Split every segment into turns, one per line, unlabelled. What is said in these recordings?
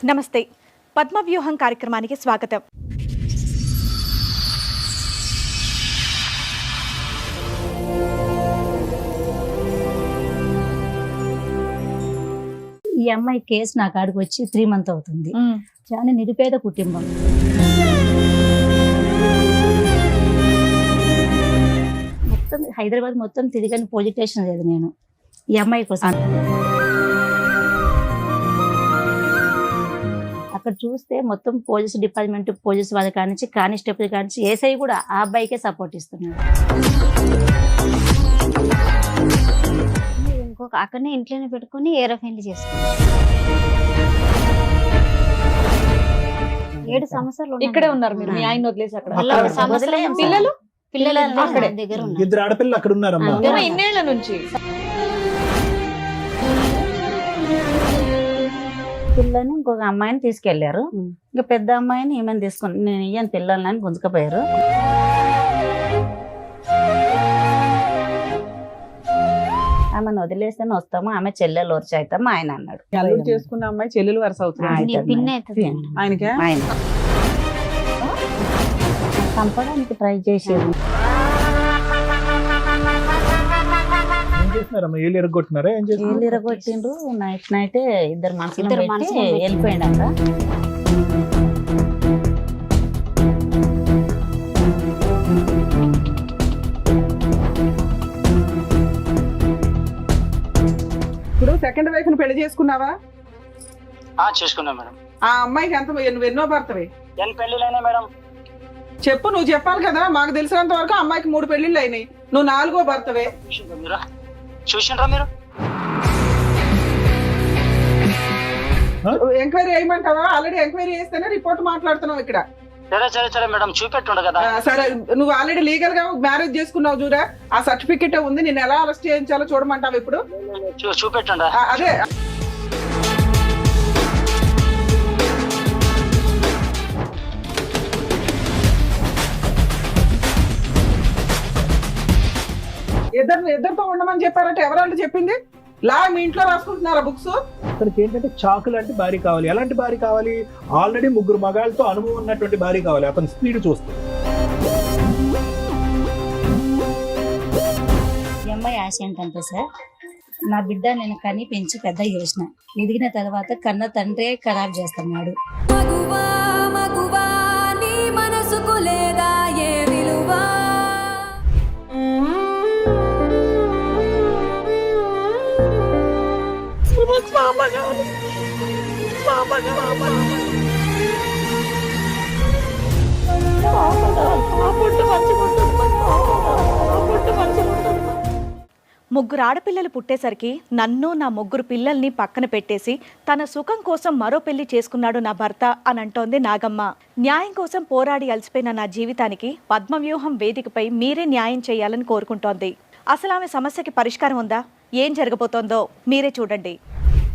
నమస్తే పద్మవ్యూహం కార్యక్రమానికి స్వాగతం.
ఈ అమ్మాయి కేసు నా కాడికి వచ్చి 3 months అవుతుంది. చాలా నిరుపేద కుటుంబం. మొత్తం హైదరాబాద్ మొత్తం తిరిగని పోలీస్ స్టేషన్ లేదు నేను ఈ అమ్మాయి కోసం. అక్కడ చూస్తే మొత్తం పోలీస్ డిపార్ట్మెంట్, పోలీస్ వాళ్ళ కానించి, కానిస్టేబుల్ కానించి, ఏసఐ కూడా ఆ అబ్బాయికే సపోర్ట్ ఇస్తున్నాడు.
ఇంకొక అక్కడనే ఇంట్లోనే పెట్టుకుని ఏరోఫైన్లు చేసుకున్నాం. 7 సంవత్సరాలు
ఇక్కడే ఉన్నారు మీరు, మీ ఆయన వదిలేసి అక్కడ.
పిల్లలు పిల్లలు
అక్కడే.
దగ్గర
ఇద్దరు ఆడపిల్లలు అక్కడ ఉన్నారమ్మా.
ఇన్నేళ్ల నుంచి
పిల్లని ఇంకొక అమ్మాయిని తీసుకెళ్లారు. ఇంకా పెద్ద అమ్మాయిని ఏమైనా తీసుకుని నేను ఇయ్యను పిల్లలని గుంజుకపోయారు. ఆమెను వదిలేస్తేనే వస్తాము, ఆమె చెల్లెలు వరుస అవుతాము ఆయన అన్నాడు.
అల్లుడు చేసుకున్న అమ్మాయి చెల్లెలు వరుస అవుతుంది ఆయనకే.
ఆయన చంపడానికి ట్రై చేసేది.
ఏం చేస్తున్నారమ్మా? ఏళ్ళు ఎరగొట్టినారా? ఏం చేస్తున్నారు?
ఏళ్ళు ఇరగొట్టిండ్రు. నైటే ఇద్దరు మనుషులు వెళ్ళిపోయిండ.
ఇప్పుడు సెకండ్ వైఫ్ ని పెళ్లి చేసుకున్నావా?
చేసుకున్నా మేడం.
ఆ అమ్మాయికి ఎంత నువ్వు ఎన్నో భర్తవి?
ఎన్ని పెళ్లిలైనా మేడం?
చెప్పు, నువ్వు చెప్పాలి కదా. మాకు తెలిసినంత వరకు అమ్మాయికి 3 పెళ్లిళ్ళు అయినాయి, నువ్వు 4వ భర్తవే.
చూసిండ్రా మీరు?
ఎంక్వైరీ చేయమంటావా? ఆల్రెడీ ఎంక్వైరీ చేస్తేనే రిపోర్ట్ మాట్లాడుతున్నావు ఇక్కడ.
సరే మేడం, చూపెట్టుండ కదా.
సరే, నువ్వు ఆల్రెడీ లీగల్ గా మ్యారేజ్ చేసుకున్నావు చూడా, ఆ సర్టిఫికెట్ ఉంది. నేను ఎలా అరెస్ట్ చేయించాలో చూడమంటావు ఇప్పుడు?
చూపెట్టుండ.
అదే ఇద్దరితో ఉండమని చెప్పారంటే ఎవరంటే చెప్పింది? లా మీ ఇంట్లో రాసుకుంటున్నారా బుక్స్?
అతనికి ఏంటంటే చాకు లాంటి భార్య కావాలి. ఎలాంటి భార్య కావాలి? ఆల్రెడీ 3 మగాళ్ళతో అనుభవం ఉన్నటువంటి భార్య కావాలి. అతని స్పీడ్ చూస్తే
ఈ అమ్మాయి ఆశ ఏంటంటే సార్, నా బిడ్డ నేను కని పెంచి పెద్ద చేసిన, ఎదిగిన తర్వాత కన్న తండ్రే ఖరాబ్ చేస్తున్నాడు.
ముగ్గురు ఆడపిల్లలు పుట్టేసరికి నన్ను, నా 3 పిల్లల్ని పక్కన పెట్టేసి తన సుఖం కోసం మరో పెళ్లి చేసుకున్నాడు నా భర్త అని అంటోంది నాగమ్మ. న్యాయం కోసం పోరాడి అలసిపోయిన నా జీవితానికి పద్మవ్యూహం వేదికపై మీరే న్యాయం చేయాలని కోరుకుంటోంది. అసలు ఆమె సమస్యకి పరిష్కారం ఉందా? ఏం జరగబోతోందో మీరే చూడండి.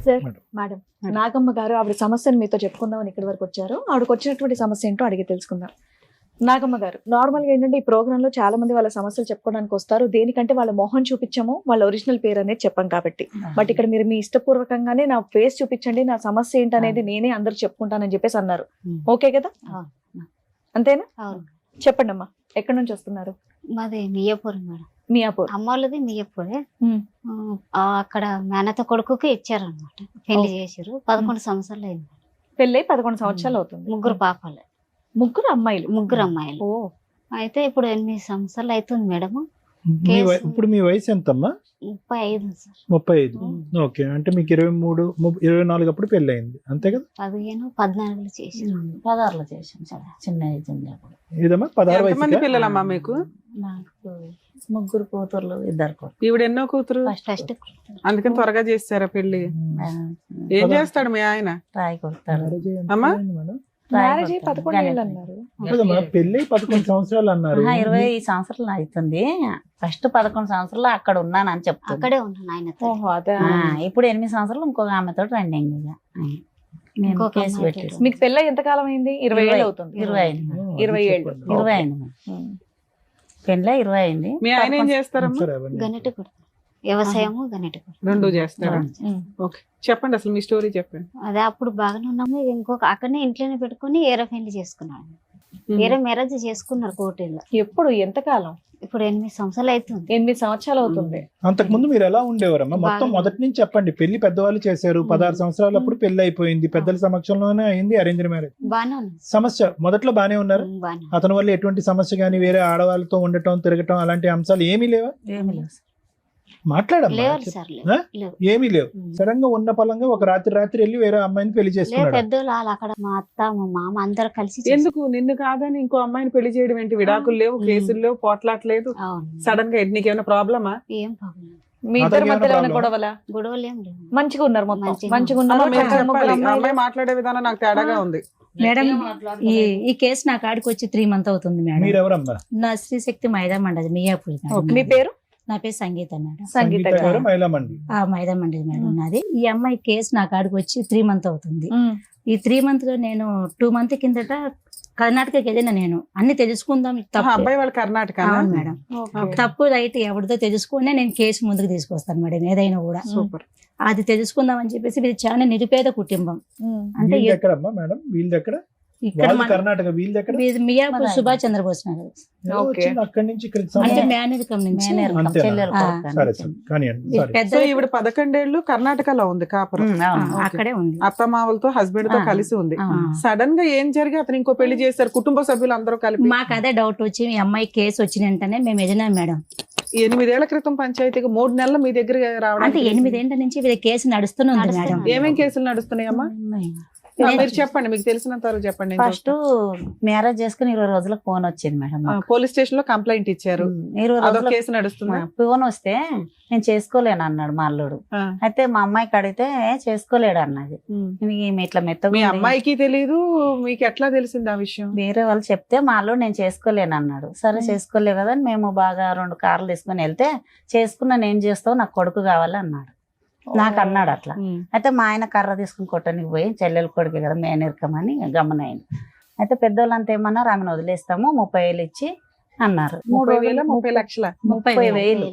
సార్, మేడం, నాగమ్మ గారు ఆవిడ సమస్యను మీతో చెప్పుకుందామని ఇక్కడి వరకు వచ్చారు. ఆవిడకి వచ్చినటువంటి సమస్య ఏంటో అడిగి తెలుసుకుందాం. నాగమ్మ గారు, నార్మల్గా ఏంటంటే ఈ ప్రోగ్రామ్ లో చాలా మంది వాళ్ళ సమస్యలు చెప్పుకోవడానికి వస్తారు. దేనికంటే వాళ్ళ మొహం చూపించము, వాళ్ళ ఒరిజినల్ పేరు అనేది చెప్పాం కాబట్టి. బట్ ఇక్కడ మీరు మీ ఇష్టపూర్వకంగానే నా ఫేస్ చూపించండి, నా సమస్య ఏంటనేది నేనే అందరు చెప్పుకుంటానని చెప్పేసి అన్నారు. ఓకే కదా? అంతేనా? చెప్పండి అమ్మా, ఎక్కడి నుంచి వస్తున్నారు?
మాది మియాపూర్ మేడం.
మియాపూర్.
అమ్మ వాళ్ళది మియాపూరే. అక్కడ మేనత కొడుకుకి ఇచ్చారనమాట, పెళ్లి చేసారు. 11 సంవత్సరాలు అయింది.
పెళ్ళై 11 సంవత్సరాలు అవుతుంది.
3 పాపలే.
3 అమ్మాయిలు.
3 అమ్మాయిలు. అయితే ఇప్పుడు 8 సంవత్సరాలు అవుతుంది మేడం.
ఇప్పుడు మీ వయసు ఎంతమ్మా?
35 సార్.
35. ఓకే, అంటే మీకు 23, 24 అప్పుడు పెళ్లి అయింది, అంతే కదా?
15, 14 చేసారు.
16లో చేసాం సార్, చిన్న ఏజ్ ఉన్నప్పుడు.
ఏదమ్మా 16 వయసు?
ఎంతమంది పిల్లలమ్మా మీకు?
నాకు 3 కూతుర్లు, 2 కొడుకు.
ఈవిడ ఎన్నో కూతురు?
ఫస్ట్
అందుకని త్వరగా చేస్తారా పెళ్లి? ఏం చేస్తాడు మీ ఆయన?
రాయి కొడతాడు.
అమ్మా
మ్యారేజ్ 11 ఏళ్ళు అన్నారు.
పెళ్లి 11 సంవత్సరాలు అన్నారు.
20 సంవత్సరాలు అవుతుంది. ఫస్ట్ 11 సంవత్సరాలు అక్కడ ఉన్నాను అని చెప్తాను.
అక్కడే ఉన్నాను ఆయనతో.
ఇప్పుడు 8 సంవత్సరాలు ఇంకొక ఆమెతో ట్రెండింగ్. కేసు పెట్టి
మీకు పెళ్ళ ఎంత కాలం అయింది? 20 ఏళ్ళు అవుతుంది. 20 ఏళ్ళు.
పెళ్ళ 20 అయింది.
మీ ఆయన ఏం చేస్తారమ్మా?
గన్నెట్టు కొడతారు. వ్యవసాయము గనిటి
రెండు చేస్తారా? ఓకే, చెప్పండి అసలు మీ స్టోరీ చెప్పండి.
అదే అప్పుడు బాగానే ఉన్నాము. ఇంకొక అక్కడనే ఇంట్లోనే పెట్టుకుని ఏరో పెళ్లి చేసుకున్నాడు. ఏరో మ్యారేజ్ చేసుకున్నారు కోటిలో.
ఎప్పుడు ఎంతకాలం?
ఇప్పుడు 8 సంవత్సరాలు అవుతుంది.
8 సంవత్సరాలు అవుతుంది.
అంతకు ముందు మీరు ఎలా ఉండేవారమ్మా? మొత్తం
బాగా-
మొదటి నుంచి చెప్పండి. పెళ్లి పెద్దవాళ్ళు చేశారు, 16 సంవత్సరాలప్పుడు పెళ్లి అయిపోయింది, పెద్దల సమక్షంలోనే అయింది అరేంజ్ మ్యారేజ్.
బాగానే ఉంది.
సమస్య మొదట్లో బానే ఉన్నారు.
బాగానే
అతని వల్ల ఎటువంటి సమస్య గానీ వేరే ఆడవాళ్ళతో ఉండటం తిరగటం అలాంటి అంశాలు ఏమీ లేవా?
ఏమి లేవు సార్.
మాట్లాడమ్మా.
లేవు సార్,
ఆ?
లేవు.
ఏమీ లేవు. సడన్ గా ఉన్న పలంగా ఒక రాత్రి వెళ్ళి వేరే అమ్మాయిని పెళ్లి
లేవు.
చేసుకున్నాడు.
పెద్దోళ్ళు వాళ్ళు అక్కడ మా అత్త మా మామ అందరు కలిసి
ఎందుకు నిన్ను కాదని ఇంకో అమ్మాయిని పెళ్లి చేయడం ఏంటి? విడాకులు లేవు, కేసులు లేవు, పోట్లాట్లేదు.
అవును.
సడన్ గా నీకేమైనా ప్రాబ్లమా?
ఏం ప్రాబ్లం
మీ ఇద్దరి
అతనికి
మధ్యలో
ఏమైనా
ఏమైనా గొడవలా?
గొడవలు ఏం లేవు.
మంచిగా ఉన్నారు మొత్తం.
మంచిగా
మంచిగా
అమ్మ,
ఉన్నారు.
మీరు
ముగ్గురు
చెప్పాలి. ఆ
అమ్మాయిలు.
అమ్మాయి మాట్లాడే విధానం నాకు తేడాగా ఉంది.
మేడం ఈ కేసు నా కాడికి వచ్చి 3 months అవుతుంది మేడం.
మీరెవరమ్మా?
నా శ్రీశక్తి మైదా మండది మియాపూర్ మేడం.
మీ పేరు?
నా పేరు సంగీత మేడం.
సంగీత
సంగీత
గారు.
గారు మహిళా మండలి.
ఆ మైదా మండది మేడం నాది. ఈ అమ్మాయి కేసు నా కాడికి వచ్చి 3 months అవుతుంది.
ఉమ్.
ఈ 3 months లో నేను 2 months కిందట కర్ణాటకకి వెళ్ళిన. నేను అన్ని తెలుసుకుందాం తప్పు.
అబ్బాయి వాళ్ళ కర్ణాటక.
అవును మేడం.
ఓకే.
తప్పు రైట్ ఎవరితో తెలుసుకునే నేను కేసు ముందుకు తీసుకొస్తాను మేడం. ఏదైనా కూడా
సూపర్.
అది తెలుసుకుందాం అని చెప్పేసి ఇది చాలా నిరుపేద కుటుంబం.
ఉమ్.
అంటే
వీళ్ళది ఎక్కడమ్మా మేడం? వీళ్ళది ఎక్కడ?
ఇక్కడ
వాళ్ళది కర్ణాటక, వీళ్ళది ఎక్కడ?
మియాపూర్ సుభాష్ చంద్రబోస్ నగర్.
ఎవరో
ఓకే.
వచ్చింది అక్కడి నుంచి ఇక్కడికి
అంటే
సంబంధం.
మేనరికం నుంచి
అంతేనా?
చెల్లెలు
ఆ.
కొడుకు.
సరే సరే కానివ్వండి.
ఇది
సారీ.
పెద్ద
సో ఈవిడ 11 ఏళ్ళు కర్ణాటకలో ఉంది కాపురం.
అక్కడే ఉంది.
అత్తమావలతో హస్బెండ్ తో
ఆ.
కలిసి ఉంది.
ఆ.
సడన్ గా ఏం జరిగి అతను ఇంకో పెళ్లి చేశారు, కుటుంబ సభ్యులు అందరూ కలిపి.
మాకు అదే డౌట్ వచ్చి మీ అమ్మాయి కేసు వచ్చిన వెంటనే మేము వెళ్ళినాం మేడం.
8 ఏళ్ల క్రితం పంచాయతీకి 3 నెలలు మీ దగ్గర
అంటే
రావడానికి
8 ఏళ్ల నుంచి వీళ్ళ కేసు నడుస్తూనే ఉంది మేడం.
ఏమేం కేసులు నడుస్తున్నాయమ్మా? మీరు చెప్పండి, మీకు తెలిసినంత వరకు చెప్పండి. నేను
ఫస్ట్ మ్యారేజ్ చేసుకుని 20 రోజులకు ఫోన్ వచ్చింది మేడం
చూస్తాను. పోలీస్ స్టేషన్ లో కంప్లైంట్ ఇచ్చారు.
20
అదొక
రోజులకు
కేసు నడుస్తుంది.
ఫోన్ వస్తే నేను చేసుకోలేను అన్నాడు మా అల్లుడు. అయితే మా అమ్మాయికి అడిగితే చేసుకోలేడు అన్నది. ఈమె ఇట్లా మెత్తగా
మీ
ఉంది.
అమ్మాయికి తెలీదు, మీకు ఎట్లా తెలిసింది ఆ విషయం?
వేరే వాళ్ళు చెప్తే మా అల్లుడు నేను చేసుకోలేను అన్నాడు. సరే చేసుకోలేవు కదా అని మేము బాగా 2 కార్లు తీసుకుని వెళ్తే చేసుకున్నా నేను చేస్తావు, నాకు కొడుకు కావాలి అన్నాడు. నాకు అన్నాడు అట్లా. అయితే మా ఆయన కర్ర తీసుకుని కొట్టడానికి పోయి చెల్లెలు కొడుకు కదా మేనరికమని గమనైంది. అయితే పెద్దోళ్ళంతా ఏమన్నారు, ఆమెను వదిలేస్తాము 30,000 ఇచ్చి అన్నారు.
30,000 30 లక్షల
30,000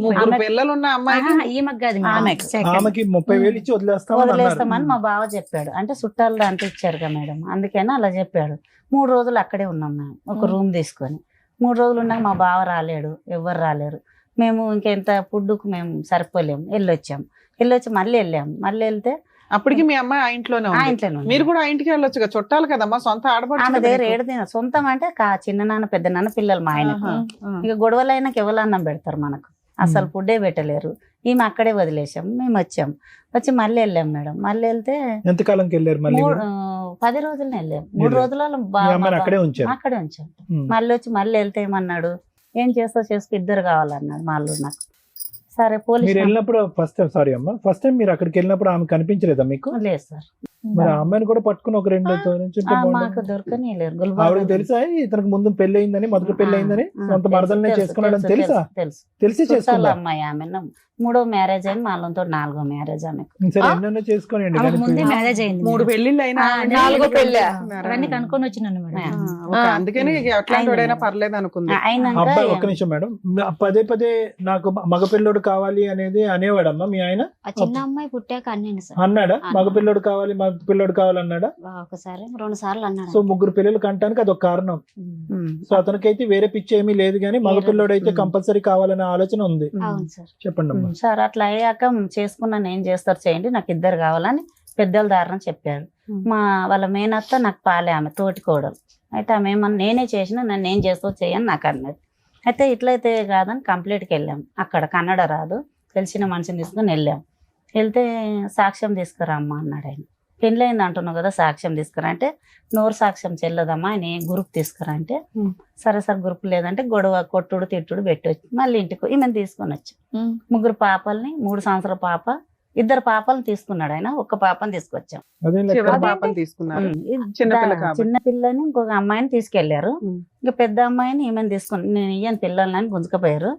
ముగ్గురు పిల్లలు ఉన్న అమ్మాయికి
ఈమెకు కాదు
ఆమెకు.
ఆమెకి 30,000 ఇచ్చి వదిలేస్తామని అన్నారు.
వదిలేస్తామని మా బావ చెప్పాడు. అంటే చుట్టాలు దాంట్లో ఇచ్చారు కదా మేడం, అందుకని అలా చెప్పాడు. 3 రోజులు అక్కడే ఉన్నాం మేము, ఒక రూమ్ తీసుకొని. 3 రోజులు ఉన్నాక మా బావ రాలేడు, ఎవ్వరు రాలేరు. మేము ఇంకెంత ఫుడ్కు మేము సరిపోలేము. వెళ్ళొచ్చి మళ్ళీ వెళ్ళాము. మళ్ళీ వెళ్తే
అప్పటికి మీ అమ్మాయి ఆ ఇంట్లోనే
ఆ
ఉంది.
ఇంట్లోనే ఉంది.
మీరు కూడా ఆ ఇంటికి వెళ్ళొచ్చు కదా, చుట్టాలు కదమ్మా, సొంత
ఆమె
ఆడపడుచు
దగ్గర
కదా.
ఏడు తిన సొంతం అంటే చిన్న నాన్న పెద్ద నాన్న పిల్లలు మా ఆయన.
ఆహా, ఆ.
ఇక గొడవలు అయినాక ఎవరన్నం పెడతారు మనకు, అసలు ఫుడ్డే పెట్టలేరు. ఈమె అక్కడే వదిలేసాం. మేము వచ్చి మళ్ళీ వెళ్ళాం మేడం. మళ్ళీ వెళ్తే
ఎంతకాలంకి వెళ్ళారు మళ్ళీ?
10 రోజులనే వెళ్ళాం. 3 రోజులలో
మీ అమ్మాయిని అక్కడే ఉంచారు.
అక్కడే ఉంచాం.
ఉమ్.
మళ్ళీ వెళ్తే ఏమన్నాడు, ఏం చేస్తావు చేసుకో, 2 కావాలన్నాడు మా అల్లుడు నాకు. సరే
మీరు
పోలీస్
వెళ్ళినప్పుడు ఫస్ట్ టైం, సారీ అమ్మా, ఫస్ట్ టైం మీరు అక్కడికి వెళ్ళినప్పుడు ఆమె కనిపించలేదా మీకు?
లేదు సార్,
మరి ఆ అమ్మాయిని కూడా పట్టుకుని ఒక 2 నుంచి
మాకు దొరకని లేరు.
ఆవిడకి తెలుసా ఇతనికి ముందు పెళ్లి అయిందని, మొదటి పెళ్లి అయిందని, సొంత మరదలనే చేసుకున్నాడని తెలుసా?
తెలుసు.
తెలిసి
చుట్టాల
చేసుకున్నా.
అమ్మాయి ఆమె 3వ మ్యారేజ్ అయింది, వాళ్ళతో 4వ మ్యారేజ్ ఆమెకు.
సరే ఎన్నెన్నో చేసుకోనియండి
ఆమెకు
కానీ
ముందే మ్యారేజ్ అయింది
3 పెళ్లిళ్ళు అయినా
ఆ,
ఆవిడ
4వ పెళ్ళా?
అవన్నీ కనుక్కొని వచ్చినాను మేడం.
ఓకే, అందుకని ఇక ఎట్లాంటి వాడైనా పర్లేదు అనుకుంది.
అయినాక
అబ్బాయి ఒక్క నిమిషం మేడం, పదే నాకు మగ పిల్లోడు కావాలి అనేది అనేవాడమ్మా మీ ఆయన?
ఆ చిన్న అమ్మాయి పుట్టాక అన్నాను సార్.
అన్నాడా? మగ పిల్లోడు కావాలి, మగ పిల్లోడు కావాలన్నాడా?
ఒకసారి 2 సార్లు అన్నాడు.
సో 3 పిల్లలు కంటానికి అదొక కారణం.
ఉమ్.
సో అతనికైతే వేరే పిచ్చి ఏమీ లేదు కానీ మగ పిల్లోడు అయితే కంపల్సరీ కావాలనే ఆలోచన ఉంది.
అవును సార్.
చెప్పండి అమ్మా.
సార్ అట్లా అయ్యాక చేసుకున్నాను, ఏం చేస్తారు చేయండి, నాకు 2 కావాలని పెద్దల దారిన చెప్పాడు. వాళ్ళ మేనత్త నాకు పాలే, ఆమె తోటి కోడలు. అయితే ఆమె ఏమన్నా నేనే చేసినా నన్ను ఏం చేస్తావు చేయని నాకు అన్నది. అయితే ఇట్లయితే కాదని కంప్లీట్కి వెళ్ళాం. అక్కడ కన్నడ రాదు, తెలిసిన మనిషిని తీసుకుని వెళ్తే సాక్ష్యం తీసుకురా అమ్మ అన్నాడు ఆయన. పెళ్ళైంది అంటున్నావు కదా, సాక్ష్యం తీసుకురా అంటే నోరు సాక్ష్యం చెల్లదమ్మా, ఆయన గ్రూప్ తీసుకురా అంటే సరే సార్ గ్రూప్ లేదంటే గొడవ కొట్టుడు తిట్టుడు పెట్టి వచ్చి మళ్ళీ ఇంటికి ఈమెను తీసుకొని వచ్చి 3 పాపల్ని, 3 సంవత్సరాల పాప, 2 పాపలను తీసుకున్నాడు ఆయన, 1 పాపని తీసుకొచ్చాం.
అదేం
చివరి
లెక్క
పాపని తీసుకున్నారు.
ఇది
చిన్నపిల్ల కాబట్టి.
చిన్న పిల్లని ఇంకొక అమ్మాయిని తీసుకెళ్లారు.
ఉమ్.
ఇంకా పెద్ద అమ్మాయిని ఈమెను తీసుకుని నేను ఇయ్యను పిల్లలని గుంజుకపోయారు.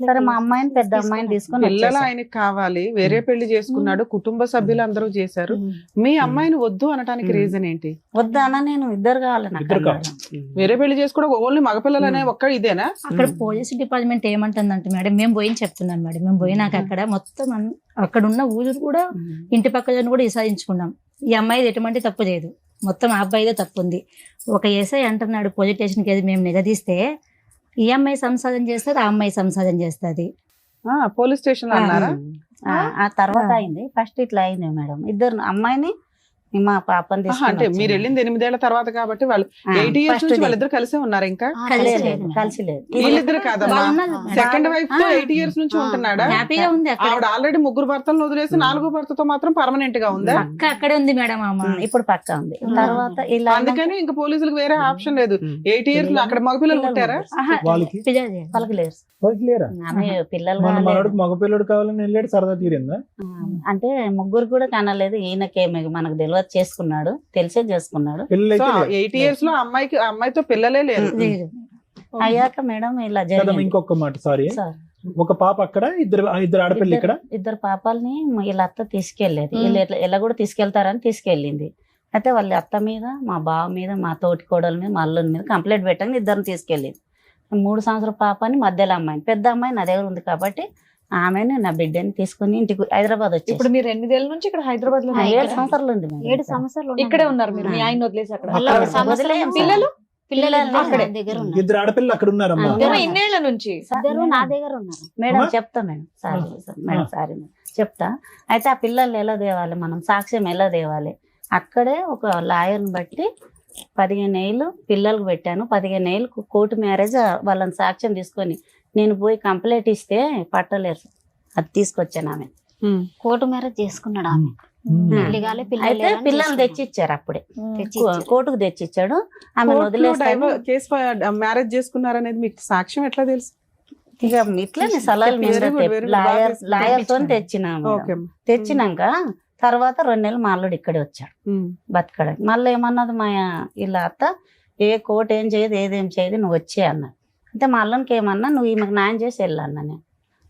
సరే మా అమ్మాయిని పెద్ద అమ్మాయిని తీసుకుని
పిల్లలు
వచ్చేసాం.
ఆయనకి కావాలి, వేరే పెళ్లి చేసుకున్నాడు, కుటుంబ సభ్యులు అందరూ చేశారు. మీ అమ్మాయిని వద్దు అనడానికి రీజన్ ఏంటి?
వద్దానా నేను 2 కావాలి నాకు
ఇద్దరు
అన్నాడు.
వేరే పెళ్లి చేసుకోవడం ఓన్లీ మగపిల్లలు అనే ఒక్క ఇదేనా?
అక్కడ పోలీస్ డిపార్ట్మెంట్ ఏమంటుందంటే మేడం, మేము పోయి చెప్తున్నాం మేడం, మేము పోయినాక అక్కడ మొత్తం అక్కడ ఉన్న ఊరు కూడా ఇంటి పక్కన కూడా విసారించుకున్నాం. ఈ అమ్మాయి ఎటువంటి తప్పు లేదు, మొత్తం ఆ అబ్బాయిదే తప్పు ఉంది. ఒక ఎస్ఐ అంటున్నాడు పోలీస్ స్టేషన్కి వెళ్ళి మేము నిలదీస్తే ఈ అమ్మాయి సంసారం చేస్తుంది, ఆ అమ్మాయి సంసారం చేస్తుంది.
పోలీస్ స్టేషన్ లో అన్నారా?
ఆ తర్వాత అయింది. ఫస్ట్ ఇట్లా అయింది మేడం. 2 అమ్మాయిని మా పాపని
అంటే
తీసుకుని
మీరు వెళ్ళింది 8 ఏళ్ల తర్వాత కాబట్టి వాళ్ళు 8 ఇయర్స్ నుంచి వాళ్ళిద్దరు కలిసే ఉన్నారు. ఇంకా
కలిసి లేదు.
వీళ్ళిద్దరు కాదమ్మా,
వాళ్ళు ఉన్నారు.
సెకండ్ వైఫ్ తో 8 ఇయర్స్ నుంచి ఉంటున్నాడా?
హ్యాపీగా ఉంది అక్కడ.
ఆవిడ ఆల్రెడీ 3 భర్తలను వదిలేసి 4వ భర్తతో మాత్రం పర్మనెంట్ గా ఉందా?
పక్క అక్కడే ఉంది మేడం అమ్మ.
ఇప్పుడు పక్క ఉంది. తర్వాత ఇలా
అందుకని ఇంకా పోలీసులకు వేరే ఆప్షన్ లేదు. 8 ఇయర్స్ లో అక్కడ మగపిల్లలు పుట్టారా?
వాళ్ళకి
వాళ్ళకి లేరు.
వాళ్ళకి లేరా?
ఆమె పిల్లలు
మన
కాలేదు.
మనోడికి మగపిల్లడు కావాలని వెళ్ళాడు, సరదా తీరిందా?
అంటే 3 కూడా కనలేదు. ఈయనకేమి మనకు తెలియదు, చేసుకున్నాడు, తెలిసే చేసుకున్నాడు.
పిల్లలు
సో
అయితే
8 ఇయర్స్ లో అమ్మాయితో పిల్లలే లేరు.
లేదు.
అయ్యాక మేడం ఇలా
కదమ్మా,
జరిగింది.
ఇంకొక మాట, సారీ.
సార్,
ఒక పాప అక్కడ, ఇద్దరు ఆడపిల్ల ఇక్కడ.
ఇద్దరు పాపాలని వీళ్ళ అత్త తీసుకెళ్లేదు. వీళ్ళు ఎలా కూడా తీసుకెళ్తారని తీసుకెళ్ళింది. అయితే వాళ్ళ అత్త మీద, మా బావ మీద, మా తోటి కోడల మీద, మా అల్లుని మీద కంప్లైంట్ పెట్టండి, 2 తీసుకెళ్ళింది. 3 సంవత్సరాల పాపని, మధ్యలో అమ్మాయిని, పెద్ద అమ్మాయి నా దగ్గర ఉంది కాబట్టి ఆమెను నా బిడ్డని తీసుకుని ఇంటికి హైదరాబాద్ వచ్చి
ఇప్పుడు మీరు 8 ఏళ్ళ నుంచి ఇక్కడ హైదరాబాద్ లో
7 సంవత్సరాలు ఉంది మేడం.
7 సంవత్సరాలు ఉన్నాం.
ఇక్కడే ఉన్నారు మీరు, మీ ఆయన వదిలేసి అక్కడ.
మళ్ళా
అక్కడ
సంవత్సరం
వదిలేయం సార్.
పిల్లలు
పిల్లలు
అక్కడే.
నా దగ్గర ఉన్నారు.
2 ఆడపిల్లలు అక్కడ ఉన్నారమ్మా.
ఇద్దరు
ఇన్నేళ్ల నుంచి.
ఇద్దరు నా దగ్గర ఉన్నారు.
మేడం
అమ్మా?
చెప్తా madam, sorry madam, sorry madam, చెప్తా. అయితే ఆ పిల్లల్ని ఎలా తేవాలి, మనం సాక్ష్యం ఎలా తేవాలి? అక్కడే ఒక లాయర్ని బట్టి 15 ఏళ్ళు పిల్లలకు పెట్టాను. 15 ఏళ్ళు కోర్టు మ్యారేజ్ వాళ్ళని సాక్ష్యం తీసుకొని నేను పోయి కంప్లైంట్ ఇస్తే పట్టలేరు. అది తీసుకొచ్చాను ఆమె.
కోర్టు మ్యారేజ్ చేసుకున్నాడు ఆమె. పెళ్లి కాలే, పిల్లలు
అయితే
లేరని
పిల్లల్ని
చేసుకున్నాడు.
తెచ్చిచ్చారు అప్పుడే.
తెచ్చిచ్చారు.
కోర్టుకు తెచ్చిచ్చాడు. ఆమె వదిలేస్తాను.
కేసు మ్యారేజ్ చేసుకున్నారనేది మీకు సాక్ష్యం ఎట్లా తెలుసు?
ఇక ఇట్లనే సలహాలు
Very good, very good.
Lawyer తో తెచ్చినాము.
ఓకే.
తెచ్చినాక తర్వాత 2 నెలలు మా అల్లుడు ఇక్కడే వచ్చాడు బతకడానికి. మళ్ళీ ఏమన్నది మా ఇలా అత్త, ఏ కోర్టు ఏం చేయదు, ఏదేం చేయదు, నువ్వు వచ్చే అన్నది. అయితే మా అల్లునికి ఏమన్నా, నువ్వు ఈమెకు న్యాయం చేసి వెళ్ళన్నా నేను.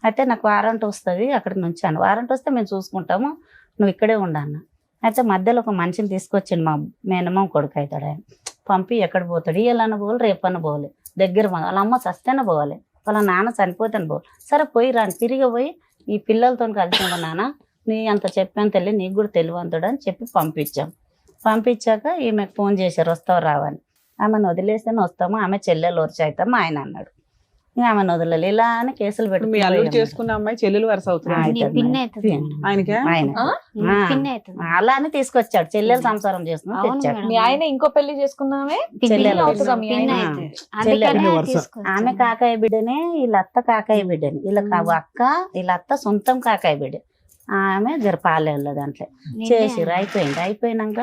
అయితే నాకు వారంట్ వస్తుంది, అక్కడికి నుంచాను. వారంట్ వస్తే మేము చూసుకుంటాము, నువ్వు ఇక్కడే ఉండన్న. అయితే మధ్యలో ఒక మనిషిని తీసుకొచ్చిండు, మా మేనమామ కొడుకు అవుతాడు ఆయన. పంపి ఎక్కడ పోతాడు, ఇవాళన్న పోవాలి, రేపన్న పోవాలి, దగ్గర వాళ్ళ అమ్మ చస్తేనే పోవాలి, వాళ్ళ నాన్న చనిపోతేనే పోవాలి. సరే పోయి రాని, తిరిగి పోయి ఈ పిల్లలతో కలిసి ఉండ నాన్న, నీ అంత చెప్పాను తెలియ, నీకు కూడా తెలివంతుడు అని చెప్పి పంపించాం. పంపించాక ఈమెకు ఫోన్ చేశారు, వస్తావు రావని. ఆమెను వదిలేస్తేనే వస్తాము, ఆమె చెల్లెలు వచ్చి అవుతాము ఆయన అన్నాడు. ఇంకా ఆమెను వదలలేదు. ఇలా అని కేసులు
మీ అల్లుడు
పెట్టి
చేసుకున్న అమ్మాయి చెల్లెలు వరుస అవుతుంది
నీ పిన్ని అవుతుంది.
ఆయనకే.
ఆయన
పిన్ని అవుతుంది.
అలా అని తీసుకొచ్చాడు, చెల్లెలు సంసారం చేసుకుని
అవును
తెచ్చాడు.
మేడం.
మీ ఆయన ఇంకో పెళ్లి చేసుకున్నామే,
చెల్లెలు
అవుతుందా మీ
పిన్ని
ఆయన?
అవుతుంది.
చెల్లెలు
అందుకనే
వరుస.
తీసుకొచ్చాను.
ఆమె కాకాయ బిడ్డనే, వీళ్ళ అత్త కాకాయ బిడ్డని, వీళ్ళ అక్క వీళ్ళ అత్త సొంతం కాకాయ బిడ్డ. ఆమె జరపాలేళ్ళ దాంట్లో చేసిర్రు. అయిపోయినాక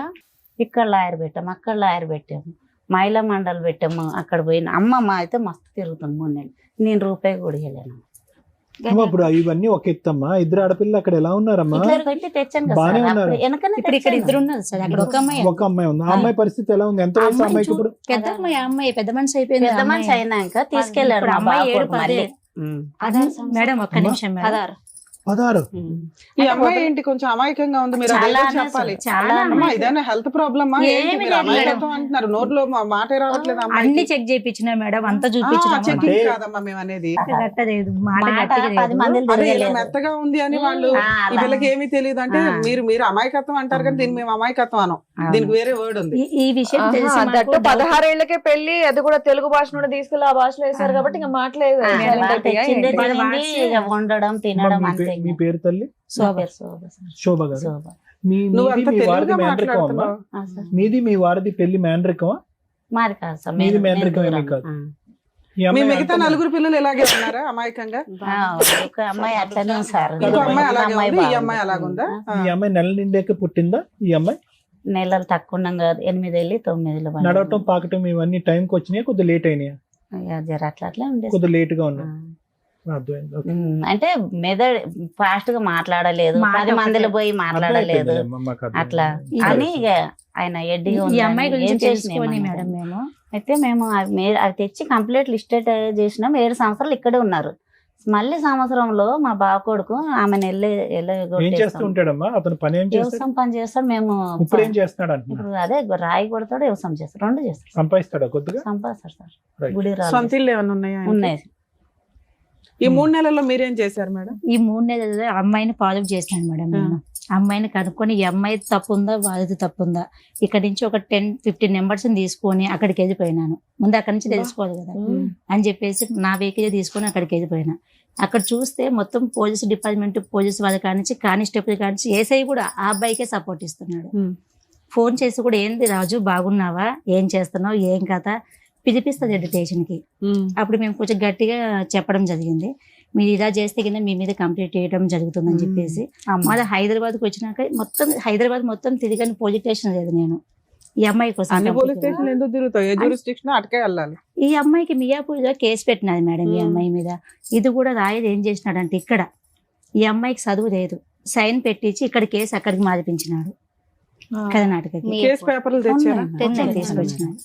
ఇక్కడ లాయర్ పెట్టాము, అక్కడ లాయర్ పెట్టాము, మహిళా మండలి పెట్టాము. అక్కడ పోయిన అమ్మమ్మ అయితే మస్తు తిరుగుతుంది 3 నెలలు. నేను రూపాయి కూడా ఇవ్వలేను.
అమ్మా, ఇప్పుడు ఇవన్నీ ఒక ఎత్తమ్మా. 2 ఆడపిల్లలు అక్కడ ఎలా ఉన్నారమ్మా?
ఇట్లా పెట్టి తెచ్చాను కదా
బానే
సార్.
ఉన్నారు.
అప్పుడు వెనకనే
ఇప్పుడు ఇక్కడ
తెచ్చాను.
2 ఉన్నారు సార్, అక్కడ ఒక అమ్మాయి.
ఒక అమ్మాయి ఉంది. ఆ అమ్మాయి పరిస్థితి ఎలా ఉంది? ఎంత వయసు
అమ్మాయి
అమ్మాయికి ఇప్పుడు?
పెద్ద అమ్మాయి, ఆ అమ్మాయి పెద్ద మనిషి అయిపోయింది.
పెద్ద
ఆ
మనిషి
అమ్మాయి.
అయినాక తీసుకెళ్లాడు
ఇప్పుడు
మా
అమ్మాయి
బావ
7,
మళ్ళీ.
10. మేడం ఒక్క నిమిషం మేడం.
16.
ఈ అమ్మాయి ఏంటి కొంచెం అమాయకంగా ఉంది, మీరు
చాలా
అదేదో చెప్పాలి.
చాలా
అమ్మా ఇదేనా హెల్త్ ప్రాబ్లమ్?
ఏమీ లేదు
అమాయకత్వం అంటున్నారు, నోట్లో మాటే రావట్లేదు
అన్ని
అమ్మాయికి.
చెక్ చేయించిన మేడం, అంతా చూపించిన.
చెకింగ్ కాదమ్మా మేము అనేది.
గట్టలేదు, మాట
మాట
గట్టిగా
10
లేదు.
మందిని
అదే ఇలా
తిరగలేదు.
మెత్తగా ఉంది అని వాళ్ళు ఈ పిల్లకి ఏమీ తెలియదు అంటే మీరు అమాయకత్వం అంటారు కానీ దీన్ని మేము అమాయకత్వం అనం, దీనికి వేరే వర్డ్ ఉంది.
ఈ విషయం తెలిసి మాకు
దట్టు 16 ఏళ్లకే పెళ్లి, అది కూడా తెలుగు భాష నుండి తీసుకెళ్ళి ఆ భాషలో వేశారు కాబట్టి ఇంకా మాట్లేదు.
వాళ్ళు తెచ్చిందే తినింది, ఇక వండడం తినడం
అమ్మా,
అంతే.
మీ పేరు తల్లి?
శోభ
శోభ గారు.
శోభ.
నువ్వు
మీది
అంత
మీ వారిది
తెలుగుగా
మేనరికం అమ్మా?
మాట్లాడుతున్నావు.
మీది మీ వారిది పెళ్లి మేనరికమా?
మాది కాదు సార్,
మీది
మేము
మేనరికం
దూరం.
ఏమీ కాదు.
ఆ.
ఈ
మీ
అమ్మాయి
మిగతా
అంతా-
4 పిల్లలు ఇలాగే ఉన్నారా అమాయకంగా?
ఒక అమ్మాయి అట్లనే ఉంది సార్.
ఇంకో అమ్మాయి అలాగే ఉంది, ఈ
బాగుంది.
అమ్మాయి అలాగుందా?
ఈ అమ్మాయి నెల నిండాక పుట్టిందా? ఈ అమ్మాయి
నెలలు తక్కువ ఉన్నాం కదా, 8 వెళ్ళి 9
నడవటం పాకటం ఇవన్నీ టైంకి వచ్చినాయి, కొద్దిగా లేట్ అయినాయా?
జర అట్లా అట్లా ఉండేది.
కొద్దిగా లేట్ గా ఉన్నాయి. అర్థమైంది. ఓకే.
అంటే మెదడు ఫాస్ట్ గా మాట్లాడలేదు,
మాట
10 మందిలో పోయి మాట్లాడలేదు
అర్థమైపోయిందిలేమ్మా, మాకు అర్థమైంది.
అట్లా అని ఇక ఆయన ఎడ్డిగా
ఈ అమ్మాయి
ఉందని
గురించి
ఏం చేసినాం
తెలుసుకొని
మనం.
మేడం మేము
అయితే మేము అది తెచ్చి కంప్లీట్ లిస్టెడ్ చేసినాం. 7 సంవత్సరాలు ఇక్కడే ఉన్నారు. మళ్ళీ సంవత్సరంలో మా బావ కొడుకు ఆమెను
ఏం చేస్తూ ఉంటాడమ్మా అతను? పని ఏం చేస్తాడు?
వ్యవసాయం పని చేస్తాడు. మేము
ఇప్పుడు ఏం చేస్తున్నాడు అంటున్నా?
ఇప్పుడు అదే రాయి కొడతాడు, వ్యవసాయం చేస్తాడు, 2 చేస్తాడు.
సంపాదిస్తాడా కొద్దిగా?
సంపాదిస్తాడు సార్.
Right.
గుడి రాళ్ళు
సొంత ఇల్లు ఏమైనా ఉన్నాయా ఆయనకి?
ఉన్నాయి.
ఈ 3 నెలల్లో మీరేం చేశారు మేడం?
ఈ 3 నెలలు అమ్మాయిని ఫాలో చేసినాను మేడం నేను. అమ్మాయిని కనుక్కొని ఈ అమ్మాయి తప్పుందా బాధ్యత తప్పుందా, ఇక్కడ నుంచి ఒక 10-15 నెంబర్స్ తీసుకొని అక్కడికి వెళ్ళిపోయినాను. ముందు అక్కడి నుంచి తెలుసుకోవాలి కదా అని చెప్పేసి నా వెహికల్ తీసుకొని అక్కడికి వెళ్ళిపోయినా. అక్కడ చూస్తే మొత్తం పోలీస్ డిపార్ట్మెంట్, పోలీస్ వాళ్ళ కానించి కానిస్టేబుల్ కానించి ఏసఐ కూడా ఆ అబ్బాయికే సపోర్ట్ ఇస్తున్నాడు. ఫోన్ చేసి కూడా ఏంది రాజు బాగున్నావా, ఏం చేస్తున్నావు, ఏం కథ పిలిపిస్తుంది స్టేషన్కి. అప్పుడు మేము కొంచెం గట్టిగా చెప్పడం జరిగింది, మీరు ఇలా చేస్తే కింద మీ మీద కంప్లైంట్ చేయడం జరుగుతుందని చెప్పేసి. మళ్ళీ హైదరాబాద్కి వచ్చినాక హైదరాబాద్ మొత్తం తిరిగని పోలీస్ స్టేషన్ లేదు నేను ఈ అమ్మాయి కోసం.
అన్ని పోలీస్ స్టేషన్ ఎందుకు తిరుగుతావు? ఏ జ్యూరిస్డిక్షన్ అటుకే వెళ్ళాలి.
ఈ అమ్మాయికి మియాపూర్లో కేసు పెట్టినది మేడం ఈ అమ్మాయి మీద. ఇది కూడా రాయలు ఏం చేసినాడంటే ఇక్కడ ఈ అమ్మాయికి చదువు లేదు, సైన్ పెట్టించి ఇక్కడ కేసు అక్కడికి మార్పించినాడు కర్ణాటకకి.
కేసు పేపర్లు తెచ్చారా?
తీసుకొచ్చినాడు.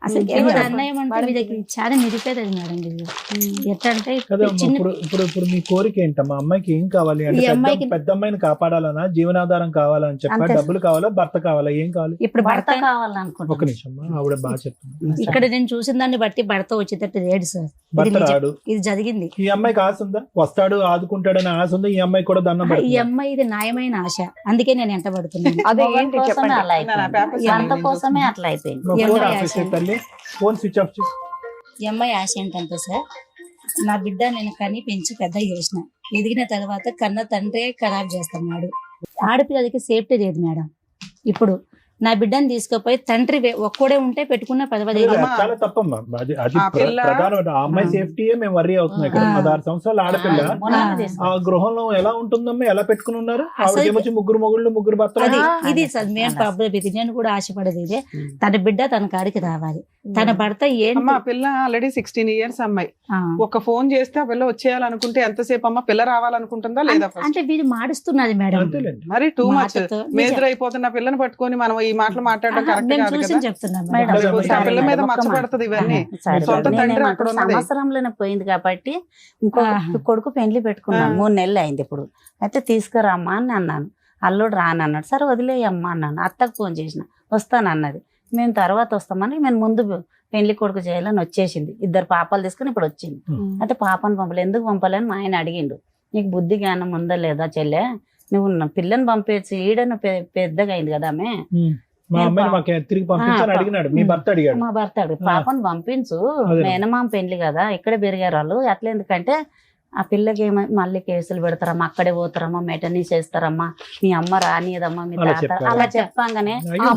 అసలు ఎవరు అన్యాయం అంటే వీళ్ళకి చాలా నిరుపేదది మేడం వీళ్ళు. ఎట్లా అంటే
కదమ్మా,
చిన్న
ఇప్పుడు మీ కోరిక ఏంటమ్మా? అమ్మాయికి ఏం కావాలి అంటే
ఈ అమ్మాయికి-
పెద్ద అమ్మాయిని కాపాడాలనా, జీవనాధారం కావాలని చెప్పా,
అంతే.
డబ్బులు కావాలా, భర్త కావాలా, ఏం కావాలి?
ఇప్పుడు
భర్త
భర్త
ఒక
కావాలనుకుంటున్నాను.
నిమిషం అమ్మా, ఆవిడ బాగా చెప్తుంది.
ఇక్కడ నేను చూసిన దాన్ని బట్టి భర్త వచ్చేటట్టు లేడు సార్. ఇది
భర్త
నిజం.
రాడు.
ఇది జరిగింది.
ఈ అమ్మాయికి ఆశ ఉందా? వస్తాడు ఆదుకుంటాడని ఆశ ఉందా? ఈ అమ్మాయి కూడా దండం
ఈ
పెడుతుందా?
అమ్మాయి ఇది న్యాయమైన ఆశ, అందుకే నేను ఎంట పడుతున్నాను.
అదే
మొగన్
ఏంటి
కోసమే
చెప్పండి.
అలా అయిపోయింది.
పేపర్స్
భర్త
అన్ని
కోసమే అట్లా అయిపోయింది.
మా
ఈ
ఫోన్
అమ్మాయి
ఆఫ్ చేసే
ఆశ.
తల్లి, ఫోన్ స్విచ్ ఆఫ్ చేయి.
ఈ అమ్మాయి ఆశ ఏంటంటే సార్, నా బిడ్డ నేను కని పెంచి పెద్ద చేసిన, ఎదిగిన తర్వాత కన్న తండ్రే ఖరాబ్ చేస్తున్నాడు. ఆడపిల్లలకి సేఫ్టీ లేదు మేడం. ఇప్పుడు నా బిడ్డని తీసుకుపోయి తండ్రి ఒక్కడే ఉంటే పెట్టుకున్న 15
అమ్మా.
చాలా తప్పమ్మా. అది
ఆ పిల్ల-
ప్రధానమైన ఆ అమ్మాయి సేఫ్టీయే మేము వర్రీ అవుతున్నాం ఇక్కడ.
ఆ.
16 సంవత్సరాల ఆడపిల్ల
మొన్ననే
ఆ.
తీసుకు-
ఆ గృహంలో ఎలా ఉంటుందమ్మా? ఎలా పెట్టుకుని ఉన్నారు?
అసలు-
ఆవిడకి ముగ్గురు మొగుళ్ళు, ముగ్గురు భర్తలు.
అది
ఆ,
ఇది
అదే
సార్ మెయిన్
అలా.
ప్రాబ్లం. ఇది నేను కూడా ఆశపడేది ఇదే, తన బిడ్డ తన కాడికి రావాలి. తన భర్త ఏంటి
అమ్మా పిల్ల ఆల్రెడీ 16 ఇయర్స్ అమ్మాయి.
ఆ.
ఒక ఫోన్ చేస్తే ఆ పిల్ల వచ్చేయాలనుకుంటే ఎంతసేపు అమ్మా? పిల్ల రావాలనుకుంటుందా లేదా? first?
అంటే వీడు మాడుస్తున్నది మేడం.
అంతేలేండి.
మరి టూ మచ్
మాటతో
మేజర్ అయిపోతున్న పిల్లని పట్టుకొని మనం ఈ మాటలు మాట్లాడడం కరెక్ట్
మేము
కాదు
చూసి
కదా.
చెప్తున్నాం
మేడం,
మేడం.
మేడం,
ఆ పిల్ల మీద
ఒక్క మాట.
మచ్చపడుతుంది ఇవన్నీ.
సరే,
సొంత తండ్రి
నేనేమంటా,
అక్కడ ఉన్నది.
సంవత్సరంలోనే పోయింది కాబట్టి ఇంకో
ఆహా.
కొడుకు పెళ్లి పెట్టుకున్నాను.
ఆ.
3 నెలలు అయింది ఇప్పుడు. అయితే తీసుకురామ్మా అని అన్నాను. అల్లుడు రానన్నాడు. సరే వదిలేయమ్మా అన్నాను. అత్తకు ఫోన్ చేసిన, వస్తానన్నది. మేము తర్వాత వస్తామని మేము ముందు పెళ్లి కొడుకు చేయాలని వచ్చేసింది. 2 పాపాలు తీసుకుని ఇప్పుడు వచ్చింది. అయితే పాపను పంపలే, ఎందుకు పంపలేని మా ఆయన అడిగిండు. నీకు బుద్ధి జ్ఞానం ఉందా లేదా చెల్లె, నువ్వు పిల్లని పంపేసి ఈడను పెద్దగా అయింది కదా ఆమె.
మా అమ్మాయిని మాకు తిరిగి పంపించాలని అడిగినాడు. మీ భర్త అడిగాడు.
మా భర్త అడిగి పాపను పంపించు,
అదే.
మేనమామ పెళ్లి కదా, ఇక్కడే పెరిగారు వాళ్ళు. అట్లా ఎందుకంటే ఆ పిల్లకి మళ్ళీ కేసులు పెడతారమ్మా, అక్కడే పోతారమ్మా, మెటర్నీ చేస్తారమ్మా, మీ అమ్మ రానియదమ్మా, మీ
అలా
తాత
చెప్పారు.
అలా చెప్పంగానే
అయ్యో,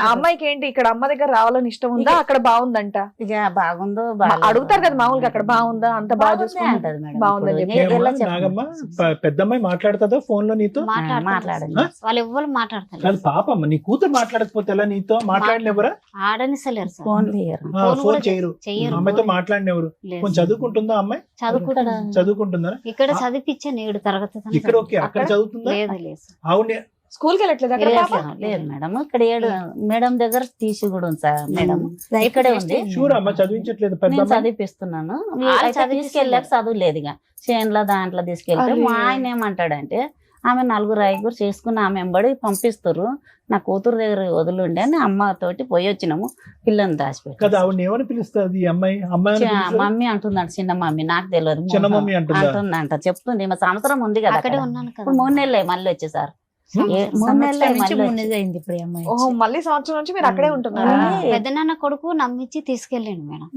అమ్మాయికి ఏంటి ఇక్కడ అమ్మ దగ్గర రావాలని ఇష్టం ఉందా, అక్కడ బాగుందంట?
ఇక బాగుందో బాగాలేదో.
అడుగుతారు కదా మామూలుగా, అక్కడ బాగుందా, అంత బాగా
బాగుందే
చూసుకుంటా
అంటది మేడం.
బాగుందని
ఇప్పుడు
చెప్పి.
ఎలా
ఏమ్మా,
చెప్పను?
నాగమ్మ పెద్దమ్మాయి మాట్లాడుతుందా ఫోన్ లో నీతో?
మాట్లాడండి.
వాళ్ళు ఎవ్వరు మాట్లాడతారు.
కాదు పాపమ్మ, నీ కూతురు మాట్లాడకపోతే ఎలా నీతో? మాట్లాడినెవరా?
ఆడనిస్తలేరు సార్.
ఫోన్ లేరు.
ఫోన్
ఫోన్
కూడా
చేయరు.
చెయ్యరు.
అమ్మాయితో మాట్లాడినెవరు?
లేదు.
కొంచెం చదువుకుంటుందా అమ్మాయి?
చదువుకుంటా.
చదువుకుంటుందా?
ఇక్కడ చదివించాను 7 తరగతి దాకా.
ఇక్కడ ఓకే, అక్కడ చదువుతుందా?
లేదు లేదు సార్.
అవునే.
స్కూల్ కి వెళ్ళట్లేదు అక్కడ పాప?
లేదు మేడం, ఇక్కడ 7 మేడం దగ్గర తీసి కూడా ఉంది సార్ మేడం. ఇక్కడే ఉంది.
షూర్ అమ్మ చదివించట్లేదు పెద్ద
నేను
అమ్మాయి?
చదివిపిస్తున్నాను.
వాళ్ళు
అయితే
చదివిస్తున్నారు.
తీసుకెళ్ళాక చదువు లేదు ఇక చేన్ల దాంట్లో తీసుకెళ్తే
అరే.
మా ఆయన ఏమంటాడంటే, ఆమె 4 చేసుకుని ఆమె వెంబడి పంపిస్తారు, నా కూతురు దగ్గర వదిలిండి అని అమ్మతోటి పోయి వచ్చినాము. పిల్లని
కదా
దాచిపెట్టి
ఆవిడ ఏమని పిలుస్తుంది ఈ అమ్మాయి? అమ్మాయి అని పిలుస్తుందా?
మమ్మీ అంటుందంట, చిన్న మమ్మీ, నాకు తెలియదు.
చిన్న మమ్మీ అంటుందా?
అంటుందంట, చెప్తుంది. మా సంవత్సరం ఉంది కదా
అక్కడే
అక్కడ.
ఉన్నాను కదా.
ఇప్పుడు 3 నెలలే మళ్ళీ వచ్చేసారు. 3 నెలలే
సంవత్సరం నుంచి
మళ్ళీ
3 నెలలు అయింది ఇప్పుడు ఈ అమ్మాయి.
ఓహో, మళ్ళీ సంవత్సరం నుంచి మీరు అక్కడే ఉంటున్నారా?
పెద్దనాన్న కొడుకు నమ్మించి తీసుకెళ్ళండి మేడం.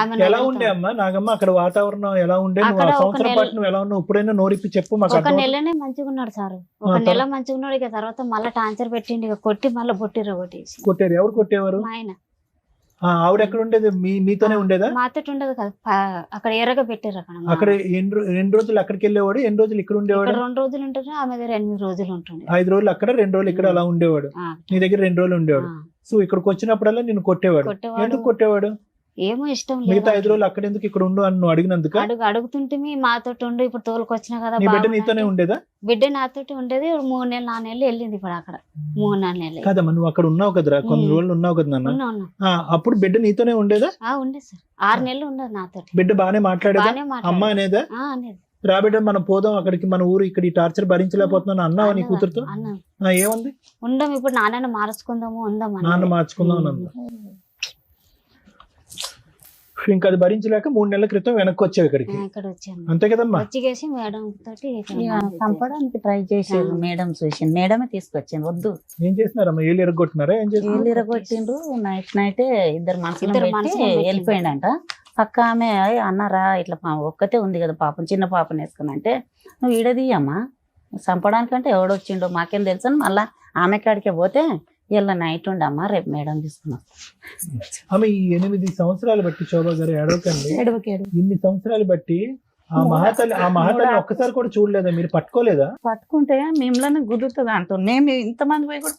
ఆమె
ఎలా
నలుగురితో.
ఉండే అమ్మా నాగమ్మ అక్కడ వాతావరణం ఎలా ఉండే? నువ్వు
అక్కడ
ఆ
ఒక
సంవత్సరం
నెల-
పాటు నువ్వు ఎలా ఉన్నావు? ఇప్పుడైనా నోరిప్పి చెప్పు మాకు
ఒక
అర్థం.
నెలనే మంచిగా ఉన్నాడు సార్. ఒక
ఆ,
నెల మంచిగా ఉన్నాడు. ఇక తర్వాత మళ్ళీ టార్చర్ పెట్టిండి, ఇక కొట్టి మళ్ళీ బొట్టిర్ర కొట్టేసి.
కొట్టారు? ఎవరు కొట్టేవారు?
మా ఆయన
ఆవిడ ఎక్కడ ఉండేది? మీతోనే ఉండేదా?
మాతోటి ఉండదు కదా, అక్కడ ఎర్రగా పెట్టారు. అక్కడ
అక్కడ ఎన్ని రోజులు అక్కడికి వెళ్ళేవాడు, ఎన్ని రోజులు ఇక్కడ ఉండేవాడు?
ఇక్కడ 2 రోజులు ఉంటుంది, ఆమె దగ్గర 8 రోజులు ఉంటుంది.
5 రోజులు అక్కడ, 2 రోజులు ఇక్కడ అలా ఉండేవాడు.
ఆ,
నీ దగ్గర 2 రోజులు ఉండేవాడు.
ఆ.
సో ఇక్కడికి వచ్చినప్పుడల్లా నిన్ను కొట్టేవాడు.
కొట్టేవాడు.
ఎందుకు కొట్టేవాడు?
ఏమో ఇష్టం
మిగతా 5
లేదు.
రోజులు అక్కడ ఎందుకు ఇక్కడ ఉండు అని నువ్వు అడిగినందుక?
అడుగుతుంటే మాతో ఉండు, ఇప్పుడు తోలుకొచ్చినా కదా
నీ బిడ్డ
బాగుంది
నీతోనే
అంటే.
ఉండేదా?
బిడ్డ నాతోటి ఉండేది 3 నెలలు 4 నెలలు వెళ్ళింది ఇప్పుడు అక్కడ 3-4 నెలలు
కాదమ్మా, నువ్వు అక్కడ ఉన్నావు కదరా, కొన్ని రోజులు ఉన్నావు కదా నాన్న.
ఉన్నా.
అప్పుడు బిడ్డ నీతోనే ఉండేదా?
ఉండే సార్ 6 నెలలు ఉండదు నాతోటి.
బిడ్డ బానే మాట్లాడేదా?
బాగానే
అమ్మ అనేదా?
అనేది
రా బిడ్డ మనం పోదాం అక్కడికి, మన ఊరు ఇక్కడ ఈ టార్చర్ భరించలేకపోతున్నాను అన్నావా నీ కూతురుతో?
అన్నాం
ఏముంది?
ఉందాం ఇప్పుడు నాన్న మార్చుకుందాము ఉందాం
నాన్న మార్చుకుందాం అని అందా. ఇంకా అది భరించలేక 3 నెలల క్రితం వెనక్కి వచ్చావు ఇక్కడికి,
ఇక్కడ వచ్చాను.
అంతే కదమ్మా?
వచ్చిగేసి మేడం తోటి
ఇక చంపడానికి ట్రై చేసారు. మేడం చూసింది, మేడమే తీసుకొచ్చింది. వద్దు
ఏం చేస్తున్నారమ్మా? ఏళ్ళు ఎరగొట్టినారా? ఏం చేస్తున్నారు?
ఏళ్ళు ఇరగొట్టిండ్రు. నైట్
ఇద్దరు
ఇద్దరు మనుషులు
మనుషులను పెట్టి
వెళ్ళిపోయిండంట. పక్క ఆమె అన్నారా ఇట్లా ఒక్కతే ఉంది కదా పాపం, చిన్న పాపని వేసుకుని అంటే నువ్వు ఈడదీయమ్మా, చంపడానికంటే ఎవడొచ్చిండో మాకేం తెలుసు అని మళ్ళా ఆమె కాడికే పోతే ఇలా నైట్ ఉండమ్మా రేపు మేడం తీసుకున్నాం.
ఆమె ఈ 8 సంవత్సరాలు బట్టి, శోభా గారు ఏడవకండి,
ఏడవకేడు
ఇన్ని సంవత్సరాలు బట్టి ఆ మహాతల్లి ఒక్కసారి కూడా చూడలేదా? మీరు పట్టుకోలేదా?
పట్టుకుంటే మిమ్మల్ని కుదురుతుంది అంటాం. మేము ఇంతమంది పోయి కూడా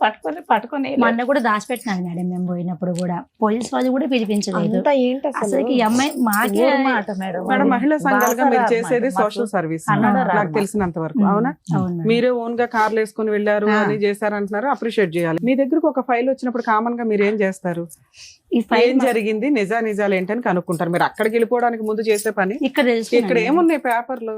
పట్టుకొని
మొన్న కూడా దాచిపెట్టినాను మేడం, మేము పోయినప్పుడు కూడా పోలీస్ వాళ్ళు కూడా పిలిపించలేదు. అసలు ఈ అమ్మాయి మాకే
మాట మేడం.
మేడం మహిళా సంఘాలుగా మీరు చేసేది సోషల్ సర్వీస్ నాకు తెలిసినంత వరకు, అవునా?
అవును మేడం.
మీరే ఓన్ గా కార్లు వేసుకుని వెళ్ళారు అని చేశారు అంటున్నారు, అప్రిషియేట్ చేయాలి. మీ దగ్గరకు ఒక ఫైల్ వచ్చినప్పుడు కామన్ గా మీరు ఏం చేస్తారు?
ఈ ఫైల్
ఏం జరిగింది, నిజాలు ఏంటని కనుక్కుంటారు. మీరు అక్కడికి వెళ్ళిపోవడానికి ముందు చేసే పని
ఇక్కడ తెలుసుకున్నాను
ఇక్కడ ఏమున్నాయి పేపర్లు?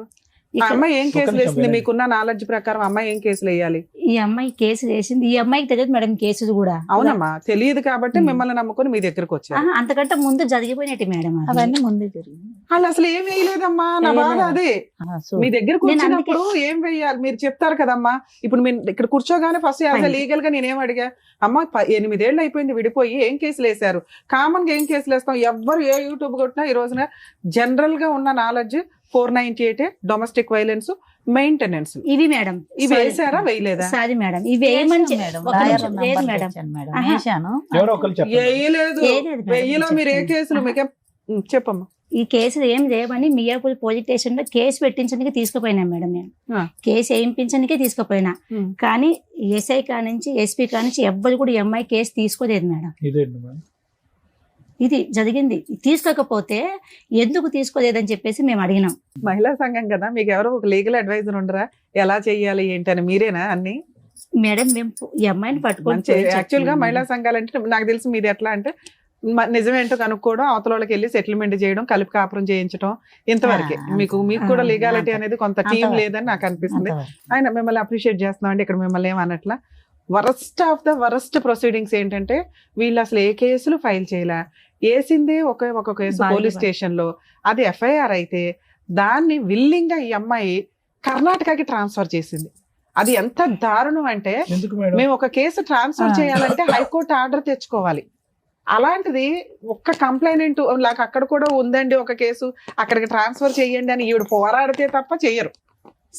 ఆ
ఇక్కడ-
అమ్మాయి ఏం కేసులు
నిమిషం
వేసింది?
వినండి.
మీకున్న నాలెడ్జ్ ప్రకారం అమ్మాయి ఏం కేసులు వేయాలి?
ఈ అమ్మాయి కేసు వేసింది. ఈ అమ్మాయికి తెలియదు మేడం కేసులు కూడా.
అవునమ్మా, తెలియదు కాబట్టి మిమ్మల్ని నమ్ముకొని మీ దగ్గరకు వచ్చారు.
ఆహా, అంతకంటే ముందు జరిగిపోయినట్టు మేడం అది.
అవన్నీ ముందే జరిగింది.
వాళ్ళు అసలు ఏం వేయలేదమ్మా, నా బాధ అదే. మీ దగ్గరకు
నేను
వచ్చినప్పుడు ఏం వేయాలి మీరు చెప్తారు కదమ్మా. ఇప్పుడు మీరు ఇక్కడ కూర్చోగానే ఫస్ట్ యాజ్
Fine.
లీగల్ గా నేనేం అడిగా, అమ్మా 8 ఏళ్ళు అయిపోయింది విడిపోయి, ఏం కేసులు వేశారు? కామన్ గా ఏం కేసులు వేస్తాం? ఎవ్వరు ఏ యూట్యూబ్ కొట్టినా ఈ రోజున జనరల్ గా ఉన్న నాలెడ్జ్ 498 డొమెస్టిక్ వైలెన్స్, మెయింటెనెన్స్.
ఇవి మేడం
ఇవి వేసారా వేయలేదా?
సారీ మేడం, ఇవి వేయమని
మేడం
ఒక నిమిషం, లేదు మేడం. ఆహా.
వేసాను.
ఎవరో ఒకరు చెప్పండి.
వేయలేదు.
వేయలేదు మేడం,
వెయ్యిలో మీరు ఏ
చెప్తాను.
కేసులు మీకే చెప్పమ్మా.
ఈ కేసులు ఏం చేయమని మియాపూర్ పోలీస్ స్టేషన్ లో కేసు పెట్టించడానికి తీసుకుపోయినా మేడం. నేను
ఆ.
కేసు వేయించడానికే తీసుకుపోయినా,
ఉమ్.
కానీ ఎస్ఐ కానించి ఎస్పీ కానించి ఎవ్వరు కూడా ఈ అమ్మాయి కేసు తీసుకోలేదు మేడం.
ఇదేంటి మేడం?
ఇది జరిగింది. తీసుకోకపోతే ఎందుకు తీసుకోలేదని చెప్పేసి మేము అడిగినాం.
మహిళా సంఘం కదా, మీకు ఎవరో ఒక లీగల్ అడ్వైజర్ ఉండరా ఎలా చెయ్యాలి ఏంటని? మీరేనా అన్ని?
మేడం మేము ఈ అమ్మాయిని పట్టుకొని
మంచి
పోయి
యాక్చువల్ గా
చెప్తున్నాం
మహిళా
మేడం.
సంఘాలు అంటే నాకు తెలిసి మీది ఎట్లా అంటే నిజమేంటో కనుక్కోవడం, అవతల వాళ్ళకి వెళ్ళి సెటిల్మెంట్ చేయడం, కలిపి కాపురం చేయించడం, ఇంతవరకే. మీకు కూడా లీగాలిటీ అనేది కొంత టీం
అంతవరకు.
లేదని నాకు అనిపిస్తుంది.
అంతవరకు.
ఆయన మిమ్మల్ని అప్రిషియేట్ చేస్తున్నాం అండి. ఇక్కడ మిమ్మల్ని ఏమన్నట్లా worst of the worst proceedings ఏంటంటే వీళ్ళు అసలు ఏ కేసులు ఫైల్ చేయలే, వేసిందే ఒక కేసు
బాగా
పోలీస్ స్టేషన్ లో, అది ఎఫ్ఐఆర్ అయితే దాన్ని విల్లింగ్ గా ఈ అమ్మాయి కర్ణాటకకి ట్రాన్స్ఫర్ చేసింది. అది ఎంత దారుణం అంటే,
ఎందుకు మేడం?
మేము ఒక కేసు ట్రాన్స్ఫర్ చేయాలంటే హైకోర్టు ఆర్డర్ తెచ్చుకోవాలి. అలాంటిది ఒక్క కంప్లైనెంట్ నాకు అక్కడ కూడా ఉందండి ఒక కేసు, అక్కడికి ట్రాన్స్ఫర్ చేయండి అని ఈవిడ పోరాడితే తప్ప చెయ్యరు.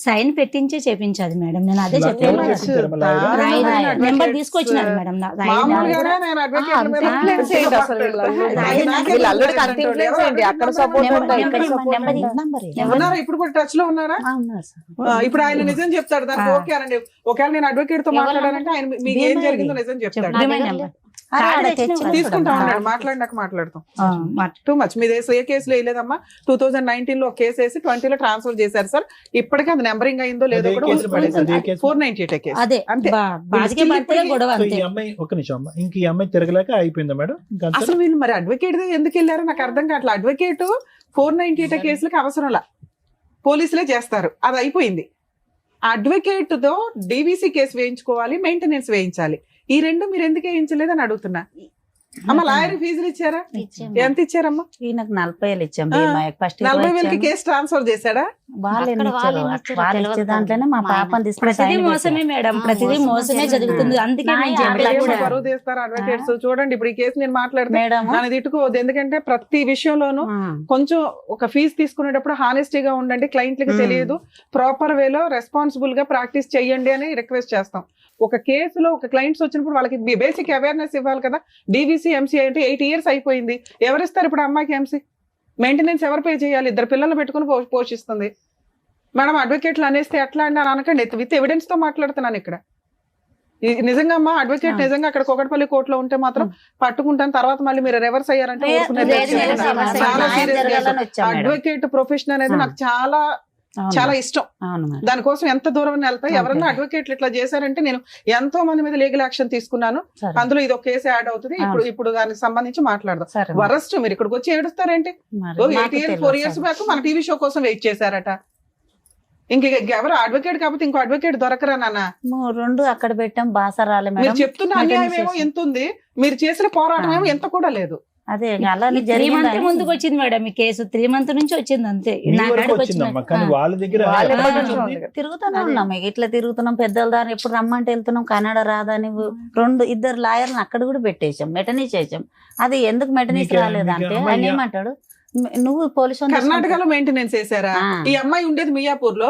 సైన్ పెట్టించి చేపించాలి మేడం. నేను అదే
ఇలా
చెప్పాను.
ఎవరు చేపించారు మళ్ళా ఆయన?
దారుణమైన
నెంబర్
advocates.
తీసుకొచ్చినారు మేడం.
మామూలుగానే నేను advocate ల మీద
complaints
గట్టిగా
ఏంటి అసలు
మాట్లాడతాను.
రాయన
నాకే
వీళ్ళు అల్లరి
complaints
కంటెంట్
అంటాడు. ఎవరు
ఏంటి? అక్కడ
advocate
support
నెంబర్
ఉంటారు,
ఇక్కడ
ఇక్కడ
support
support
ఉంటారు.
నెంబర్
ఉన్నారా? ఇప్పుడు కూడా టచ్ లో ఉన్నారా?
ఉన్నారు సార్.
ఇప్పుడు ఆయన నిజం చెప్తాడు దానికి.
ఆ.
ఓకే అనండి. ఒకవేళ నేను అడ్వకేట్ తో
ఎవరు
మాట్లాడాలంటే ఆయన మీకు ఏం జరిగిందో నిజం చెప్తాడు.
చెప్పండి. Demand number.
ఆడ
తెచ్చిన
తెచ్చి
వాళ్ళు.
తీసుకుంటా
ఆ.
ఉన్నాడు. మాట్లాడినాక మాట్లాడతాం. Too much. మీ ఏ కేసులో వేయలేదమ్మా? 2019 లో కేసు వేసి 20 లో ట్రాన్స్ఫర్ చేశారు సార్. ఇప్పటికీ అది నెంబరింగ్ అయిందో లేదో
అదే
కూడా
కేసులు పడేసి అదే కేసు.
498 కేసు.
అదే
అంతే.
బాధికే
still
పడితే
ఇప్పటికీ-
గొడవ
సో
అంతే.
ఈ అమ్మాయి ఒక నిమిషం అమ్మ, ఇంక ఈ అమ్మాయి తిరగలేక అయిపోయిందా మేడం? ఇంకా అంతే?
అసలు వీళ్ళు మరి అడ్వకేట్ ఎందుకు వెళ్ళారో నాకు అర్థం కావట్లేదు. అడ్వకేట్ 498 కేసులకు అవసరంలా, పోలీసులే చేస్తారు. అది అయిపోయింది. అడ్వకేట్ తో డీవీసీ కేసు వేయించుకోవాలి, మెయింటెనెన్స్ వేయించాలి. ఈ రెండు మీరు ఎందుకు వేయించలేదని అడుగుతున్నా. అమ్మ లాయర్ ఫీజులు ఇచ్చారా?
ఇచ్చాము.
ఎంత ఇచ్చారమ్మా?
ఈయనకు 40,000 ఇచ్చాం.
ఆ,
ఫస్ట్
40,000కి కేసు ట్రాన్స్ఫర్ చేశాడా?
వాళ్ళు
అక్కడ
ఎన్ని
వాళ్ళు
ఇచ్చారు?
ఎన్ని ఇచ్చారో
వాళ్ళు
తెలియదు
ఇచ్చే దాంట్లోనే మా
కదా.
పాపని తీసుకుని
ప్రతిదీ
sign
మోసమే
పెట్టారు.
మేడం,
ఆ,
ప్రతిదీ
మోసమే
మోసమే
జరిగింది.
జరుగుతుంది. అందుకే
నా
నేను
యాభై
చెప్పలా
ఏమో
కూడా.
బరువు తీస్తారు అడ్వకేట్స్. చూడండి ఇప్పుడు ఈ కేసు నేను మాట్లాడితే
మేడం
నన్ను తిట్టుకోవద్దు. ఎందుకంటే ప్రతి విషయంలోనూ కొంచెం ఒక ఫీజు తీసుకునేటప్పుడు హానెస్టీగా ఉండండి. క్లయింట్లకి తెలియదు, ప్రాపర్ వేలో రెస్పాన్సిబుల్ గా ప్రాక్టీస్ చెయ్యండి అని రిక్వెస్ట్ చేస్తాం. ఒక కేసులో ఒక క్లయింట్స్ వచ్చినప్పుడు వాళ్ళకి బేసిక్ అవేర్నెస్ ఇవ్వాలి కదా. డీవీసీ ఎంసీ అంటే 8 years అయిపోయింది. ఎవరిస్తారు ఇప్పుడు అమ్మాయికి ఎంసీ? మెయింటెనెన్స్ ఎవరు పే చేయాలి? 2 పిల్లలు పెట్టుకుని పోషిస్తుంది. మేడం అడ్వకేట్లు అనేస్తే ఎట్లా అండి అని అనకండి. విత్ ఎవిడెన్స్ తో మాట్లాడుతున్నాను ఇక్కడ. నిజంగా అమ్మా అడ్వకేట్
ఆ.
నిజంగా అక్కడ కోకటపల్లి కోర్టులో ఉంటే మాత్రం పట్టుకుంటాను, తర్వాత మళ్ళీ మీరు రివర్స్ అయ్యారంటే ఊరుకునేది
లేదు,
లేదు.
లేదు, సమస్య
చాలా
న్యాయం
serious
జరగాలని
case.
వచ్చాం మేడం.
అడ్వకేట్ ప్రొఫెషన్ అనేది
ఆ.
నాకు చాలా
అవును
చాలా
మేడం.
ఇష్టం.
అవును మేడం.
దానికోసం ఎంత దూరం వెళ్తా,
అంతే.
ఎవరన్నా అడ్వకేట్లు ఇట్లా చేశారంటే నేను ఎంతో మంది మీద లీగల్ యాక్షన్ తీసుకున్నాను.
సరే.
అందులో ఇది ఒక కేసు యాడ్ అవుతుంది. ఇప్పుడు
అవును.
ఇప్పుడు దానికి సంబంధించి మాట్లాడదాం.
సరే మేడం.
వరస్ట్ మీరు ఇక్కడికి వచ్చి ఏడుస్తారేంటి?
మరి
8
మాకు
years
తెలియదు
4 years
సార్.
బ్యాక్ మన టీవీ షో కోసం వెయిట్ చేశారట. ఎవరు అడ్వకేట్ కాకపోతే ఇంకో అడ్వకేట్ దొరకరా నాన్న?
రెండు అక్కడ పెట్టాం బాసరాలే
మీరు
మేడం.
చెప్తున్న అన్యాయం ఏమో ఎంత ఉంది, మీరు చేసిన పోరాటం ఏమో ఎంత కూడా లేదు.
అదే అలానే
3 months
జరిగింది.
ముందుకు వచ్చింది మేడం ఈ కేసు. 3 months నుంచి వచ్చింది అంతే.
మీ
నా
వరకు
కాడికి
వచ్చిందమ్మా, కానీ
వచ్చిన-
వాళ్ళ దగ్గర
వాళ్ళ
ఎప్పటి
దగ్గర
నుంచి ఉంది?
ఉంది.
తిరుగుతూనే
అదే.
ఉన్నాం ఇక ఇట్లా తిరుగుతున్నాం. పెద్దల దాని ఎప్పుడు రమ్మంటే వెళ్తున్నాం. కన్నడ రాదని 2 లాయర్లను అక్కడ కూడా పెట్టేశాం, మెటనీ చేసాం. అది ఎందుకు మెటనీస్
మీకే-
రాలేదంటే
మీకే
ఆయన
అమ్మాయి-
ఏమంటాడు, నువ్వు పోలీసు
కర్ణాటకలో మెయింటెనెన్స్ చేశారా? ఈ అమ్మాయి ఉండేది మియాపూర్ లో.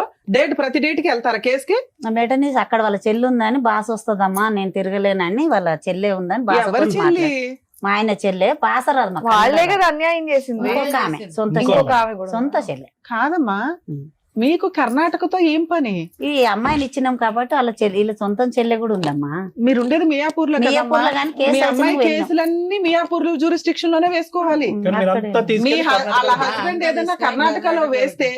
ప్రతి డేట్ కి వెళ్తారా కేసుకి?
మెటనీస్ అక్కడ వాళ్ళ చెల్లి ఉందని బాస్ వస్తుందమ్మా, నేను తిరగలేనని వాళ్ళ చెల్లె ఉందని బాస్
ఎవరి చెల్లి?
మా ఆయన చెల్లె బాసరాదు మా
వాళ్ళే
కన్నడ.
కదా అన్యాయం చేసింది.
ఇంకొక ఆమె, సొంత
ఇంకొక
చెల్లె.
ఆమె కూడా
సొంత చెల్లె.
కాదమ్మా,
ఉం.
మీకు కర్ణాటకతో ఏం పని?
ఈ అమ్మాయిని ఇచ్చినాం కాబట్టి వాళ్ళ చెల్లి, వీళ్ళ సొంతం చెల్లె కూడా ఉందమ్మా.
మీరు ఉండేది మియాపూర్ లో కదమ్మా.
మియాపూర్లో కానీ కేసు
మీ
వేసి
అమ్మాయి
నువ్వు వెళ్ళావు.
కేసులన్నీ మియాపూర్ జ్యూరిస్డిక్షన్ లోనే వేసుకోవాలి.
కానీ మీరు అంతా
అక్కడే.
మీ
తీసుకెళ్ళి
వాళ్ళ
కర్ణాటకలో
హస్బెండ్ ఏదైనా కర్ణాటకలో వేస్తే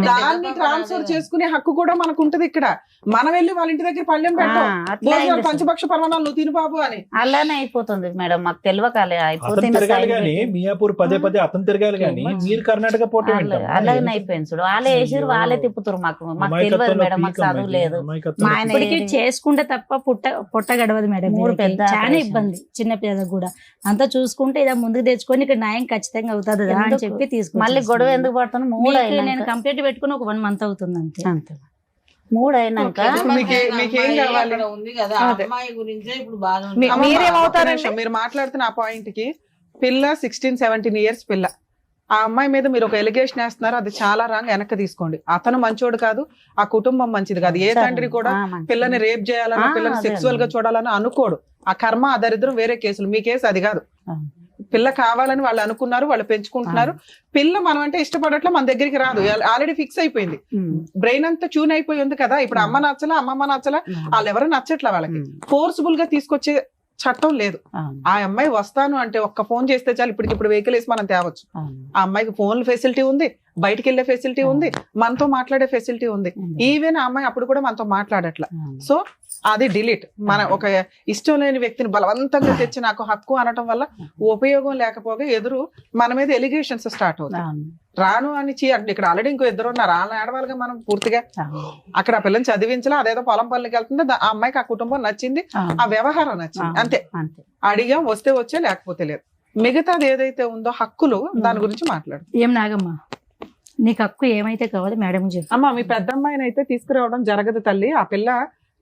దాన్ని ట్రాన్స్ఫర్ చేసుకునే హక్కు కూడా మనకు ఉంటది ఇక్కడ. మనం వెళ్ళి వాళ్ళ ఇంటి దగ్గర పళ్ళెం పెట్టాం,
అట్లా
భోజనాలు
అయింది.
పంచపక్ష పర్వణాలు నువ్వు తిను బాబు అని.
అలానే అయిపోతుంది మేడం, మాకు తెలియకాలే
అతను
అయిపోతుంది.
తిరగాలి కానీ మియాపూర్ పదే అతను తిరగాలి కానీ మీరు కర్ణాటక పోవటం ఏంటమ్మా?
అలాగనే అయిపోయింది చూడు. వాళ్ళే వేసిరు, వాళ్ళే తిప్పుతారు. మాకు తెలియదు మేడం, మాకు చదువు లేదు. మా ఆయన
ఇప్పటికి చేసుకుంటే తప్ప పొట్ట గడవదు మేడం.
3
వీళ్ళకి
పెద్ద
చాలా
ఆపరేషన్.
ఇబ్బంది చిన్న పిల్లలకు కూడా. అంతా చూసుకుంటే ఇలా ముందుకు తెచ్చుకొని ఇక్కడ న్యాయం ఖచ్చితంగా అవుతుంది అని
ఎందుకు?
చెప్పి తీసుకు
మళ్ళీ గొడవ ఎందుకు పడుతున్నా? 3
నేను
అయినాక
కంప్లీట్ పెట్టుకుని ఒక 1 month అవుతుంది అంతే.
అంతే. 3 అయినాక
మీకేం కావాలి?
ఉంది కదా ఆ
అదే.
అమ్మాయి గురించే ఇప్పుడు బాగా
మీ-
అమ్మమ్మ,
మీరేమవుతారండి?
ఒక్క నిమిషం, మీరు మాట్లాడుతున్న ఆ పాయింట్ కి పిల్ల 16-17 years పిల్ల. ఆ అమ్మాయి మీద మీరు ఒక ఎలిగేషన్ వేస్తున్నారు, అది చాలా రాంగ్. వెనక్కి తీసుకోండి. అతను మంచోడు కాదు, ఆ కుటుంబం మంచిది కాదు. ఏ తండ్రి కూడా పిల్లని రేప్ చేయాలన్నా, పిల్లని
అదే
సెక్సువల్ గా చూడాలని అనుకోడు. ఆ కర్మ ఆ దరిద్రం వేరే కేసులు. మీ కేసు అది కాదు. పిల్ల కావాలని వాళ్ళు అనుకున్నారు, వాళ్ళు పెంచుకుంటున్నారు. పిల్ల మనం అంటే ఇష్టపడట్లా, మన దగ్గరికి రాదు, ఆల్రెడీ ఫిక్స్ అయిపోయింది. బ్రెయిన్ అంతా ట్యూన్ అయిపోయి ఉంది కదా. ఇప్పుడు అమ్మ నచ్చలా, అమ్మమ్మ నచ్చలా, వాళ్ళు ఎవరు నచ్చట్లా. వాళ్ళకి ఫోర్స్ఫుల్ గా తీసుకొచ్చే చట్టం లేదు. ఆ అమ్మాయి వస్తాను అంటే ఒక్క ఫోన్ చేస్తే చాలు, ఇప్పటికిప్పుడు వెహికల్ వేసి మనం తేవచ్చు. ఆ అమ్మాయికి ఫోన్ ఫెసిలిటీ ఉంది, బయటికి వెళ్లే ఫెసిలిటీ ఉంది, మనతో మాట్లాడే ఫెసిలిటీ ఉంది. ఈవెన్ ఆ అమ్మాయి అప్పుడు కూడా మనతో మాట్లాడట్లా. సో అది డిలీట్. మన ఒక ఇష్టం లేని వ్యక్తిని బలవంతంగా తెచ్చి నాకు హక్కు అనటం వల్ల ఉపయోగం లేకపోగా ఎదురు మన మీద ఎలిగేషన్స్ స్టార్ట్ అవుతాయి. రాను అని అంటే ఇక్కడ ఆల్రెడీ ఇంకో 2 ఉన్నారు, వాళ్ళని ఆడవాళ్ళగా మనం పూర్తిగా అక్కడ ఆ పిల్లని చదివించలా, అదేదో పొలం పనులకి వెళ్తుంది. ఆ అమ్మాయికి ఆ కుటుంబం నచ్చింది, ఆ వ్యవహారం నచ్చింది, అంతే. అడిగాం, వస్తే వచ్చే, లేకపోతే లేదు. మిగతాది ఏదైతే ఉందో హక్కులు, దాని గురించి మాట్లాడు.
ఏం నాగమ్మ, నీకు హక్కు ఏమైతే కావాలి మేడం చెప్పు.
అమ్మ, మీ పెద్ద అమ్మాయిని అయితే తీసుకురావడం జరగదు తల్లి. ఆ పిల్ల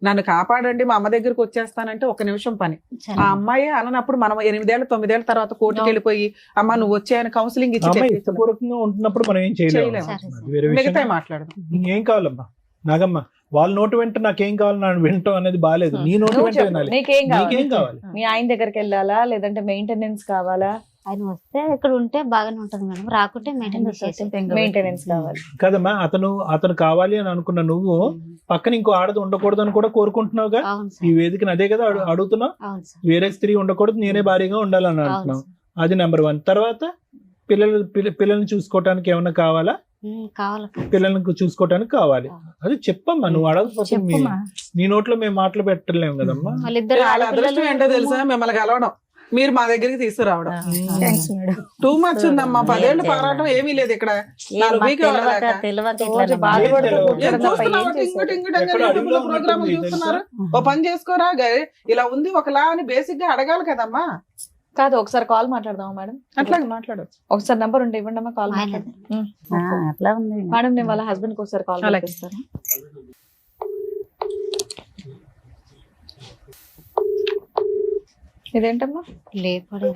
నన్ను కాపాడండి, మా అమ్మ దగ్గరికి వచ్చేస్తానంటే 1 నిమిషం పని. ఆ అమ్మాయి అనప్పుడు మనం 8 ఏళ్ళ 9 ఏళ్ళ తర్వాత కోర్టుకి వెళ్ళిపోయి అమ్మ నువ్వు వచ్చాయని కౌన్సిలింగ్ ఇచ్చి
అమ్మాయి
తెప్పిస్తున్నాం.
ఇష్టపూర్వకంగా ఉంటున్నప్పుడు మనం ఏం చేయలేము.
చేయలేము.
అది వేరే విషయం.
మిగతా మాట్లాడదాం.
ఏం కావాలమ్మా నాగమ్మ? వాళ్ళ నోటు వెంట నాకేం కావాలి నన్ను వింటాం అనేది బాగాలేదు. నీ నోటు
నువ్వు
వెంట
చెప్పు,
వినాలి.
నీకేం
నీకేం
కావాలి?
కావాలి?
మీ ఆయన దగ్గరికి వెళ్ళాలా, లేదంటే మెయింటెనెన్స్ కావాలా?
ఆయన వస్తే ఇక్కడ ఉంటే బాగానే ఉంటది మేడం, రాకుంటే
మెయింటెనెన్స్ కావాలి.
కదమ్మా, అతను కావాలి అని అనుకున్న నువ్వు పక్కన ఇంకో ఆడది ఉండకూడదు అని కూడా కోరుకుంటున్నావుగా.
అవును
ఈ
సార్,
వేదికను అదే కదా అడుగుతున్నావు.
అవును సార్,
వేరే స్త్రీ ఉండకూడదు, నేనే భారీగా ఉండాలని
అవును
అంటున్నావు.
సార్.
అది నెంబర్ 1. తర్వాత పిల్లల్ని చూసుకోవటానికి ఏమన్నా కావాలా?
కావాలి.
పిల్లల్ని చూసుకోవటానికి కావాలి. అది చెప్పమ్మా, నువ్వు అడగకపోతే
చెప్పమ్మా.
నీ నోట్లో మేము మాటలు పెట్టలేము కదమ్మా.
వాళ్ళిద్దరు
వాళ్ళ అదృష్టం ఏంటో తెలుసా, మిమ్మల్ని కలవడం, మీరు మా దగ్గరికి తీసుకురావడం.
Thanks madam.
టూ మచ్ ఉందమ్మా. 10 ఏళ్ళు పోరాటం ఏమీ లేదు ఇక్కడ. 4 వీక్ ప్రోగ్రామ్ చూస్తున్నారు. ఓ పని చేసుకోరా, ఇలా ఉంది ఒకలా అని బేసిక్ గా అడగాలి కదమ్మా.
కాదు, ఒకసారి కాల్ మాట్లాడదామా మేడం?
అట్లాగే మాట్లాడచ్చు.
ఒకసారి నంబర్ ఉంటే ఇవ్వండి అమ్మా, కాల్ మాట్లాడదాం.
అట్లా ఉంది
మేడం, నేను వాళ్ళ హస్బెండ్ కి ఒకసారి కాల్
అలాగే.
చేస్తాను. ఇదేంటమ్మా?
లేపడే.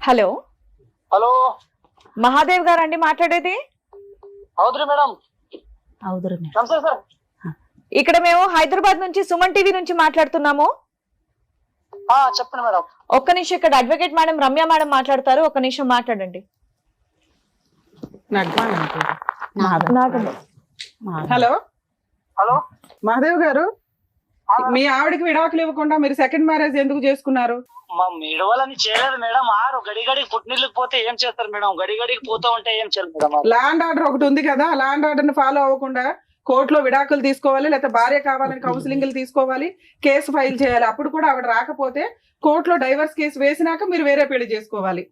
హలో,
హలో,
మహాదేవ్ గారు అండి మాట్లాడేది?
అవుతురి మేడం,
అవుదురు
నమస్తే సార్.
ఇక్కడ మేము హైదరాబాద్ నుంచి సుమన్ టీవీ నుంచి మాట్లాడుతున్నాము.
చెప్పండి మేడం.
ఒక్క నిమిషం, ఇక్కడ అడ్వకేట్ మేడం రమ్య మేడం మాట్లాడతారు, ఒక్క నిమిషం మాట్లాడండి.
హలో,
హలో
మహాదేవ్ గారు, మీ ఆవిడకి విడాకులు ఇవ్వకుండా మీరు సెకండ్ మ్యారేజ్ ఎందుకు చేసుకున్నారు?
మా మిడవలని చేయలేదు మేడం. గడి గడికి పుట్టినీళ్ళకి పోతే ఏం చేస్తారు మేడం? గడి గడికి పోతా ఉంటే ఏం చేయాలి మేడం?
ల్యాండ్ ఆర్డర్ ఒకటి ఉంది కదా, ల్యాండ్ ఆర్డర్ ని ఫాలో అవ్వకుండా కోర్టులో విడాకులు తీసుకోవాలి, లేకపోతే భార్య కావాలని కౌన్సిలింగ్లు తీసుకోవాలి, కేసు ఫైల్ చేయాలి. అప్పుడు కూడా ఆవిడ రాకపోతే కోర్టులో డైవర్స్ కేసు వేసినాక మీరు వేరే పెళ్లి చేసుకోవాలి.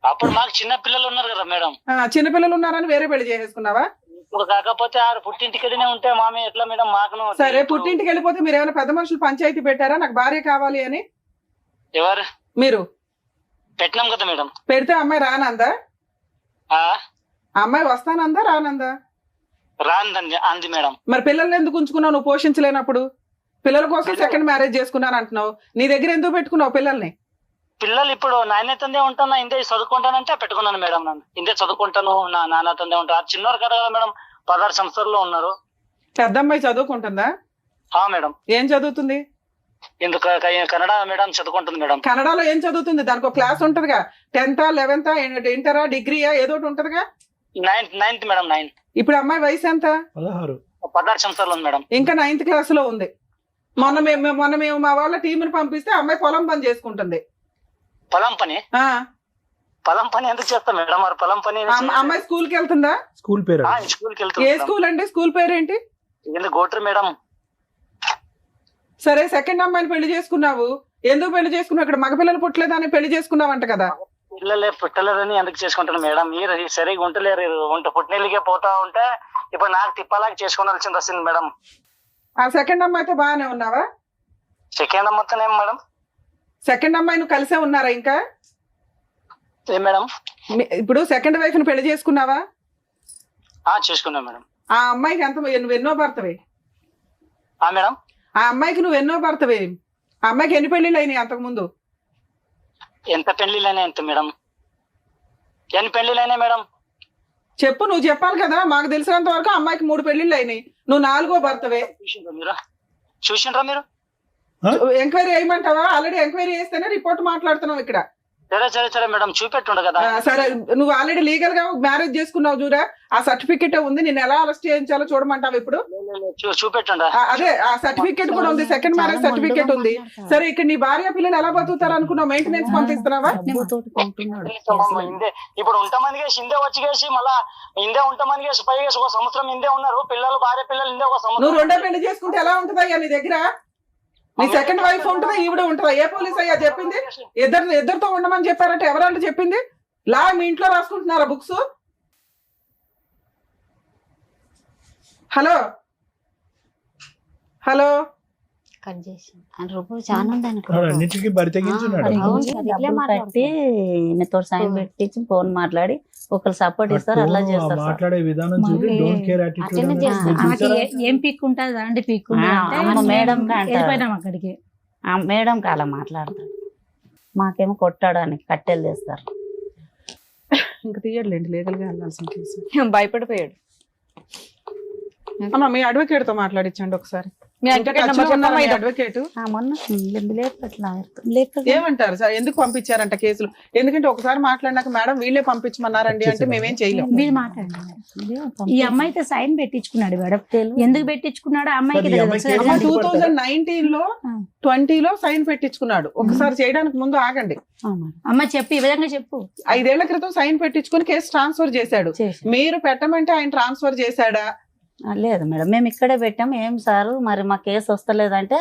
అప్పుడు మాకు చిన్న పిల్లలు ఉన్నారు కదా మేడం.
చిన్నపిల్లలు ఉన్నారని వేరే పెళ్లి చేసేసుకున్నావా?
ఇప్పుడు కాకపోతే పుట్టింటికెళ్ళినే ఉంటే మామే ఎట్లా మేడం? మాకు
సరే, పుట్టింటికి వెళ్ళిపోతే మీరు ఏమైనా పెద్ద మనుషులు పంచాయతీ పెట్టారా నాకు భార్య కావాలి అని?
ఎవరు
మీరు
పెట్టినాం కదా మేడం.
పెడితే అమ్మాయి రానందా?
ఆ
అమ్మాయి వస్తానందా రానందా?
రాందండి అంది మేడం.
మరి పిల్లల్ని ఎందుకు ఉంచుకున్నావు నువ్వు పోషించలేనప్పుడు? పిల్లల కోసం సెకండ్ మ్యారేజ్ చేసుకున్నాను అంటున్నావు, నీ దగ్గర ఎందుకు పెట్టుకున్నావు పిల్లల్ని?
పిల్లలు ఇప్పుడు నాయనతందే ఉంటాను, ఇందే చదువుకుంటానంటే పెట్టుకున్నాను మేడం. నన్ను ఇందే చదువుకుంటాను, నా నాన్నతందే ఉంటాను. చిన్నవారు కదా మేడం, 16 సంవత్సరాల్లో ఉన్నారు.
పెద్ద అమ్మాయి చదువుకుంటుందా?
మేడం.
ఏం చదువుతుంది?
ఎందుకు కన్నడ మేడం చదువుకుంటుంది మేడం.
కన్నడలో ఏం చదువుతుంది? దానికి ఒక క్లాస్ ఉంటదిగా, 10th 11th ఇంటరా డిగ్రీయా ఏదో ఒకటి ఉంటదిగా.
9th madam. 9.
ఇప్పుడు అమ్మాయి వయసు ఎంత?
16 సంవత్సరాలు ఉంది మేడం.
ఇంకా 9th క్లాస్ లో ఉంది. మొన్న మేము మా వాళ్ళ టీంని పంపిస్తే అమ్మాయి పొలం పని చేసుకుంటుంది.
పొలం పని?
ఆ
పొలం పని ఎందుకు చేస్తాం మేడం? మరి పొలం పని
అమ్మాయి స్కూల్ కి వెళ్తుందా?
స్కూల్ పేరు
స్కూల్కి
ఏ
వెళ్తుంది.
స్కూల్ అండి? స్కూల్ పేరేంటి?
ఎందుకు గోట్రు మేడం?
సరే, సెకండ్ అమ్మాయిని పెళ్లి చేసుకున్నావు, ఎందుకు పెళ్లి చేసుకున్నావు? ఇక్కడ మగ పిల్లలు పుట్టలేదని పెళ్లి చేసుకున్నావంట కదా.
పిల్లలే పుట్టలేదని ఎందుకు చేసుకుంటాను మేడం? మీరు సరిగా ఉంటలేరు, పుట్టినీళ్ళకే పోతా ఉంటే ఇప్పుడు నాకు తిప్పలాగా చేసుకోవాల్సింది వస్తుంది మేడం.
ఆ సెకండ్ అమ్మాయితో బాగానే ఉన్నావా?
సెకండ్ మొత్తం ఏం మేడం?
సెకండ్ అమ్మాయి నువ్వు కలిసే ఉన్నారా ఇంకా?
ఏం మేడం?
ఇప్పుడు సెకండ్ వైఫ్ ని పెళ్లి చేసుకున్నావా?
చేసుకున్నాం మేడం.
ఆ అమ్మాయికి నువ్వు ఎన్నో భర్తవే?
మేడం
ఆ అమ్మాయికి నువ్వు ఎన్నో భర్తవే? ఆ అమ్మాయికి ఎన్ని పెళ్లిళ్ళు అయినాయి అంతకు ముందు?
ఎంత పెళ్లిళ్ళైనా ఎంత మేడం? ఎన్ని పెళ్లిళ్ళైనా మేడం?
చెప్పు, నువ్వు చెప్పాలి కదా. మాకు తెలిసినంత వరకు అమ్మాయికి 3 పెళ్లిళ్ళు అయినాయి, నువ్వు 4వ భర్తవే.
చూసిండ్రా మీరు?
ఎంక్వైరీ చేయమంటావా? ఆల్రెడీ ఎంక్వైరీ చేస్తేనే రిపోర్ట్ మాట్లాడుతున్నావు ఇక్కడ.
సరే మేడం, చూపెట్టుండ కదా.
సరే, నువ్వు ఆల్రెడీ లీగల్ గా మ్యారేజ్ చేసుకున్నావు చూడా, ఆ సర్టిఫికెట్ ఉంది. నేను ఎలా అరెస్ట్ చేయించాలో చూడమంటావు ఇప్పుడు?
చూపెట్టుండ.
అదే, ఆ సర్టిఫికెట్ కూడా ఉంది, సెకండ్ మ్యారేజ్ సర్టిఫికెట్ ఉంది. సరే, ఇక్కడ నీ భార్య పిల్లలు ఎలా బతుకుతారు అనుకున్నావు? మెయింటెనెన్స్ పంపిస్తున్నావా?
ఇప్పుడు ఉంటామని కేసి ఇందే వచ్చి కేసి మళ్ళా ఇందే ఉంటామని కేసి 5 years 1 సంవత్సరం ఇందే ఉన్నారు పిల్లలు, భార్య పిల్లలు ఇందే 1 సంవత్సరం.
నువ్వు 2వ పెళ్లి చేసుకుంటే ఎలా ఉంటుందయ్యా నీ దగ్గర? నీ సెకండ్ వైఫ్ ఉంటుందా, ఈవిడ ఉంటుందా? ఏ పోలీస్ అయ్యా చెప్పింది? ఇద్దరితో ఉండమని చెప్పారంటే ఎవరంటే చెప్పింది? లా మీ ఇంట్లో రాసుకుంటున్నారా బుక్స్? హలో హలో
కట్ చేసి రూపు చాలా ఉందని
అన్నిటికీ బరి తెగించున్నాడు.
డబ్బులు కట్టి మీతో సైన్ పెట్టించి ఫోన్ మాట్లాడి ఒకరు సపోర్ట్ ఇస్తారు, అట్లా చేస్తారు.
మాట్లాడే విధానం చూసి డోంట్ కేర్ యాటిట్యూడ్.
ఏం పీక్ ఉంటుంది అండి? పీక్
మేడం
వెళ్ళిపోయినాం అక్కడికి.
మేడం అలా మాట్లాడతారు, మాకేమో కొట్టడానికి కట్టెలు తెస్తారు.
ఇంకా తీయట్లేండి, లీగల్ గా వెళ్ళాల్సిన కేసు.
భయపడిపోయాడు.
అమ్మా, మీ అడ్వకేట్ తో మాట్లాడించండి ఒకసారి. అడ్వకేట్
మొన్న
ఏమంటారు సార్? ఎందుకు పంపించారంట కేసులు? ఎందుకంటే ఒకసారి మాట్లాడినాక మేడం వీళ్ళే పంపించమన్నారండి అంటే మేమేం చేయలేము.
మీరు మాట్లాడండి. ఈ అమ్మాయితో సైన్ పెట్టించుకున్నాడు మేడం. ఎందుకు పెట్టించుకున్నాడు? అమ్మాయికి
2019 లో 20 లో సైన్ పెట్టించుకున్నాడు. ఒకసారి చేయడానికి ముందు ఆగండి
అమ్మ, చెప్పు, ఈ విధంగా చెప్పు.
5 ఏళ్ల క్రితం సైన్ పెట్టించుకుని కేసు ట్రాన్స్ఫర్ చేశాడు. మీరు పెట్టమంటే ఆయన ట్రాన్స్ఫర్ చేశాడా?
లేదు మేడం, మేము ఇక్కడే పెట్టాము. ఏం సార్ మరి మా కేసు వస్తలేదంటే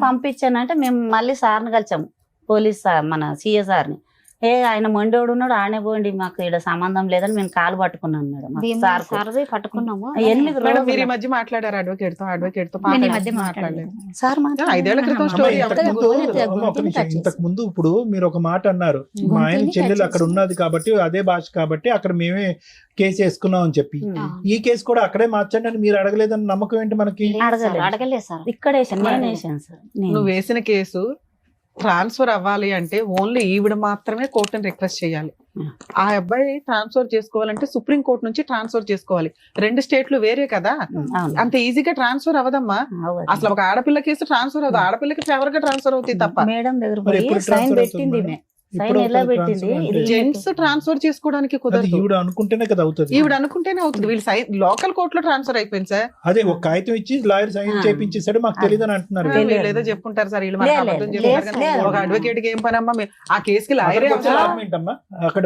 పంపించానంటే మేము మళ్ళీ సార్ని కలిసాము, పోలీస్ సార్, మన సిఏ సార్ని. ఆయన మొండోడు ఉన్నాడు, ఆనే పోండి, మాకు ఇక్కడ సంబంధం లేదని మేము కాలు పట్టుకున్నాను మేడం.
పట్టుకున్నాము
8 రోజులు.
మీరు ఈ మధ్య మాట్లాడారు అడ్వకేట్ తో? అడ్వకేట్ తో మాట్లాడలేదు
సార్.
5 ఏళ్ల క్రితం స్టోరీ.
ఇంతకు ముందు ఇప్పుడు మీరు ఒక మాట అన్నారు, మా ఆయన చెల్లెలు అక్కడ ఉన్నది కాబట్టి అదే భాష కాబట్టి అక్కడ మేమే కేసు వేసుకున్నాం అని చెప్పి, ఈ కేసు కూడా అక్కడే మార్చండి అని మీరు అడగలేదని నమ్మకం ఏంటి మనకి?
అడగలేదు సార్,
ఇక్కడ వేసాను, నేను వేసాను సార్.
నువ్వు వేసిన కేసు ట్రాన్స్ఫర్ అవ్వాలి అంటే ఓన్లీ ఈవిడ మాత్రమే కోర్టుని రిక్వెస్ట్ చేయాలి. ఆ అబ్బాయి ట్రాన్స్ఫర్ చేసుకోవాలంటే సుప్రీం కోర్టు నుంచి ట్రాన్స్ఫర్ చేసుకోవాలి. 2 స్టేట్లు వేరే కదా, అంత ఈజీగా ట్రాన్స్ఫర్ అవ్వదమ్మా. అసలు ఒక ఆడపిల్ల కేసు ట్రాన్స్ఫర్ అవ్వదు, ఆడపిల్లకి ఫేవర్ గా ట్రాన్స్ఫర్ అవుతుంది తప్ప.
మేడం దగ్గర సైన్ పెట్టింది, సైన్ ఎలా పెట్టింది ఇది
జెంట్స్ ట్రాన్స్ఫర్ చేసుకోవడానికి
అది
కుదరదు.
ఈవిడ అనుకుంటేనే కదా అవుతుంది.
ఈవిడ అనుకుంటేనే అవుతుంది. వీళ్ళు లోకల్ కోర్టులో ట్రాన్స్ఫర్ అయిపోయింది సార్.
అదే ఒక కాగితం ఇచ్చి లాయర్ సైన్ చేయించేసాడు, మాకు తెలియదు అని అంటున్నారు.
వీళ్ళు ఏదో చెప్పుకుంటారు సార్, వీళ్ళు మనకు అబద్ధం చెప్తారు కానీ ఒక అడ్వకేట్ కి ఏం పని అమ్మా? ఆ కేసుకి లాయరే అవసరం.
అక్కడ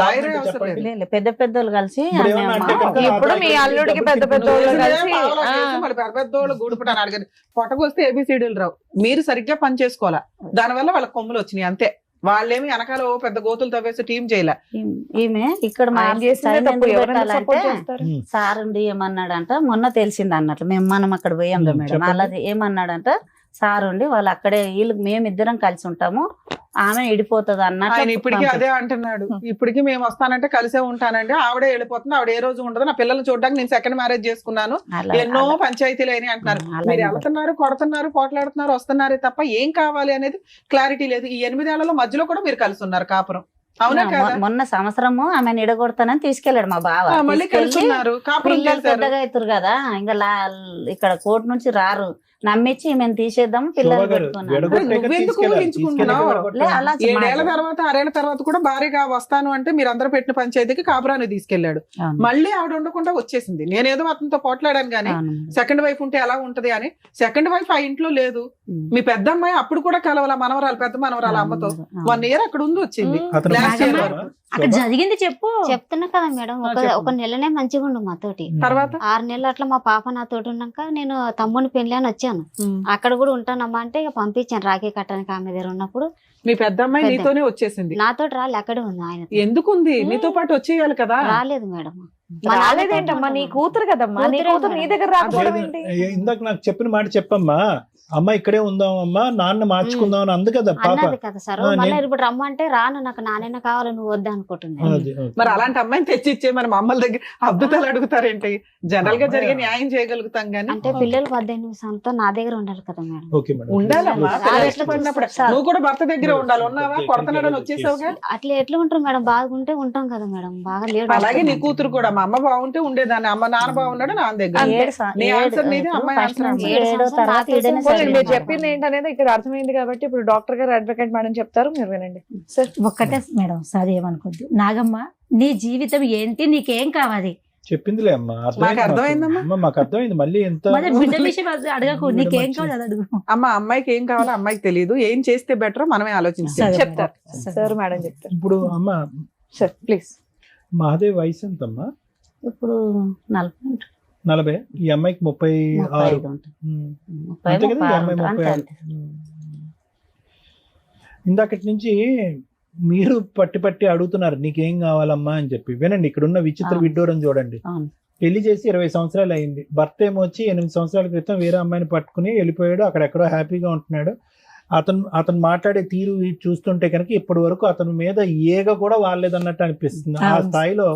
లాయరే అవసరం లేదు.
లేదు, పెద్ద పెద్దోళ్ళు కలిసి
ఇప్పుడు ఏమన్నా అంటే కనుక
ఇప్పుడు మీ అల్లుడికి పెద్ద పెద్ద
మళ్ళీ పెద్దోళ్ళు గూడుపుటాను అడగదు. పొట్టకొస్తే ఏబిసిడీలు రావు. మీరు సరిగ్గా పని చేసుకోవాలా, దానివల్ల వాళ్ళకి కొమ్ములు వచ్చినాయి అంతే. వాళ్ళేమి వెనకాల పెద్ద గోతులు తవ్వేసి టీం చేయలే.
ఈమె ఇక్కడ సార్ ఉండి ఏమన్నాడంట, మొన్న తెలిసింది అన్నట్లు మనం అక్కడ పోయాం కదా మేడం. అలాగే ఏమన్నాడంట సార్ ఉండి వాళ్ళు అక్కడే వీళ్ళు మేమిద్దరం కలిసి ఉంటాము, ఆమె ఇడిపోతుంది అన్నట్టు.
ఆయన ఇప్పటికీ అదే అంటున్నాడు. ఇప్పటికీ మేము వస్తానంటే కలిసే ఉంటానంటే ఆవిడే వెళ్ళిపోతుంది, ఆవిడ ఏ రోజు ఉండదు, నా పిల్లల్ని చూడడానికి నేను సెకండ్ మ్యారేజ్ చేసుకున్నాను, ఎన్నో పంచాయతీలు అయినాయి అంటున్నారు. మీరు వెళ్తున్నారు, కొడుతున్నారు, పోట్లాడుతున్నారు, వస్తున్నారే తప్ప ఏం కావాలి అనేది క్లారిటీ లేదు. ఈ 8 ఏళ్లలో మధ్యలో కూడా మీరు కలిసి ఉన్నారు కాపురం, అవునా కదా?
మొన్న సంవత్సరము ఆమెను ఇడగొడతానని తీసుకెళ్లాడు మా బావ.
మళ్ళీ కలిసి ఉన్నారు, కాపురం
పిల్లలు పెద్దగా అవుతారు కదా, ఇంకా ఇక్కడ కోర్టు నుంచి రారు, నమ్మించి మేము తీసేద్దాం పిల్లలు పెట్టుకున్నాను.
నువ్వెందుకు ఊహించుకుంటున్నావు? 7 ఏళ్ల తర్వాత 6 ఏళ్ల తర్వాత కూడా భారీగా వస్తాను అంటే మీరు అందరూ పెట్టిన పంచాయతీకి కాపురాన్ని తీసుకెళ్లాడు. మళ్ళీ ఆవిడ ఉండకుండా వచ్చేసింది. నేనేదో అతనితో పోట్లాడాను గానీ సెకండ్ వైఫ్ ఉంటే ఎలా ఉంటది అని. సెకండ్ వైఫ్ ఆ ఇంట్లో లేదు. మీ పెద్ద అమ్మాయి అప్పుడు కూడా కలవాల మనవరాలు, పెద్ద మనవరాలు అమ్మతో 1 ఇయర్ అక్కడ ఉంది వచ్చింది.
అక్కడ జరిగింది చెప్పు.
చెప్తున్నా కదా మేడం, ఒక నెలనే మంచిగా ఉండు మాతోటి.
తర్వాత
6 నెలలు అట్లా మా పాప నాతోటి ఉన్నాక నేను తమ్ముని పెళ్లి అని వచ్చాను. అక్కడ కూడా ఉంటానమ్మా అంటే ఇక పంపించాను రాఖీ కట్టడానికి. ఆమె దగ్గర ఉన్నప్పుడు
మీ పెద్ద అమ్మాయి నీతోనే వచ్చేసింది.
నాతోటి రాలే, అక్కడే ఉంది ఆయన.
ఎందుకుంది? నీతో పాటు వచ్చేయాలి కదా.
రాలేదు మేడం.
రాలేదేంటమ్మా? నీ కూతురు కదమ్మా, నీ కూతురు నీ దగ్గర రాకపోవడం ఏంటి?
ఇందాక నాకు చెప్పిన మాట చెప్పమ్మా, అమ్మ ఇక్కడే ఉందాం అమ్మా, నాన్న మార్చుకుందాం అని అందు కదా పాప.
అన్నది కదా సార్. మళ్ళీ ఇప్పుడు రమ్మంటే రాను, నాకు నాన్న కావాలి, నువ్వు వద్దా అనుకుంటున్నా.
మరి అలాంటి అమ్మాయిని తెచ్చిచ్చే మన అమ్మల దగ్గర అద్భుతాలు అడుగుతారేంటి? జనరల్ గా జరిగే న్యాయం చేయగలుగుతాం గానీ,
అంటే పిల్లలు 18 సంవత్సరాలతో నా దగ్గర ఉండాలి కదా మేడం.
ఉండాలమ్మా. నువ్వు కూడా భర్త దగ్గర ఉండాలి. ఉన్నావా? కొడతనాడని వచ్చేసావుగా.
అట్లా ఎట్లా ఉంటారు మేడం? బాగుంటే ఉంటాం కదా మేడం, బాగా లేడు.
అలాగే నీ కూతురు కూడా మా అమ్మ బాగుంటే ఉండేదాన్ని, అమ్మ నాన్న బాగున్నాడు నాన్న దగ్గర. నీ ఆన్సర్ నీది, అమ్మాయి ఆన్సర్.
మీరు చెప్పింది ఏంటనేది ఇక్కడ అర్థమైంది కాబట్టి ఇప్పుడు డాక్టర్ గారు, అడ్వకేట్ మేడం చెప్తారు, మీరు వినండి సార్.
ఒక్కటే మేడం, సార్ ఏమనుకోద్దు. నాగమ్మ, నీ జీవితం ఏంటి, నీకేం కావాలి?
చెప్పిందిలే అమ్మా,
మాకు అర్థమైందమ్మా.
మాకు అర్థమైంది. మళ్ళీ ఎంత
బిడ్డ విషయం అడగకు, నీకేం కావాలి అది అడుగు.
అమ్మ అమ్మాయికి ఏం కావాలో అమ్మాయికి తెలియదు, ఏం చేస్తే బెటర్ మనమే ఆలోచించాలి.
చెప్తారు సార్, మేడం చెప్తారు.
ఇప్పుడు అమ్మ
సార్ ప్లీజ్.
మహాదేవ్ వయసు ఎంతమ్మా?
ఇప్పుడు
40. ఈ అమ్మాయికి 36. అంతే కదా, ఈ అమ్మాయి 36. ఇందాకటి నుంచి మీరు పట్టి అడుగుతున్నారు నీకేం కావాలమ్మా అని చెప్పి. వినండి, ఇక్కడ ఉన్న విచిత్ర విడ్డూరం చూడండి. పెళ్లి చేసి 20 సంవత్సరాలు అయింది. భర్త ఏమో వచ్చి 8 సంవత్సరాల క్రితం వేరే అమ్మాయిని పట్టుకుని వెళ్ళిపోయాడు, అక్కడెక్కడో హ్యాపీగా ఉంటున్నాడు. అతను మాట్లాడే తీరు చూస్తుంటే కనుక ఇప్పటి వరకు అతని మీద ఏగ కూడా వాలేదన్నట్టు అనిపిస్తుంది. ఆ స్థాయిలో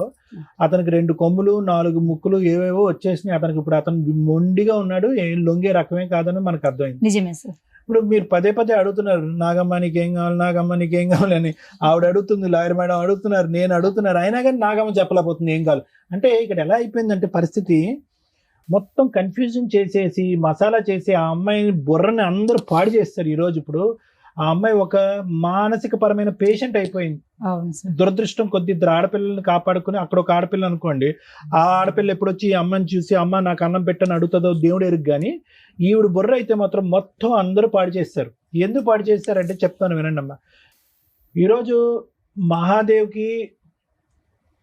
అతనికి 2 కొమ్ములు 4 ముక్కులు ఏవేవో వచ్చేసినాయి అతనికి. ఇప్పుడు అతను మొండిగా ఉన్నాడు, ఏం లొంగే రకమే కాదని మనకు అర్థమైంది.
నిజమే సార్.
ఇప్పుడు మీరు పదే అడుగుతున్నారు నాగమ్మ నీకేం కావాలి, నాగమ్మ నీకేం కావాలని. ఆవిడ అడుగుతుంది, లాయర్ మేడం అడుగుతున్నారు, నేను అడుగుతున్నారు, అయినా కానీ నాగమ్మ చెప్పలేకపోతుంది ఏం కావాలి. అంటే ఇక్కడ ఎలా అయిపోయిందంటే పరిస్థితి మొత్తం కన్ఫ్యూజన్ చేసేసి మసాలా చేసి ఆ అమ్మాయిని బుర్రని అందరూ పాడు చేస్తారు ఈరోజు. ఇప్పుడు ఆ అమ్మాయి ఒక మానసిక పరమైన పేషెంట్ అయిపోయింది. దురదృష్టం కొద్ది ఇద్దరు ఆడపిల్లల్ని కాపాడుకుని, అక్కడ ఒక ఆడపిల్ల అనుకోండి, ఆ ఆడపిల్ల ఎప్పుడు వచ్చి ఈ అమ్మని చూసి అమ్మ నాకు అన్నం పెట్టని అడుగుతుందో దేవుడు ఎరుగు. కానీ ఈవిడ బుర్ర అయితే మాత్రం మొత్తం అందరూ పాడు చేస్తారు. ఎందుకు పాడు చేస్తారంటే చెప్తాను వినండి అమ్మ. ఈరోజు మహాదేవ్కి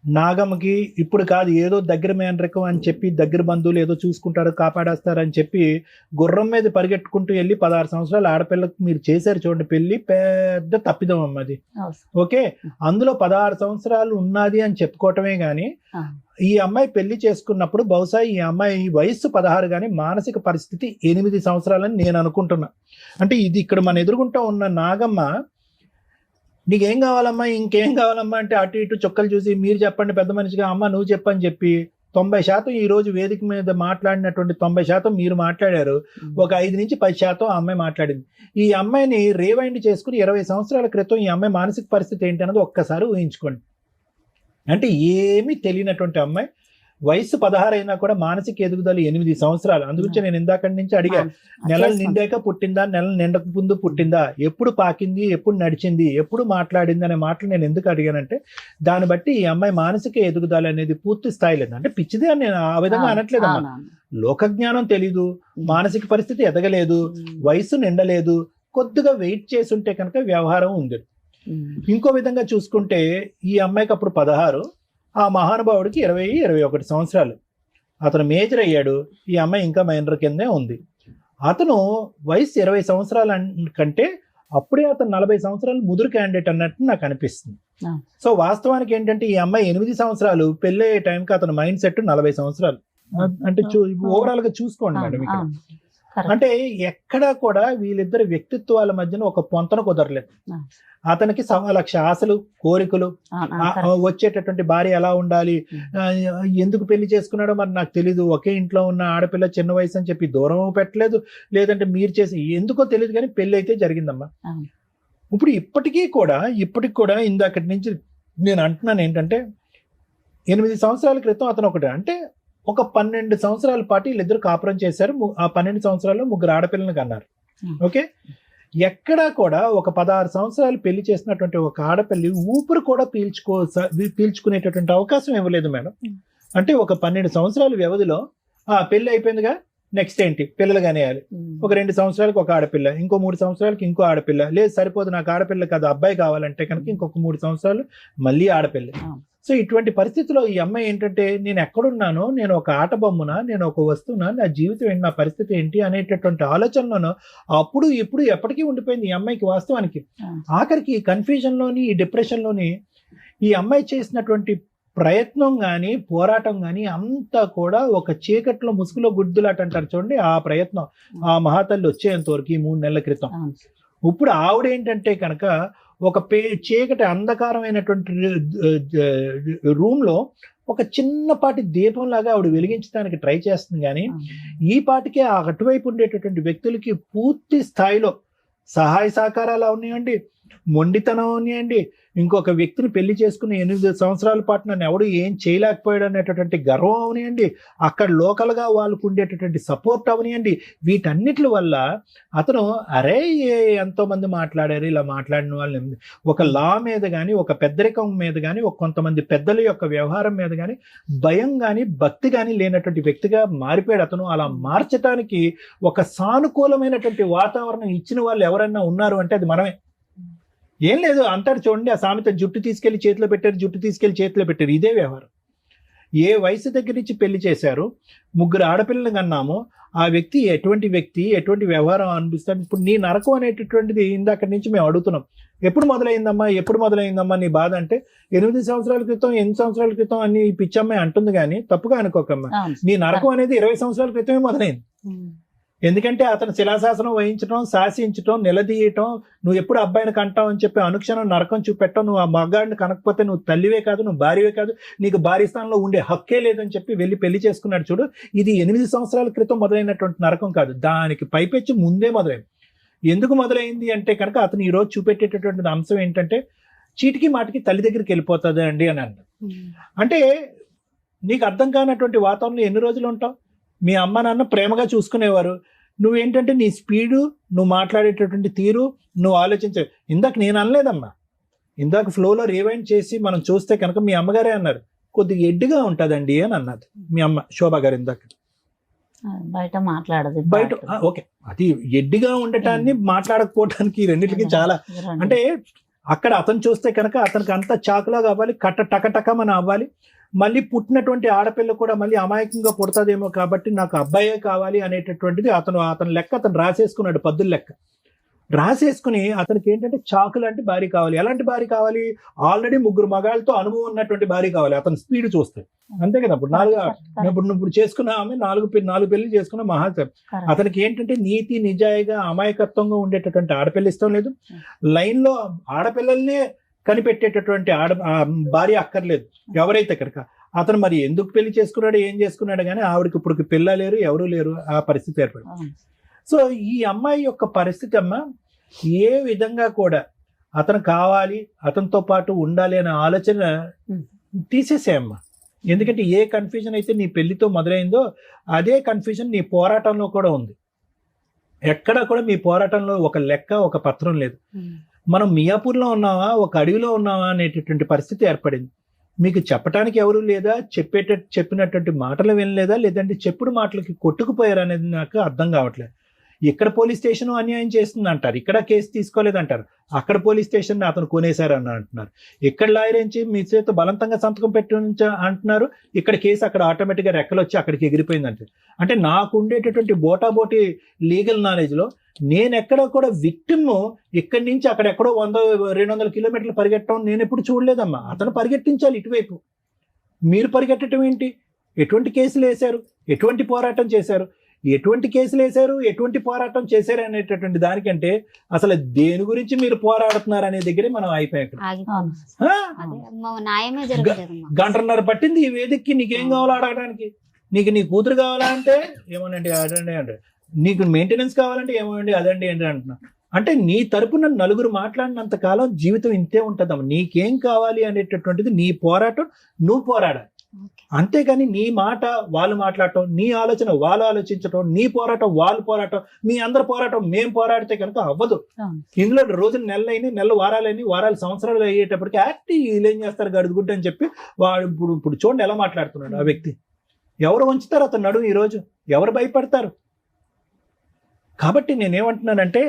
నాగమ్మకి ఇప్పుడు కాదు, ఏదో దగ్గర మేనరకం అని చెప్పి దగ్గర బంధువులు ఏదో చూసుకుంటారు కాపాడేస్తారని చెప్పి గుర్రం మీద పరిగెట్టుకుంటూ వెళ్ళి 16 సంవత్సరాల ఆడపిల్లకు మీరు చేశారు చూడండి పెళ్లి. పెద్ద తప్పిదం అమ్మది. ఓకే, అందులో 16 సంవత్సరాలు ఉన్నది అని చెప్పుకోవటమే గాని ఈ అమ్మాయి పెళ్లి చేసుకున్నప్పుడు బహుశా ఈ అమ్మాయి వయస్సు 16 కానీ మానసిక పరిస్థితి 8 సంవత్సరాలని నేను అనుకుంటున్నా. అంటే ఇది ఇక్కడ మన ఎదురుగుంటా ఉన్న నాగమ్మ నీకేం కావాలమ్మా, ఇంకేం కావాలమ్మా అంటే అటు ఇటు చొక్కలు చూసి మీరు చెప్పండి పెద్ద మనిషిగా, అమ్మ నువ్వు చెప్పని చెప్పి 90% ఈ రోజు వేదిక మీద మాట్లాడినటువంటి 90% మీరు మాట్లాడారు. ఒక 5 నుంచి 10% ఆ అమ్మాయి మాట్లాడింది. ఈ అమ్మాయిని రీవైండ్ చేసుకుని 20 సంవత్సరాల క్రితం ఈ అమ్మాయి మానసిక పరిస్థితి ఏంటి అన్నది ఒక్కసారి ఊహించుకోండి. అంటే ఏమీ తెలియనటువంటి అమ్మాయి వయసు 16 అయినా కూడా మానసిక ఎదుగుదల 8 సంవత్సరాలు. అందుగురించి నేను ఇందాక నుంచి అడిగా, నెలలు నిండాక పుట్టిందా, నెలలు నిండక ముందు పుట్టిందా, ఎప్పుడు పాకింది, ఎప్పుడు నడిచింది, ఎప్పుడు మాట్లాడింది అనే మాటలు నేను ఎందుకు అడిగానంటే, దాన్ని బట్టి ఈ అమ్మాయి మానసిక ఎదుగుదల అనేది పూర్తి స్థాయి లేదు. అంటే పిచ్చిదే అని నేను ఆ విధంగా అనట్లేదమ్మా. లోక జ్ఞానం తెలీదు, మానసిక పరిస్థితి ఎదగలేదు, వయసు నిండలేదు, కొద్దిగా వెయిట్ చేసి ఉంటే కనుక వ్యవహారం ఉంది. ఇంకో విధంగా చూసుకుంటే ఈ అమ్మాయికి అప్పుడు 16, ఆ మహానుభావుడికి 20-21 సంవత్సరాలు. అతను మేజర్ అయ్యాడు, ఈ అమ్మాయి ఇంకా మైనర్ కిందే ఉంది. అతను వయసు 20 సంవత్సరాల కంటే అప్పుడే అతను 40 సంవత్సరాలు ముదురు క్యాండిడేట్ అన్నట్టు నాకు అనిపిస్తుంది. సో వాస్తవానికి ఏంటంటే ఈ అమ్మాయి 8 సంవత్సరాలు, పెళ్ళి అయ్యే టైంకి అతను మైండ్ సెట్ 40 సంవత్సరాలు. అంటే ఓవరాల్ గా చూసుకోండి మేడం ఇక్కడ. అంటే ఎక్కడా కూడా వీళ్ళిద్దరి వ్యక్తిత్వాల మధ్యన ఒక పొంతన కుదరలేదు. అతనికి 1,00,000 ఆశలు, కోరికలు, వచ్చేటటువంటి భార్య ఎలా ఉండాలి, ఎందుకు పెళ్లి చేసుకున్నాడో మరి నాకు తెలీదు. ఒకే ఇంట్లో ఉన్న ఆడపిల్ల చిన్న వయసు అని చెప్పి దూరం పెట్టలేదు, లేదంటే మీరు చేసి ఎందుకో తెలియదు, కానీ పెళ్లి అయితే జరిగిందమ్మా. ఇప్పుడు ఇప్పటికి కూడా ఇందాకటి నుంచి నేను అంటున్నాను ఏంటంటే, 8 సంవత్సరాల క్రితం అతను ఒకటి అంటే ఒక 12 సంవత్సరాల పాటు వీళ్ళిద్దరు కాపురం చేశారు. ఆ 12 సంవత్సరాల్లో 3 ఆడపిల్లలను కన్నారు. ఓకే, ఎక్కడా కూడా ఒక 16 సంవత్సరాలు పెళ్లి చేసినటువంటి ఒక ఆడపిల్లి ఊపిరి కూడా పీల్చుకునేటటువంటి అవకాశం ఇవ్వలేదు మేడం. అంటే ఒక 12 సంవత్సరాల వ్యవధిలో పెళ్లి అయిపోయిందిగా, నెక్స్ట్ ఏంటి, పిల్లలు కనేయాలి. ఒక 2 సంవత్సరాలకు ఒక ఆడపిల్ల, ఇంకో 3 సంవత్సరాలకి ఇంకో ఆడపిల్ల, లేదు సరిపోదు నాకు ఆడపిల్ల కాదు అబ్బాయి కావాలంటే కనుక ఇంకొక 3 సంవత్సరాలు మళ్ళీ ఆడపిల్ల. సో ఇటువంటి పరిస్థితిలో ఈ అమ్మాయి ఏంటంటే, నేను ఎక్కడున్నానో, నేను ఒక ఆట బొమ్మనా, నేను ఒక వస్తువునా, నా జీవితం ఏంటి, నా పరిస్థితి ఏంటి అనేటటువంటి ఆలోచనలోనో అప్పుడు ఇప్పుడు ఎప్పటికీ ఉండిపోయింది ఈ అమ్మాయికి. వాస్తవానికి ఆఖరికి ఈ కన్ఫ్యూజన్ లోని, ఈ డిప్రెషన్ లోని ఈ అమ్మాయి చేసినటువంటి ప్రయత్నం కానీ, పోరాటం కానీ అంతా కూడా ఒక చీకట్లో ముసుగులో గుడ్దులాట అంటారు చూడండి, ఆ ప్రయత్నం ఆ మహాతల్లి వచ్చేంత వరకు ఈ 3 నెలల క్రితం. ఇప్పుడు ఆవిడ ఏంటంటే కనుక ఒక చీకటి అంధకారమైనటువంటి రూమ్ లో ఒక చిన్నపాటి దీపం లాగా ఆవిడ వెలిగించడానికి ట్రై చేస్తుంది. కానీ ఈ పాటికే ఆ అటువైపు ఉండేటటువంటి వ్యక్తులకి పూర్తి స్థాయిలో సహాయ సహకారాలు ఉన్నాయండి, మొండితనం ఉన్నాయండి, ఇంకొక వ్యక్తిని పెళ్లి చేసుకుని 8 సంవత్సరాల పాటు నన్ను ఎవడు ఏం చేయలేకపోయాడు అనేటటువంటి గర్వం అవనియండి, అక్కడ లోకల్గా వాళ్ళకు ఉండేటటువంటి సపోర్ట్ అవనియండి. వీటన్నిటి వల్ల అతను అరే ఎంతో మంది మాట్లాడారు, ఇలా మాట్లాడిన వాళ్ళని ఒక లా మీద కానీ, ఒక పెద్దరికం మీద కానీ, ఒక కొంతమంది పెద్దల యొక్క వ్యవహారం మీద కానీ భయం కానీ భక్తి కానీ లేనటువంటి వ్యక్తిగా మారిపోయాడు అతను. అలా మార్చడానికి ఒక సానుకూలమైనటువంటి వాతావరణం ఇచ్చిన వాళ్ళు ఎవరైనా ఉన్నారు అంటే అది మనమే. ఏం లేదు అంటారు చూడండి, ఆ సామెత, జుట్టు తీసుకెళ్లి చేతిలో పెట్టారు. ఇదే వ్యవహారం. ఏ వయసు దగ్గర నుంచి పెళ్లి చేశారు, 3 ఆడపిల్లలు కన్నాము, ఆ వ్యక్తి ఎటువంటి వ్యవహారం అనిపిస్తాడు. ఇప్పుడు నీ నరకం అనేటటువంటిది ఇందాక నుంచి మేము అడుగుతున్నాం, ఎప్పుడు మొదలైందమ్మా నీ బాధ అంటే 8 సంవత్సరాల క్రితం 8 సంవత్సరాల క్రితం అని పిచ్చమ్మాయి అంటుంది. కానీ తప్పుగా అనుకోకమ్మా, నీ నరకం అనేది 20 సంవత్సరాల క్రితమే మొదలైంది. ఎందుకంటే అతను శిలాశాసనం వహించడం, శాసించడం, నిలదీయటం, నువ్వు ఎప్పుడు అబ్బాయిని కంటావు అని చెప్పి అనుక్షణం నరకం చూపెట్టడం, నువ్వు ఆ మగాడిని కనకపోతే నువ్వు తల్లివే కాదు, నువ్వు భార్యవే కాదు, నీకు భార్య స్థానంలో ఉండే హక్కే లేదని చెప్పి వెళ్ళి పెళ్లి చేసుకున్నాడు చూడు. ఇది 8 సంవత్సరాల క్రితం మొదలైనటువంటి నరకం కాదు, దానికి పైపెచ్చి ముందే మొదలైంది. ఎందుకు మొదలైంది అంటే కనుక అతను ఈరోజు చూపెట్టేటటువంటి అంశం ఏంటంటే, చీటికి మాటికి తల్లి దగ్గరికి వెళ్ళిపోతుంది అండి అని అన్నాడు. అంటే నీకు అర్థం కానటువంటి వాతావరణంలో ఎన్ని రోజులు ఉంటావు? మీ అమ్మ నాన్న ప్రేమగా చూసుకునేవారు, నువ్వేంటంటే నీ స్పీడు, నువ్వు మాట్లాడేటటువంటి తీరు, నువ్వు ఆలోచించే. ఇందాక నేను అనలేదమ్మా, ఇందాక ఫ్లోలో రివైండ్ చేసి మనం చూస్తే కనుక మీ అమ్మగారే అన్నారు, కొద్దిగా ఎడ్డుగా ఉంటుందండి అని అన్నది మీ అమ్మ శోభా గారు. ఇందాక
బయట మాట్లాడదు,
బయట ఓకే, అది ఎడ్డిగా ఉండటాన్ని మాట్లాడకపోవటానికి రెండింటికి చాలా అంటే, అక్కడ అతను చూస్తే కనుక అతనికి అంత చాకులా కావాలి, టకటకమని అవ్వాలి. మళ్ళీ పుట్టినటువంటి ఆడపిల్ల కూడా మళ్ళీ అమాయకంగా పుడతాదేమో కాబట్టి నాకు అబ్బాయే కావాలి అనేటటువంటిది అతను లెక్క అతను రాసేసుకున్నాడు, పద్దుల లెక్క రాసేసుకుని అతనికి ఏంటంటే చాకు లాంటి భార్య కావాలి. ఎలాంటి భార్య కావాలి? ఆల్రెడీ 3 మగాళ్ళతో అనుభవం ఉన్నటువంటి భార్య కావాలి అతని స్పీడ్ చూస్తే. అంతే కదా, ఇప్పుడు చేసుకున్న ఆమె 4 పెళ్లి చేసుకున్న మహాత్మ. అతనికి ఏంటంటే నీతి నిజాయిగా అమాయకత్వంగా ఉండేటటువంటి ఆడపిల్ల ఇష్టం లేదు, లైన్ లో ఆడపిల్లల్నే కనిపెట్టేటటువంటి భార్య అక్కర్లేదు ఎవరైతే కనుక. అతను మరి ఎందుకు పెళ్లి చేసుకున్నాడు, ఏం చేసుకున్నాడు కానీ ఆవిడకి ఇప్పుడు పిల్ల లేరు, ఎవరూ లేరు, ఆ పరిస్థితి ఏర్పడింది. సో ఈ అమ్మాయి యొక్క పరిస్థితి అమ్మ, ఏ విధంగా కూడా అతను కావాలి, అతనితో పాటు ఉండాలి అనే ఆలోచన తీసేసేయమ్మా. ఎందుకంటే ఏ కన్ఫ్యూజన్ అయితే నీ పెళ్లితో మొదలైందో అదే కన్ఫ్యూజన్ నీ పోరాటంలో కూడా ఉంది. ఎక్కడ కూడా మీ పోరాటంలో ఒక లెక్క, ఒక పత్రం లేదు. మనం మియాపూర్లో ఉన్నావా, ఒక అడవిలో ఉన్నావా అనేటటువంటి పరిస్థితి ఏర్పడింది. మీకు చెప్పడానికి ఎవరు లేదా, చెప్పినటువంటి మాటలు వినలేదా, లేదంటే చెప్పుడు మాటలకి కొట్టుకుపోయారు అనేది నాకు అర్థం కావట్లేదు. ఇక్కడ పోలీస్ స్టేషన్ అన్యాయం చేస్తుంది అంటారు, ఇక్కడ కేసు తీసుకోలేదంటారు, అక్కడ పోలీస్ స్టేషన్ అతను కొనేశారు అని అంటున్నారు, ఇక్కడ లాయర్ నుంచి మీ చేత బలవంతంగా సంతకం పెట్టి అంటున్నారు, ఇక్కడ కేసు అక్కడ ఆటోమేటిక్గా రెక్కలు వచ్చి అక్కడికి ఎగిరిపోయిందంటే. అంటే నాకు ఉండేటటువంటి బోటాబోటి లీగల్ నాలెడ్జ్లో నేను ఎక్కడ కూడా విక్టిమ్ ఇక్కడి నుంచి అక్కడెక్కడో 100-200 కిలోమీటర్లు పరిగెట్టడం నేను ఎప్పుడు చూడలేదమ్మా. అతను పరిగెట్టించాలి ఇటువైపు, మీరు పరిగెట్టడం ఏంటి? ఎటువంటి కేసులు వేశారు, ఎటువంటి పోరాటం చేశారు, ఎటువంటి కేసులు వేశారు, ఎటువంటి పోరాటం చేశారు అనేటటువంటి దానికంటే అసలు దేని గురించి మీరు పోరాడుతున్నారు అనే దగ్గరే మనం అయిపోయాం.
న్యాయమే జరగలేదమ్మా.
గంటన్నర పట్టింది ఈ వేదికకి. నీకేం కావాలో అడగడానికి. నీకు నీ కూతురు కావాలా అంటే ఏమోనండి అదండి అంటే, నీకు మెయింటెనెన్స్ కావాలంటే ఏమోనండి అదండి ఏంటి అంటున్నా. అంటే నీ తరపున నలుగురు మాట్లాడినంత కాలం జీవితం ఇంతే ఉంటుందమ్మా. నీకేం కావాలి అనేటటువంటిది నీ పోరాటం నువ్వు పోరాడాలి. అంతేగాని నీ మాట వాళ్ళు మాట్లాడటం, నీ ఆలోచన వాళ్ళు ఆలోచించటం, నీ పోరాటం వాళ్ళు పోరాటం, మీ అందరి పోరాటం మేము పోరాడితే కనుక అవ్వదు. ఇందులో రోజులు నెలలు వారాలు సంవత్సరాలు అయ్యేటప్పటికి వీళ్ళు ఏం చేస్తారు గడుగుడ్డ అని చెప్పి వాడు ఇప్పుడు చూడండి ఎలా మాట్లాడుతున్నాడు ఆ వ్యక్తి. ఎవరు వంచుతారు అతను నడుము ఈరోజు? ఎవరు భయపడతారు? కాబట్టి నేనేమంటున్నానంటే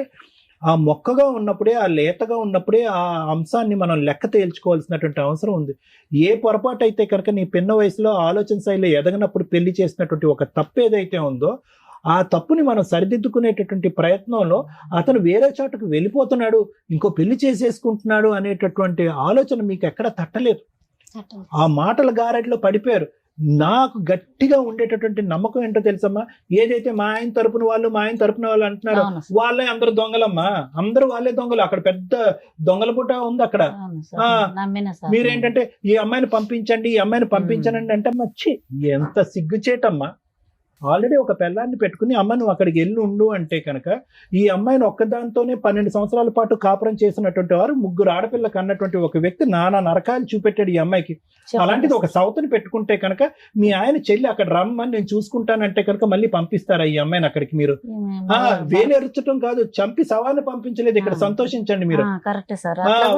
ఆ మొక్కగా ఉన్నప్పుడే, ఆ లేతగా ఉన్నప్పుడే ఆ అంశాన్ని మనం లెక్క తేల్చుకోవాల్సినటువంటి అవసరం ఉంది. ఏ పొరపాటు అయితే కనుక నీ పిన్న వయసులో ఆలోచన శైలిలో ఎదగనప్పుడు పెళ్లి చేసినటువంటి ఒక తప్పు ఏదైతే ఉందో ఆ తప్పుని మనం సరిదిద్దుకునేటటువంటి ప్రయత్నంలో అతను వేరే చోటకు వెళ్ళిపోతున్నాడు, ఇంకో పెళ్లి చేసేసుకుంటున్నాడు అనేటటువంటి ఆలోచన మీకు ఎక్కడ తట్టలేదు. ఆ మాటల గారడిలో పడిపోయారు. నాకు గట్టిగా ఉండేటటువంటి నమ్మకం ఏంటో తెలుసమ్మా, ఏదైతే మా ఆయన తరపున వాళ్ళు అంటున్నారు వాళ్ళే అందరు దొంగలమ్మా, అందరూ వాళ్ళే దొంగలు. అక్కడ పెద్ద దొంగల పుట్ట ఉంది అక్కడ. మీరేంటంటే ఈ అమ్మాయిని పంపించండి అంటే మచ్చి ఎంత సిగ్గుచేటమ్మా. ఆల్రెడీ ఒక పిల్లాన్ని పెట్టుకుని అమ్మ నువ్వు అక్కడికి వెళ్ళి ఉండు అంటే కనుక ఈ అమ్మాయిని ఒక్కదాంతోనే 12 సంవత్సరాల పాటు కాపురం చేసినటువంటి వారు, 3 ఆడపిల్లలకు అన్నటువంటి ఒక వ్యక్తి నానా నరకాలు చూపెట్టాడు ఈ అమ్మాయికి. అలాంటిది ఒక సౌతని పెట్టుకుంటే కనుక మీ ఆయన చెల్లి అక్కడ రమ్మని నేను చూసుకుంటానంటే కనుక మళ్ళీ పంపిస్తారా ఈ అమ్మాయిని అక్కడికి? మీరు వేలెరుచడం కాదు, చంపి సవాన్ని పంపించలేదు. ఇక్కడ సంతోషించండి మీరు.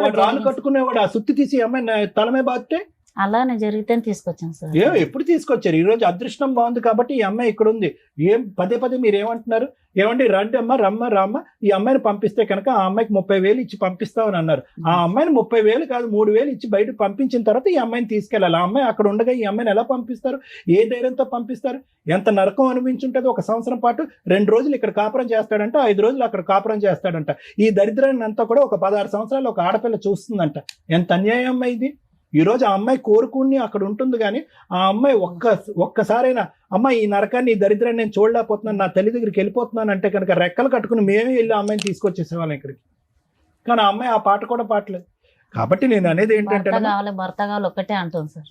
వాడు రాళ్ళు కట్టుకునేవాడు ఆ సుత్తి తీసి అమ్మాయిని తలమే బాధితే
అలానే జరిగితే తీసుకొచ్చాను సార్.
ఎప్పుడు తీసుకొచ్చారు? ఈ రోజు అదృష్టం బాగుంది కాబట్టి ఈ అమ్మాయి ఇక్కడ ఉంది. పదే మీరు ఏమంటున్నారు? ఏమండి రండి అమ్మ రామ్మ ఈ అమ్మాయిని పంపిస్తే కనుక ఆ అమ్మాయికి 30,000 ఇచ్చి పంపిస్తామని అన్నారు. ఆ అమ్మాయిని 30,000 కాదు 3,000 ఇచ్చి బయట పంపించిన తర్వాత ఈ అమ్మాయిని తీసుకెళ్ళాలి. ఆ అమ్మాయి అక్కడ ఉండగా ఈ అమ్మాయిని ఎలా పంపిస్తారు? ఏ ధైర్యంతో పంపిస్తారు? ఎంత నరకం అనిపించుంటుంది. 1 సంవత్సరం పాటు 2 రోజులు ఇక్కడ కాపురం చేస్తాడంట, 5 రోజులు అక్కడ కాపురం చేస్తాడంట. ఈ దరిద్రాన్ని అంతా కూడా ఒక 16 సంవత్సరాలు ఒక ఆడపిల్ల చూస్తుందంట. ఎంత అన్యాయం అమ్మాయి ఇది. ఈ రోజు ఆ అమ్మాయి కోరుకుని అక్కడ ఉంటుంది, కానీ ఆ అమ్మాయి ఒక్కసారైనా అమ్మ ఈ నరకాన్ని ఈ దరిద్రాన్ని నేను చూడలేకపోతున్నాను, నా తల్లి దగ్గరికి వెళ్ళిపోతున్నాను అంటే కనుక రెక్కలు కట్టుకుని మేమే వెళ్ళి ఆ అమ్మాయిని తీసుకొచ్చేసేవాళ్ళం ఇక్కడికి. కానీ ఆ అమ్మాయి ఆ పాట కూడా పాటలేదు. కాబట్టి నేను అనేది ఏంటంటే
భర్త కావాలి ఒక్కటే అంటుంది సార్.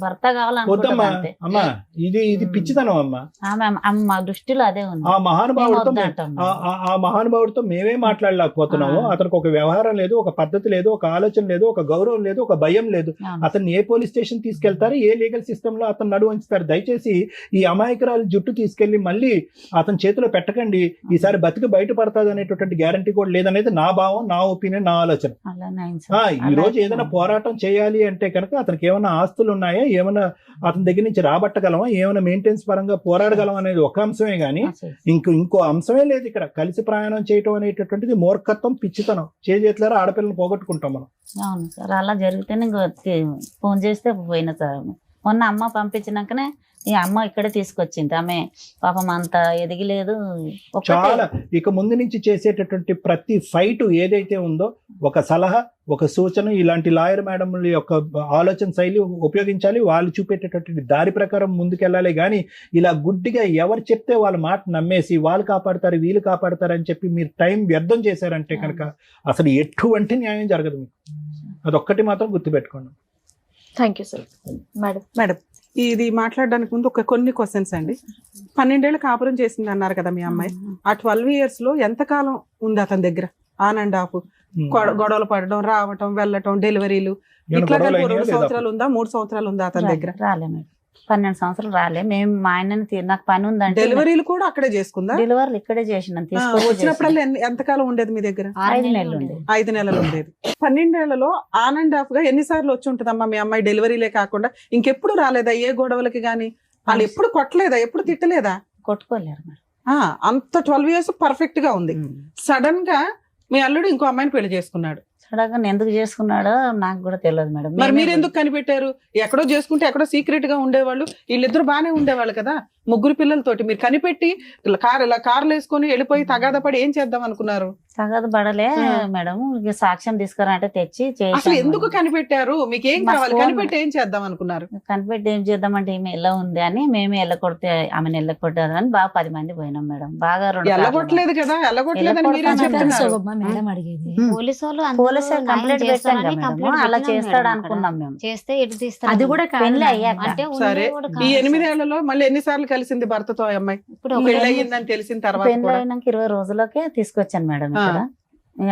భర్త కావాలమ్మా.
అమ్మా ఇది పిచ్చితనం అమ్మా.
మా దృష్టిలో అదే ఉంది.
ఆ మహానుభావుడితో మేమే మాట్లాడలేకపోతున్నాము. అతనికి ఒక వ్యవహారం లేదు, ఒక పద్ధతి లేదు, ఒక ఆలోచన లేదు, ఒక గౌరవం లేదు, ఒక భయం లేదు. అతన్ని ఏ పోలీస్ స్టేషన్ తీసుకెళ్తారు, ఏ లీగల్ సిస్టమ్ లో అతను నడువు ఉంచుతారు? దయచేసి ఈ అమాయకురాలు జుట్టు తీసుకెళ్లి మళ్ళీ అతని చేతిలో పెట్టకండి. ఈసారి బతికి బయటపడతాది అనేటటువంటి గ్యారంటీ కూడా లేదనేది నా భావం, నా ఒపీనియన్, నా ఆలోచన. ఈ రోజు ఏదైనా పోరాటం చేయాలి అంటే కనుక అతనికి ఏమైనా ఆస్తులు ఉన్నాయా, ఏమైనా అతని దగ్గర నుంచి రాబట్టగలమా, ఏమైనా మెయింటెనెన్స్ పరంగా పోరాడగలం అనేది ఒక అంశమే గానీ ఇంకో అంశమే లేదు ఇక్కడ. కలిసి ప్రయాణం చేయటం అనేటటువంటిది మూర్ఖత్వం, పిచ్చితనం. చేతులారా ఆడపిల్లని పోగొట్టుకుంటాం మనం.
అవును సార్, అలా జరిగితేనే ఫోన్ చేస్తే పోయిన సార్. మొన్న అమ్మ పంపించినాకనే ఈ అమ్మ ఇక్కడే తీసుకొచ్చింది. ఆమె పాపం అంత ఎదిగిలేదు.
చాలా ఇక ముందు నుంచి చేసేటటువంటి ప్రతి ఫైట్ ఏదైతే ఉందో ఒక సలహా, ఒక సూచన, ఇలాంటి లాయర్ మేడంల యొక్క ఆలోచన శైలి ఉపయోగించాలి. వాళ్ళు చూపేటటువంటి దారి ప్రకారం ముందుకెళ్ళాలి. కానీ ఇలా గుడ్డిగా ఎవరు చెప్తే వాళ్ళ మాట నమ్మేసి వాళ్ళు కాపాడతారు వీళ్ళు కాపాడతారు అని చెప్పి మీరు టైం వ్యర్థం చేశారంటే కనుక అసలు ఎటువంటి న్యాయం జరగదు మీకు. అదొక్కటి మాత్రం గుర్తుపెట్టుకోండి.
Thank you sir.
మేడం ఇది మాట్లాడడానికి ముందు కొన్ని క్వశ్చన్స్ అండి. 12 ఏళ్ళు కాపురం చేసింది అన్నారు కదా మీ అమ్మాయి. ఆ 12 years లో ఎంతకాలం ఉంది అతని దగ్గర? ఆన్ అండ్ ఆఫ్ గొడవలు పడడం, రావటం, వెళ్ళటం, డెలివరీలు
ఏమైనా
ఇట్లా
గొడవలు
2
అయినాయా లేదా?
సంవత్సరాలు ఉందా, 3 సంవత్సరాలు ఉందా అతని దగ్గర?
రాలే మేడం, 12 సంవత్సరాలు రాలే. మేము మా ఆయనని నాకు పని ఉందంటే
డెలివరీలు కూడా అక్కడే చేసుకుందా?
డెలివరీలు ఇక్కడే చేసినాం.
వచ్చినప్పుడల్లా ఎంతకాలం ఉండేది మీ దగ్గర?
5 నెలలు ఉండేది.
5 నెలలు ఉండేది. 12 ఏళ్లలో ఆన్ అండ్ ఆఫ్ గా ఎన్నిసార్లు వచ్చి ఉంటుందమ్మా మీ అమ్మాయి డెలివరీలే కాకుండా? ఇంకెప్పుడు రాలేదా ఏ గొడవలకి గానీ? వాళ్ళు ఎప్పుడు కొట్టలేదా, ఎప్పుడు తిట్టలేదా?
కొట్టుకోలేరు మేడం.
అంత 12 years పర్ఫెక్ట్ గా ఉంది. సడన్ గా మీ అల్లుడు ఇంకో అమ్మాయిని పెళ్లి చేసుకున్నాడు.
సడన్ ఎందుకు చేసుకున్నాడో నాకు కూడా తెలియదు మేడం.
మరి మీరు ఎందుకు కనిపెట్టారు? ఎక్కడో చేసుకుంటే ఎక్కడో సీక్రెట్ గా ఉండేవాళ్ళు, వీళ్ళిద్దరు బానే ఉండేవాళ్ళు కదా 3 పిల్లలతోటి. మీరు కనిపెట్టి కార్లు వేసుకొని వెళ్ళిపోయి తగాద పడి ఏం చేద్దాం అనుకున్నారు?
తగద పడలే మేడం. సాక్ష్యం తీసుకురంటే తెచ్చి
అసలు ఎందుకు కనిపెట్టారు? మీకు ఏం
మా
కావాలి?
ఫోన్
కనిపెట్టి ఏం చేద్దాం అనుకున్నారు?
కనిపెట్టి ఏం చేద్దామంటే ఈమె ఎలా ఉంది అని మేమే ఎల్లకొడితే ఆమెను ఎల్లకొట్టారు అని బాగా 10 మంది పోయినాం మేడం. బాగా 2
ఎల్లగొట్టలేదు కదా, ఎల్లగొట్టలేదని మీరే చెప్తున్నారు.
మేడం అడిగేది
పోలీసు వాళ్ళు
పోలీసు కంప్లైంట్ పెట్టాం కదా మేడం. అలా చేస్తాడు అనుకున్నాం మేము.
చేస్తే ఎటు తీస్తారు?
అది కూడా కాదు
పెళ్లి
మేడం.
అయ్యాక.
అంటే
సరే,
కూడా
ఈ
కాదు
8
సార్.
ఏళ్లలో మళ్ళీ ఎన్నిసార్లు కలిసింది భర్తతో ఆ అమ్మాయి?
ఇప్పుడు
పెళ్లి అయ్యిందని తెలిసిన తర్వాత
పెళ్లి
కూడా
అయినాక 20 రోజులకే తీసుకొచ్చాను మేడం ఇక్కడ.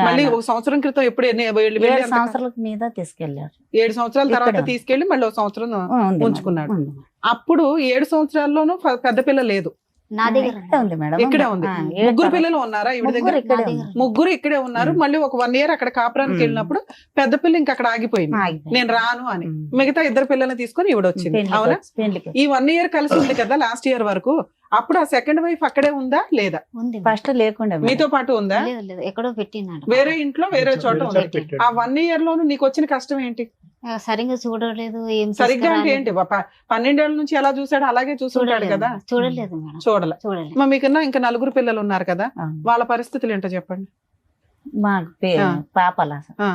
మళ్ళీ 1 సంవత్సరం క్రితం ఎప్పుడు
7 సంవత్సరాల మీద తీసుకెళ్లారు.
7 సంవత్సరాల తర్వాత
ఇక్కడ.
తీసుకెళ్లి మళ్ళీ 1 సంవత్సరం
ఉంది
ఉంచుకున్నాడు.
ఉంది.
అప్పుడు 7 సంవత్సరాల్లోనూ పెద్ద పిల్ల లేదు,
నా దగ్గర
ఇక్కడే ఉంది మేడం.
ఇక్కడే ఉంది. 3 పిల్లలు ఉన్నారా ఈవిడ దగ్గర?
ముగ్గురు ఇక్కడే
నా
ఉన్నారు.
దగ్గర.
3 ఇక్కడే ఉన్నారు. మళ్ళీ ఒక 1 year అక్కడ కాపురానికి వెళ్ళినప్పుడు పెద్ద పిల్ల ఇంకా అక్కడ ఆగిపోయింది,
ఆగిపోయింది.
నేను రాను అని. మిగతా 2 పిల్లల్ని తీసుకొని ఈవిడ వచ్చింది,
పెళ్లికి
అవునా?
వచ్చి- పెళ్లికి
ఈ 1 year కలిసి ఉంది కదా లాస్ట్ ఇయర్ వరకు. అప్పుడు ఆ సెకండ్ వైఫ్ అక్కడే ఉందా లేదా?
ఉంది.
ఫస్ట్ లేకుండా మేడం.
మీతో పాటు ఉందా?
లేదు లేదు, ఎక్కడో పెట్టినాడు.
వేరే ఇంట్లో వేరే చోట ఉంది.
పెట్టాడు.
ఆ 1 year లోను నీకు వచ్చిన కష్టం ఏంటి?
సరిగ్గా చూడలేదు, ఏం
సరిగ్గా అంటే
తీసుకురాలేదు.
ఏంటి? 12 ఏళ్ల నుంచి ఎలా చూసాడో అలాగే చూసుంటాడు
చూడలేదు
కదా.
చూడలేదు మేడం,
చూడలే.
చూడలేదు.
మరి మీకన్నా ఇంకా 4 పిల్లలు ఉన్నారు కదా,
అవును.
వాళ్ళ పరిస్థితులు ఏంటో చెప్పండి.
మాకు
ఆ.
పాపలా
ఆ,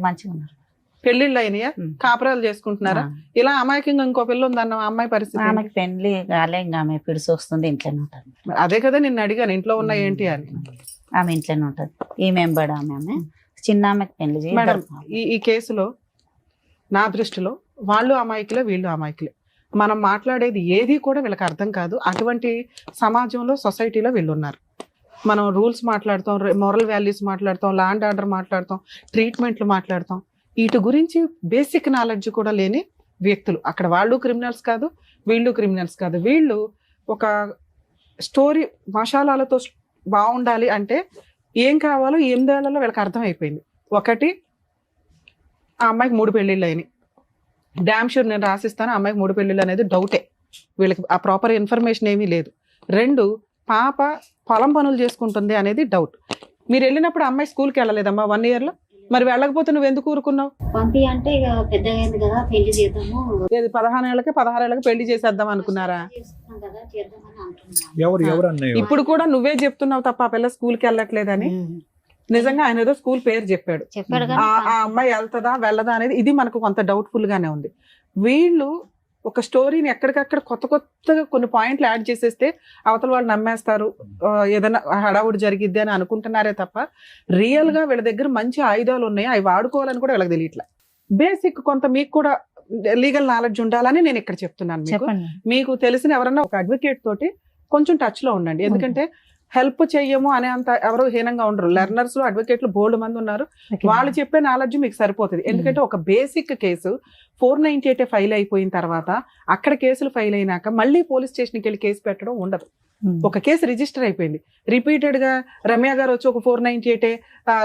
మంచిగా ఉన్నారు.
పెళ్లిళ్ళు అయినాయా?
ఉం.
కాపురాలు చేసుకుంటున్నారా? ఇలా అమాయకంగా ఇంకో పిల్ల ఉందన్న ఆ అమ్మాయి పరిస్థితి ఏంటి?
ఆమెకి పెళ్లి కాలే, ఇంకా ఆమె పిడిసి వస్తుంది, ఇంట్లోనే ఉంటుంది.
మరి అదే కదా నిన్ను అడిగాను, ఇంట్లో ఉన్న ఏంటి అని.
ఆమె ఇంట్లోనే ఉంటది. ఈమె బడా ఆమె చిన్న ఆమెకి పెళ్లి చేయి.
మేడం, ఈ కేసులో నా దృష్టిలో వాళ్ళు అమాయకులే, వీళ్ళు అమాయకులే. మనం మాట్లాడేది ఏది కూడా వీళ్ళకి అర్థం కాదు. అటువంటి సమాజంలో, సొసైటీలో వీళ్ళు ఉన్నారు. మనం రూల్స్ మాట్లాడతాం, మోరల్ వాల్యూస్ మాట్లాడతాం, ల్యాండ్ ఆర్డర్ మాట్లాడతాం, ట్రీట్మెంట్లు మాట్లాడతాం. వీటి గురించి బేసిక్ నాలెడ్జ్ కూడా లేని వ్యక్తులు అక్కడ. వాళ్ళు క్రిమినల్స్ కాదు, వీళ్ళు క్రిమినల్స్ కాదు. వీళ్ళు ఒక స్టోరీ మసాలాలతో బాగుండాలి అంటే ఏం కావాలో 8 ఏళ్లలో వీళ్ళకి అర్థం అయిపోయింది. ఒకటి, ఆ అమ్మాయికి 3 పెళ్ళిళ్ళు అయినాయి. డ్యామ్ షూర్ నేను రాసిస్తాను, ఆ అమ్మాయికి 3 పెళ్ళిళ్ళు అనేది డౌటే. వీళ్ళకి ఆ ప్రాపర్ ఇన్ఫర్మేషన్ ఏమీ లేదు. 2, పాప పొలం పనులు చేసుకుంటుంది అనేది డౌట్. మీరు వెళ్ళినప్పుడు అమ్మాయి స్కూల్కి వెళ్ళలేదమ్మా 1 year లో? మరి వెళ్ళకపోతే నువ్వు ఎందుకు ఊరుకున్నావు?
పంపి అంటే ఇక పెద్దగా అయింది కదా, పెళ్లి చేద్దాము.
15 ఏళ్ళకి 16 ఏళ్ళకి పెళ్లి చేసేద్దాం అనుకున్నారా?
చేసుకున్నాం కదా, చేద్దామని అనుకున్నాం.
ఎవరు అన్నయ్య?
ఇప్పుడు కూడా నువ్వే చెప్తున్నావు తప్ప ఆ పిల్ల స్కూల్కి వెళ్ళట్లేదని. నిజంగా ఆయన ఏదో స్కూల్ పేరు చెప్పాడు.
చెప్పాడు
ఆ ఆ అమ్మాయి వెళ్తుందా వెళ్ళదా అనేది ఇది మనకు కొంత డౌట్ఫుల్ గానే ఉంది. వీళ్ళు ఒక స్టోరీని ఎక్కడికక్కడ కొత్తగా కొన్ని పాయింట్లు యాడ్ చేసేస్తే అవతల వాళ్ళు నమ్మేస్తారు, ఏదైనా హడావుడి జరిగిద్ది అని అనుకుంటున్నారే తప్ప రియల్ గా వీళ్ళ దగ్గర మంచి ఆయుధాలు ఉన్నాయి, అవి వాడుకోవాలని కూడా వీళ్ళకి తెలియట్లే. బేసిక్ కొంత మీకు కూడా లీగల్ నాలెడ్జ్ ఉండాలని నేను ఇక్కడ చెప్తున్నాను. మీకు
చెప్పండి.
మీకు తెలిసిన ఎవరన్నా ఒక అడ్వకేట్ తోటి కొంచెం టచ్ లో ఉండండి. ఎందుకంటే హెల్ప్ చెయ్యము అనే అంత ఎవరు హీనంగా ఉండరు. లెర్నర్స్ లో అడ్వకేట్లు బోల్డ్ మంది ఉన్నారు.
ఓకే.
వాళ్ళు చెప్పే నాలెడ్జ్ మీకు సరిపోతుంది. ఎందుకంటే ఒక బేసిక్ కేసు 498 ఫైల్ అయిపోయిన తర్వాత అక్కడ కేసులు ఫైల్ అయినాక మళ్ళీ పోలీస్ స్టేషన్కి వెళ్ళి కేసు పెట్టడం ఉండదు.
ఉమ్.
ఒక కేసు రిజిస్టర్ అయిపోయింది, రిపీటెడ్ గా రమ్య గారు వచ్చి ఒక 498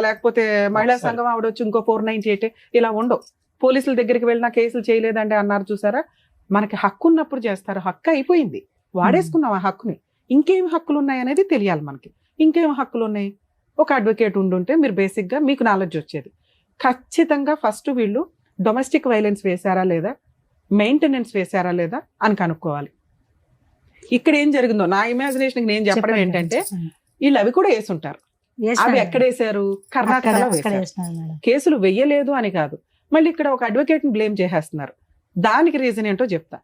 లేకపోతే మహిళా సంఘం ఆవిడ వచ్చి ఇంకో 498 ఇలా ఉండవు. పోలీసుల దగ్గరికి వెళ్ళినా కేసులు చేయలేదండి అన్నారు చూసారా. మనకి హక్కు ఉన్నప్పుడు చేస్తారు. హక్కు అయిపోయింది, వాడేసుకున్నాం ఆ హక్కుని. ఇంకేం హక్కులు ఉన్నాయి అనేది తెలియాలి మనకి. ఇంకేం హక్కులు ఉన్నాయి? ఒక అడ్వకేట్ ఉండుంటే మీరు బేసిక్ గా మీకు నాలెడ్జ్ వచ్చేది. ఖచ్చితంగా ఫస్ట్ వీళ్ళు డొమెస్టిక్ వైలెన్స్ వేశారా లేదా, మెయింటెనెన్స్ వేశారా లేదా అని కనుక్కోవాలి. ఇక్కడ ఏం జరిగిందో నా ఇమాజినేషన్ నేను చెప్పడం
చెప్పండి.
ఏంటంటే
చెప్పండి.
వీళ్ళు అవి కూడా వేసుంటారు.
వేసినారు.
అవి ఎక్కడ వేశారు? కర్ణాటకలో
అక్కడ
వేశారు.
వేసినారు మేడం.
కేసులు వెయ్యలేదు అని కాదు, మళ్ళీ ఇక్కడ ఒక అడ్వకేట్ ని బ్లేమ్ చేసేస్తున్నారు. దానికి రీజన్ ఏంటో చెప్తా.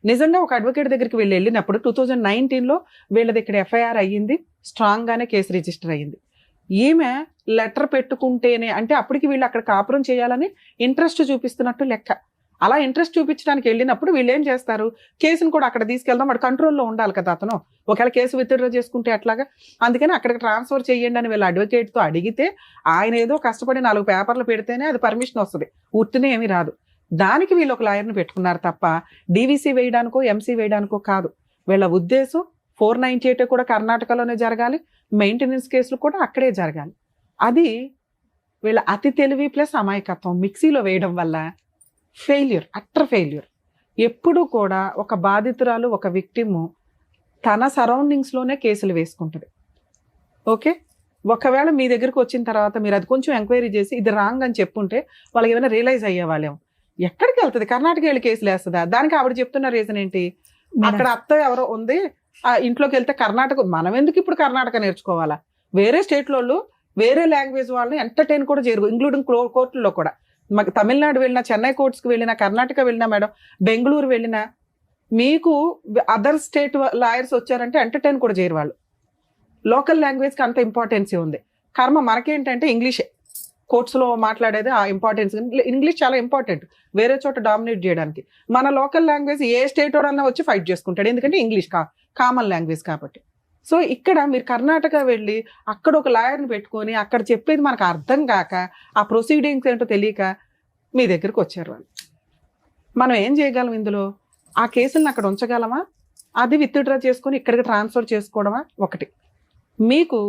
నిజంగా ఒక అడ్వకేట్ దగ్గరికి వెళ్ళినప్పుడు 2019లో వీళ్ళది ఇక్కడ ఎఫ్ఐఆర్ అయ్యింది, స్ట్రాంగ్ గానే కేసు రిజిస్టర్ అయ్యింది. ఈమె లెటర్ పెట్టుకుంటేనే అంటే అప్పటికి వీళ్ళు అక్కడ కాపురం చేయాలని ఇంట్రెస్ట్ చూపిస్తున్నట్టు లెక్క. అలా ఇంట్రెస్ట్ చూపించడానికి వెళ్ళినప్పుడు వీళ్ళు ఏం చేస్తారు, కేసును కూడా అక్కడ తీసుకెళ్దాం, వాడు కంట్రోల్లో ఉండాలి కదా అతను, ఒకవేళ కేసు విత్డ్రా చేసుకుంటే అట్లాగా, అందుకని అక్కడికి ట్రాన్స్ఫర్ చేయండి అని వీళ్ళు అడ్వకేట్తో అడిగితే ఆయన ఏదో కష్టపడి 4 పేపర్లు పెడితేనే అది పర్మిషన్ వస్తుంది, ఉట్టినే ఏమీ రాదు. దానికి వీళ్ళు ఒక లాయర్ని పెట్టుకున్నారు తప్ప డీవీసీ వేయడానికో ఎంసీ వేయడానికో కాదు. వీళ్ళ ఉద్దేశం 498 కూడా కర్ణాటకలోనే జరగాలి, మెయింటెనెన్స్ కేసులు కూడా అక్కడే జరగాలి. అది వీళ్ళ అతి తెలివి ప్లస్ అమాయకత్వం మిక్సీలో వేయడం వల్ల ఫెయిల్యూర్, అట్టర్ ఫెయిల్యూర్. ఎప్పుడు కూడా ఒక బాధితురాలు, ఒక విక్టిము తన సరౌండింగ్స్లోనే కేసులు వేసుకుంటుంది. ఓకే, ఒకవేళ మీ దగ్గరకు వచ్చిన తర్వాత మీరు అది కొంచెం ఎంక్వైరీ చేసి ఇది రాంగ్ అని చెప్పుంటే వాళ్ళకి ఏమైనా రియలైజ్ అయ్యేవాళ్ళేమో. ఎక్కడికి వెళ్తుంది, కర్ణాటక వెళ్ళి కేసులు వేస్తుందా? దానికి ఆవిడ చెప్తున్న రీజన్ ఏంటి, అక్కడ అత్త ఎవరో ఉంది, ఆ ఇంట్లోకి వెళ్తే కర్ణాటక, మనం ఎందుకు ఇప్పుడు కర్ణాటక నేర్చుకోవాలా? వేరే స్టేట్లో వాళ్ళు వేరే లాంగ్వేజ్ వాళ్ళని ఎంటర్టైన్ కూడా చేయరు, ఇంక్లూడింగ్ కోర్టుల్లో కూడా. మాకు తమిళనాడు వెళ్ళినా, చెన్నై కోర్ట్స్కి వెళ్ళినా, కర్ణాటక వెళ్ళినా మేడం, బెంగళూరు వెళ్ళినా, మీకు అదర్ స్టేట్ లాయర్స్ వచ్చారంటే ఎంటర్టైన్ కూడా చేయరు వాళ్ళు. లోకల్ లాంగ్వేజ్కి అంత ఇంపార్టెన్సీ ఉంది. కర్మ మనకేంటంటే ఇంగ్లీషే కోర్ట్స్లో మాట్లాడేది, ఆ ఇంపార్టెన్స్. ఇంగ్లీష్ చాలా ఇంపార్టెంట్ వేరే చోట డామినేట్ చేయడానికి. మన లోకల్ లాంగ్వేజ్ ఏ స్టేట్ వాడన్నా వచ్చి ఫైట్ చేసుకుంటాడు, ఎందుకంటే ఇంగ్లీష్ కామన్ లాంగ్వేజ్ కాబట్టి. సో ఇక్కడ మీరు కర్ణాటక వెళ్ళి అక్కడ ఒక లాయర్ని పెట్టుకొని అక్కడ చెప్పేది మనకు అర్థం కాక, ఆ ప్రొసీడింగ్స్ ఏంటో తెలియక మీ దగ్గరకు వచ్చారు వాళ్ళు. మనం ఏం చేయగలం ఇందులో? ఆ కేసులను అక్కడ ఉంచగలమా, అది విత్డ్రా చేసుకొని ఇక్కడికి ట్రాన్స్ఫర్ చేసుకోవడమా? ఒకటి. మీకు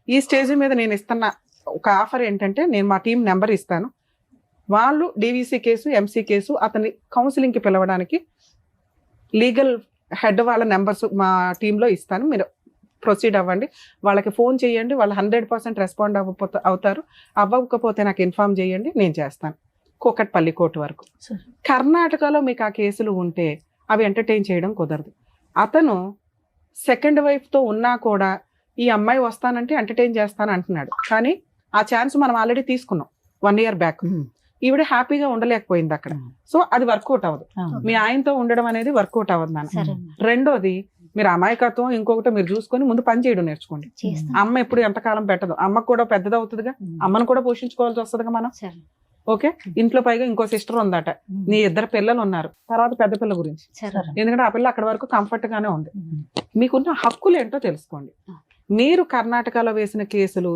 ఈ స్టేజ్ మీద నేను ఇస్తున్న ఒక ఆఫర్ ఏంటంటే, నేను మా టీం నెంబర్ ఇస్తాను, వాళ్ళు డీవీసీ కేసు, ఎంసీ కేసు అతని కౌన్సిలింగ్కి పిలవడానికి లీగల్ హెడ్ వాళ్ళ నెంబర్స్ మా టీంలో ఇస్తాను, మీరు ప్రొసీడ్ అవ్వండి, వాళ్ళకి ఫోన్ చేయండి, వాళ్ళు 100% రెస్పాండ్ అవుతారు. అవ్వకపోతే నాకు ఇన్ఫామ్ చేయండి, నేను చేస్తాను. కూకట్పల్లి కోర్టు వరకు. కర్ణాటకలో మీకు ఆ కేసులు ఉంటే అవి ఎంటర్టైన్ చేయడం కుదరదు. అతను సెకండ్ వైఫ్తో ఉన్నా కూడా ఈ అమ్మాయి వస్తానంటే ఎంటర్టైన్ చేస్తాను అంటున్నాడు, కానీ ఆ ఛాన్స్ మనం ఆల్రెడీ తీసుకున్నాం 1 year బ్యాక్. ఈవిడ హ్యాపీగా ఉండలేకపోయింది అక్కడ, సో అది వర్కౌట్ అవ్వదు. మీ ఆయనతో ఉండడం అనేది వర్కౌట్ అవ్వదు నాన్న. రెండోది, మీరు అమాయకత్వం ఇంకొకటి మీరు చూసుకొని ముందు పని చేయడం నేర్చుకోండి. అమ్మ ఎప్పుడు ఎంతకాలం పెట్టదు, అమ్మకు కూడా పెద్దది అవుతుందిగా, అమ్మను కూడా పోషించుకోవాల్సి వస్తుందిగా మనం. ఓకే, ఇంట్లో పైగా ఇంకో సిస్టర్ ఉందట, నీ 2 పిల్లలు ఉన్నారు, తర్వాత పెద్ద పిల్ల గురించి, ఎందుకంటే ఆ పిల్ల అక్కడ వరకు కంఫర్ట్ గానే ఉంది. మీకున్న హక్కులు ఏంటో తెలుసుకోండి. మీరు కర్ణాటకలో వేసిన కేసులు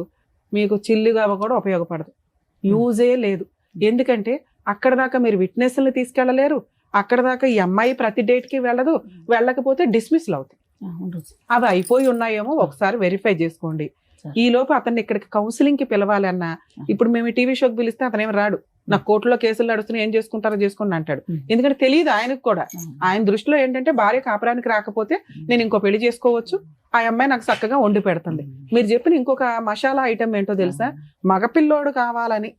మీకు చిల్లుగా కూడా ఉపయోగపడదు, యూజే లేదు. ఎందుకంటే అక్కడ దాకా మీరు విట్నెస్ని తీసుకెళ్ళలేరు, అక్కడ దాకా ఈ అమ్మాయి ప్రతి డేట్కి వెళ్ళదు, వెళ్ళకపోతే డిస్మిస్లు అవుతాయి. అవి అయిపోయి ఉన్నాయేమో ఒకసారి వెరిఫై చేసుకోండి. ఈ లోపు అతన్ని ఇక్కడికి కౌన్సిలింగ్కి పిలవాలన్నా, ఇప్పుడు మేము టీవీ షోకి పిలిస్తే అతను ఏమి రాడు, నాకు కోర్టులో కేసులు నడుస్తున్నాయి, ఏం చేసుకుంటారో చేసుకోండి అంటాడు. ఎందుకంటే తెలియదు ఆయనకు కూడా. ఆయన దృష్టిలో ఏంటంటే భార్య కాపురానికి రాకపోతే నేను ఇంకో పెళ్లి చేసుకోవచ్చు, ఆ అమ్మాయి నాకు చక్కగా వండి పెడుతుంది. మీరు చెప్పిన ఇంకొక మసాలా ఐటమ్ ఏంటో తెలుసా, మగపిల్లోడు కావాలని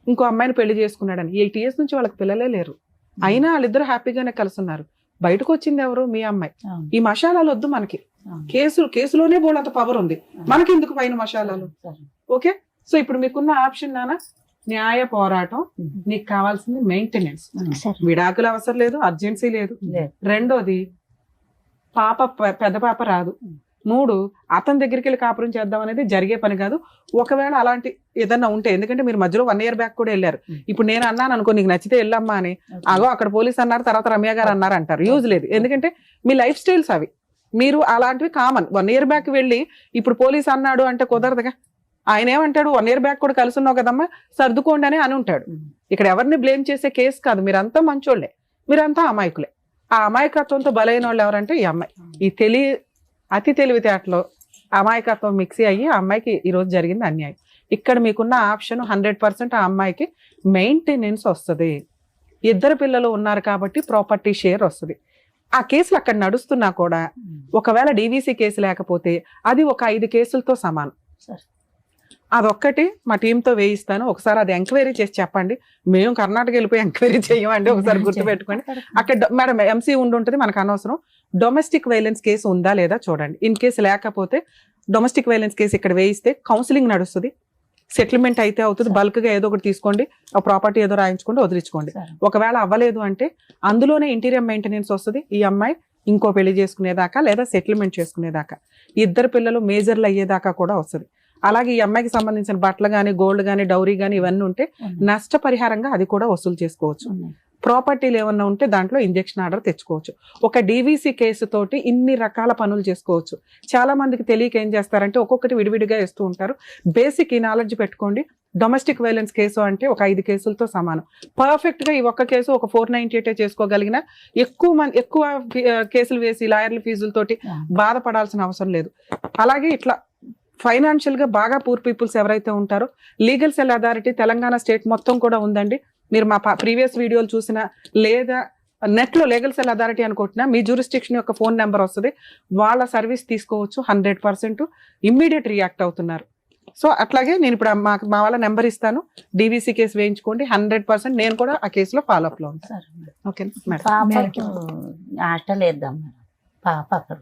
ఇంకో అమ్మాయిని పెళ్లి చేసుకున్నాడని. 8 years నుంచి వాళ్ళకి పిల్లలే లేరు, అయినా వాళ్ళిద్దరు హ్యాపీగానే కలిసి ఉన్నారు. బయటకు వచ్చింది ఎవరు? మీ అమ్మాయి. ఈ మసాలాలు వద్దు మనకి, కేసులోనే బోలంత పవర్ ఉంది, మనకి ఎందుకు పైన మసాలాలు? ఓకే, సో ఇప్పుడు మీకున్న ఆప్షన్ నాన్న న్యాయ పోరాటం. నీకు కావాల్సింది మెయింటెనెన్స్, విడాకులు అవసరం లేదు, అర్జెన్సీ లేదు. రెండోది, పెద్ద పాప రాదు. 3, అతని దగ్గరికి వెళ్ళి కాపురం చేద్దాం అనేది జరిగే పని కాదు. ఒకవేళ అలాంటి ఏదన్నా ఉంటే, ఎందుకంటే మీరు మధ్యలో 1 year బ్యాక్ కూడా వెళ్ళారు. ఇప్పుడు నేను అన్నాను అనుకో, నీకు నచ్చితే వెళ్ళమ్మా అని, అగో అక్కడ పోలీస్ అన్నారు, తర్వాత రమ్య గారు అన్నారు అంటారు. యూజ్ లేదు, ఎందుకంటే మీ లైఫ్ స్టైల్స్ అవి. మీరు అలాంటివి కామన్. 1 year బ్యాక్ వెళ్ళి ఇప్పుడు పోలీస్ అన్నాడు అంటే కుదరదుగా. ఆయన ఏమంటాడు, 1 year బ్యాక్ కూడా కలిసి ఉన్నావు కదమ్మా, సర్దుకోండి అని ఉంటాడు. ఇక్కడ ఎవరిని బ్లేమ్ చేసే కేసు కాదు, మీరంతా మంచోళ్లే, మీరంతా అమాయకులే. ఆ అమాయకత్వంతో బలైన వాళ్ళు ఎవరంటే ఈ అమ్మాయి. ఈ అతి తెలివితేటలో అమాయకత్వం మిక్సీ అయ్యి ఆ అమ్మాయికి ఈరోజు జరిగింది అన్యాయం. ఇక్కడ మీకున్న ఆప్షన్ 100% ఆ అమ్మాయికి మెయింటెనెన్స్ వస్తుంది. 2 పిల్లలు ఉన్నారు కాబట్టి ప్రాపర్టీ షేర్ వస్తుంది. ఆ కేసులు అక్కడ నడుస్తున్నా కూడా ఒకవేళ డీవీసీ కేసు లేకపోతే అది ఒక 5 కేసులతో సమానం. అదొక్కటి మా టీంతో వేయిస్తాను, ఒకసారి అది ఎంక్వైరీ చేసి చెప్పండి. మేము కర్ణాటక వెళ్ళిపోయి ఎంక్వైరీ చేయమండి, ఒకసారి గుర్తుపెట్టుకోండి. అక్కడ మేడం ఎంసీ ఉంటుంది, మనకు అనవసరం. డొమెస్టిక్ వైలెన్స్ కేసు ఉందా లేదా చూడండి. ఇన్ కేసు లేకపోతే డొమెస్టిక్ వైలెన్స్ కేసు ఇక్కడ వేయిస్తే కౌన్సిలింగ్ నడుస్తుంది, సెటిల్మెంట్ అయితే అవుతుంది. బల్క్ గా ఏదో ఒకటి తీసుకోండి, ఆ ప్రాపర్టీ ఏదో రాయించుకోండి, వదిలించుకోండి. ఒకవేళ అవ్వలేదు అంటే అందులోనే ఇంటీరియర్ మెయింటెనెన్స్ వస్తుంది. ఈ అమ్మాయి ఇంకో పెళ్లి చేసుకునేదాకా లేదా సెటిల్మెంట్ చేసుకునేదాకా, 2 పిల్లలు మేజర్లు అయ్యేదాకా కూడా వస్తుంది. అలాగే ఈ అమ్మాయికి సంబంధించిన బట్టలు కానీ, గోల్డ్ కానీ, డౌరీ కానీ ఇవన్నీ ఉంటే నష్టపరిహారంగా అది కూడా వసూలు చేసుకోవచ్చు. ప్రాపర్టీలు ఏమన్నా ఉంటే దాంట్లో ఇంజెక్షన్ ఆర్డర్ తెచ్చుకోవచ్చు. ఒక డీవీసీ కేసు తోటి ఇన్ని రకాల పనులు చేసుకోవచ్చు. చాలా మందికి తెలియక ఏం చేస్తారంటే ఒక్కొక్కటి విడివిడిగా ఇస్తూ ఉంటారు. బేసిక్ ఈ నాలెడ్జ్ పెట్టుకోండి. డొమెస్టిక్ వైలెన్స్ కేసు అంటే ఒక 5 కేసులతో సమానం. పర్ఫెక్ట్ గా ఈ ఒక్క కేసు ఒక 498 చేసుకోగలిగిన ఎక్కువ కేసులు వేసి లాయర్ల ఫీజులతోటి బాధపడాల్సిన అవసరం లేదు. అలాగే ఇట్లా ఫైనాన్షియల్ గా బాగా పూర్ పీపుల్స్ ఎవరైతే ఉంటారో legal cell authority Telangana state మొత్తం కూడా ఉందండి. మీరు మా ప్రీవియస్ వీడియోలు చూసినా లేదా నెట్ లో లీగల్ సెల్ అథారిటీ అనుకుంటున్నా మీ జ్యూరిస్డిక్షన్ యొక్క ఫోన్ నెంబర్ వస్తుంది. వాళ్ళ సర్వీస్ తీసుకోవచ్చు. 100% ఇమ్మీడియట్ రియాక్ట్ అవుతున్నారు. సో అట్లాగే నేను ఇప్పుడు మా వాళ్ళ నెంబర్ ఇస్తాను. డీవీసీ కేసు వేయించుకోండి. 100% నేను కూడా ఆ కేసులో ఫాలో అప్ లో ఉంటాను. Okay madam.
పాపకు హాస్టల్ వేద్దాం మేడం. పాప అక్కడ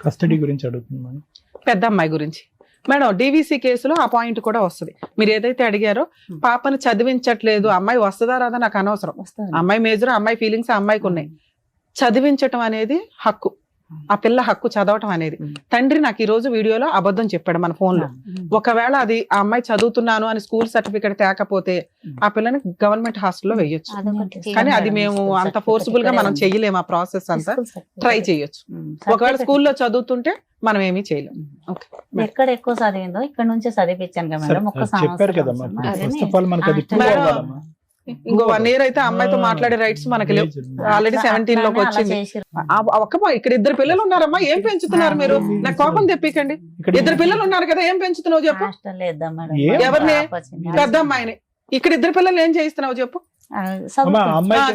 కస్టడీ గురించి అడుగుతున్నాను.
పెద్ద అమ్మాయి గురించి మేడం డీవీసీ కేసులో ఆ పాయింట్ కూడా వస్తుంది. మీరు ఏదైతే అడిగారో పాపని చదివించట్లేదు, అమ్మాయి వస్తుందా రాదా నాకు అనవసరం. అమ్మాయి మేజర్, అమ్మాయి ఫీలింగ్స్ అమ్మాయికి ఉన్నాయి. చదివించటం అనేది హక్కు. ఆ పిల్ల హక్కు చదవటం అనేది. తండ్రి నాకు ఈ రోజు వీడియోలో అబద్ధం చెప్పాడు మన ఫోన్ లో. ఒకవేళ అది ఆ అమ్మాయి చదువుతున్నాను అని స్కూల్ సర్టిఫికేట్ తేకపోతే ఆ పిల్లని గవర్నమెంట్ హాస్టల్లో వేయొచ్చు. కానీ అది మేము అంత ఫోర్స్ఫుల్ గా మనం చెయ్యలేము. ఆ ప్రాసెస్ అంతా ట్రై చేయొచ్చు. ఒకవేళ స్కూల్లో చదువుతుంటే మనం ఏమీ చేయలేము.
ఎక్కడ ఎక్కువ చదివిందో ఇక్కడ నుంచే చదివించాను కదా మేడం. ఒక్క
చెప్పారు కదమ్మా. ఫస్ట్ ఆఫ్ ఆల్ మనకి అది prove అవ్వాలమ్మా.
ఇంకో 1 year అయితే అమ్మాయితో మాట్లాడే రైట్స్ మనకి లేవు. ఆల్రెడీ 17 లోకి వచ్చింది. ఇక్కడ 2 పిల్లలు ఉన్నారమ్మా, ఏం పెంచుతున్నారు మీరు? నాకు కోపం తెప్పికండి. 2 పిల్లలు ఉన్నారు కదా, ఏం పెంచుతున్నావు చెప్పు. ఎవరిని? పెద్ద అమ్మాయిని. ఇక్కడ 2 పిల్లలు ఏం చేయిస్తున్నావు చెప్పు.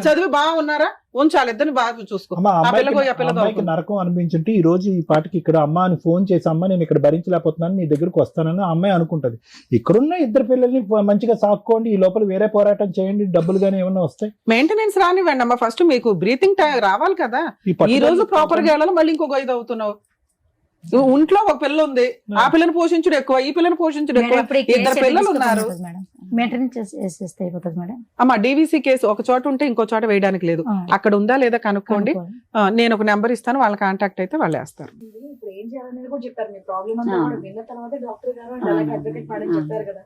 చదివి బాగున్నారా? ఉంచాలి, ఇద్దరిని బాగా చూసుకో.
అమ్మాయికి నరకం అనిపించుంటే ఈ రోజు ఈ పాటికి ఇక్కడ అమ్మ అని ఫోన్ చేసి అమ్మ నేను ఇక్కడ భరించలేకపోతున్నాను నీ దగ్గరకు వస్తానని ఆ అమ్మాయి అనుకుంటది. ఇక్కడున్న 2 పిల్లల్ని మంచిగా సాక్కోండి, ఈ లోపల వేరే పోరాటం చేయండి, డబ్బులు గానీ ఏమన్నా వస్తాయి.
మెయింటెనెన్స్ రానివ్వండి అమ్మా. ఫస్ట్ మీకు బ్రీతింగ్ రావాలి కదా. ఈ రోజు ప్రాపర్ గా వెళ్ళాలి, మళ్ళీ ఇంకొక 5 అవుతున్నావు. ఇంట్లో ఒక పిల్ల ఉంది, ఆ పిల్లని పోషించుడు ఎక్కువ, ఈ పిల్లని పోషించుడు ఎక్కువ. 2 పిల్లలు ఉన్నారు. అమ్మా డీవీసీ కేసు ఒక చోట ఉంటే ఇంకో చోట వేయడానికి లేదు. అక్కడ ఉందా లేదా కనుక్కోండి. నేను ఒక నెంబర్ ఇస్తాను, వాళ్ళ కాంటాక్ట్ అయితే వాళ్ళు వేస్తారు.
ఇప్పుడు ఏం చేయాలనేది కూడా చెప్పారు. మీ ప్రాబ్లం అంతా కూడా విన్న తర్వాత డాక్టర్ గారు అండ్ అలాగే అడ్వకేట్ మేడం చెప్పారు కదా.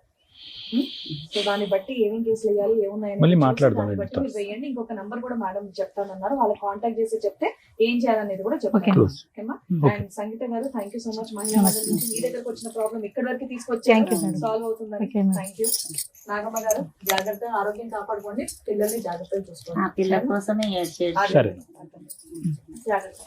సో దాన్ని బట్టి ఏమేం కేసులు వేయాలి,
మళ్ళీ మాట్లాడదాం.
వేయండి. ఇంకొక నంబర్ కూడా మేడం చెప్తానన్నారు, వాళ్ళకి కాంటాక్ట్ చేసి చెప్తే ఏం చేయాలనేది కూడా చెప్తాను. అండ్ సంగీత గారు థ్యాంక్ యూ సో మచ్. మహిళా మండలి నుంచి మీ దగ్గరకు వచ్చిన ప్రాబ్లం ఇక్కడ వరకు తీసుకొచ్చి సాల్వ్ అవుతుందని థ్యాంక్ యూ. నాగమ్మ గారు జాగ్రత్త, ఆరోగ్యం కాపాడుకోండి, పిల్లల్ని జాగ్రత్తగా చూసుకోండి.
పిల్లల కోసమే
జాగ్రత్త.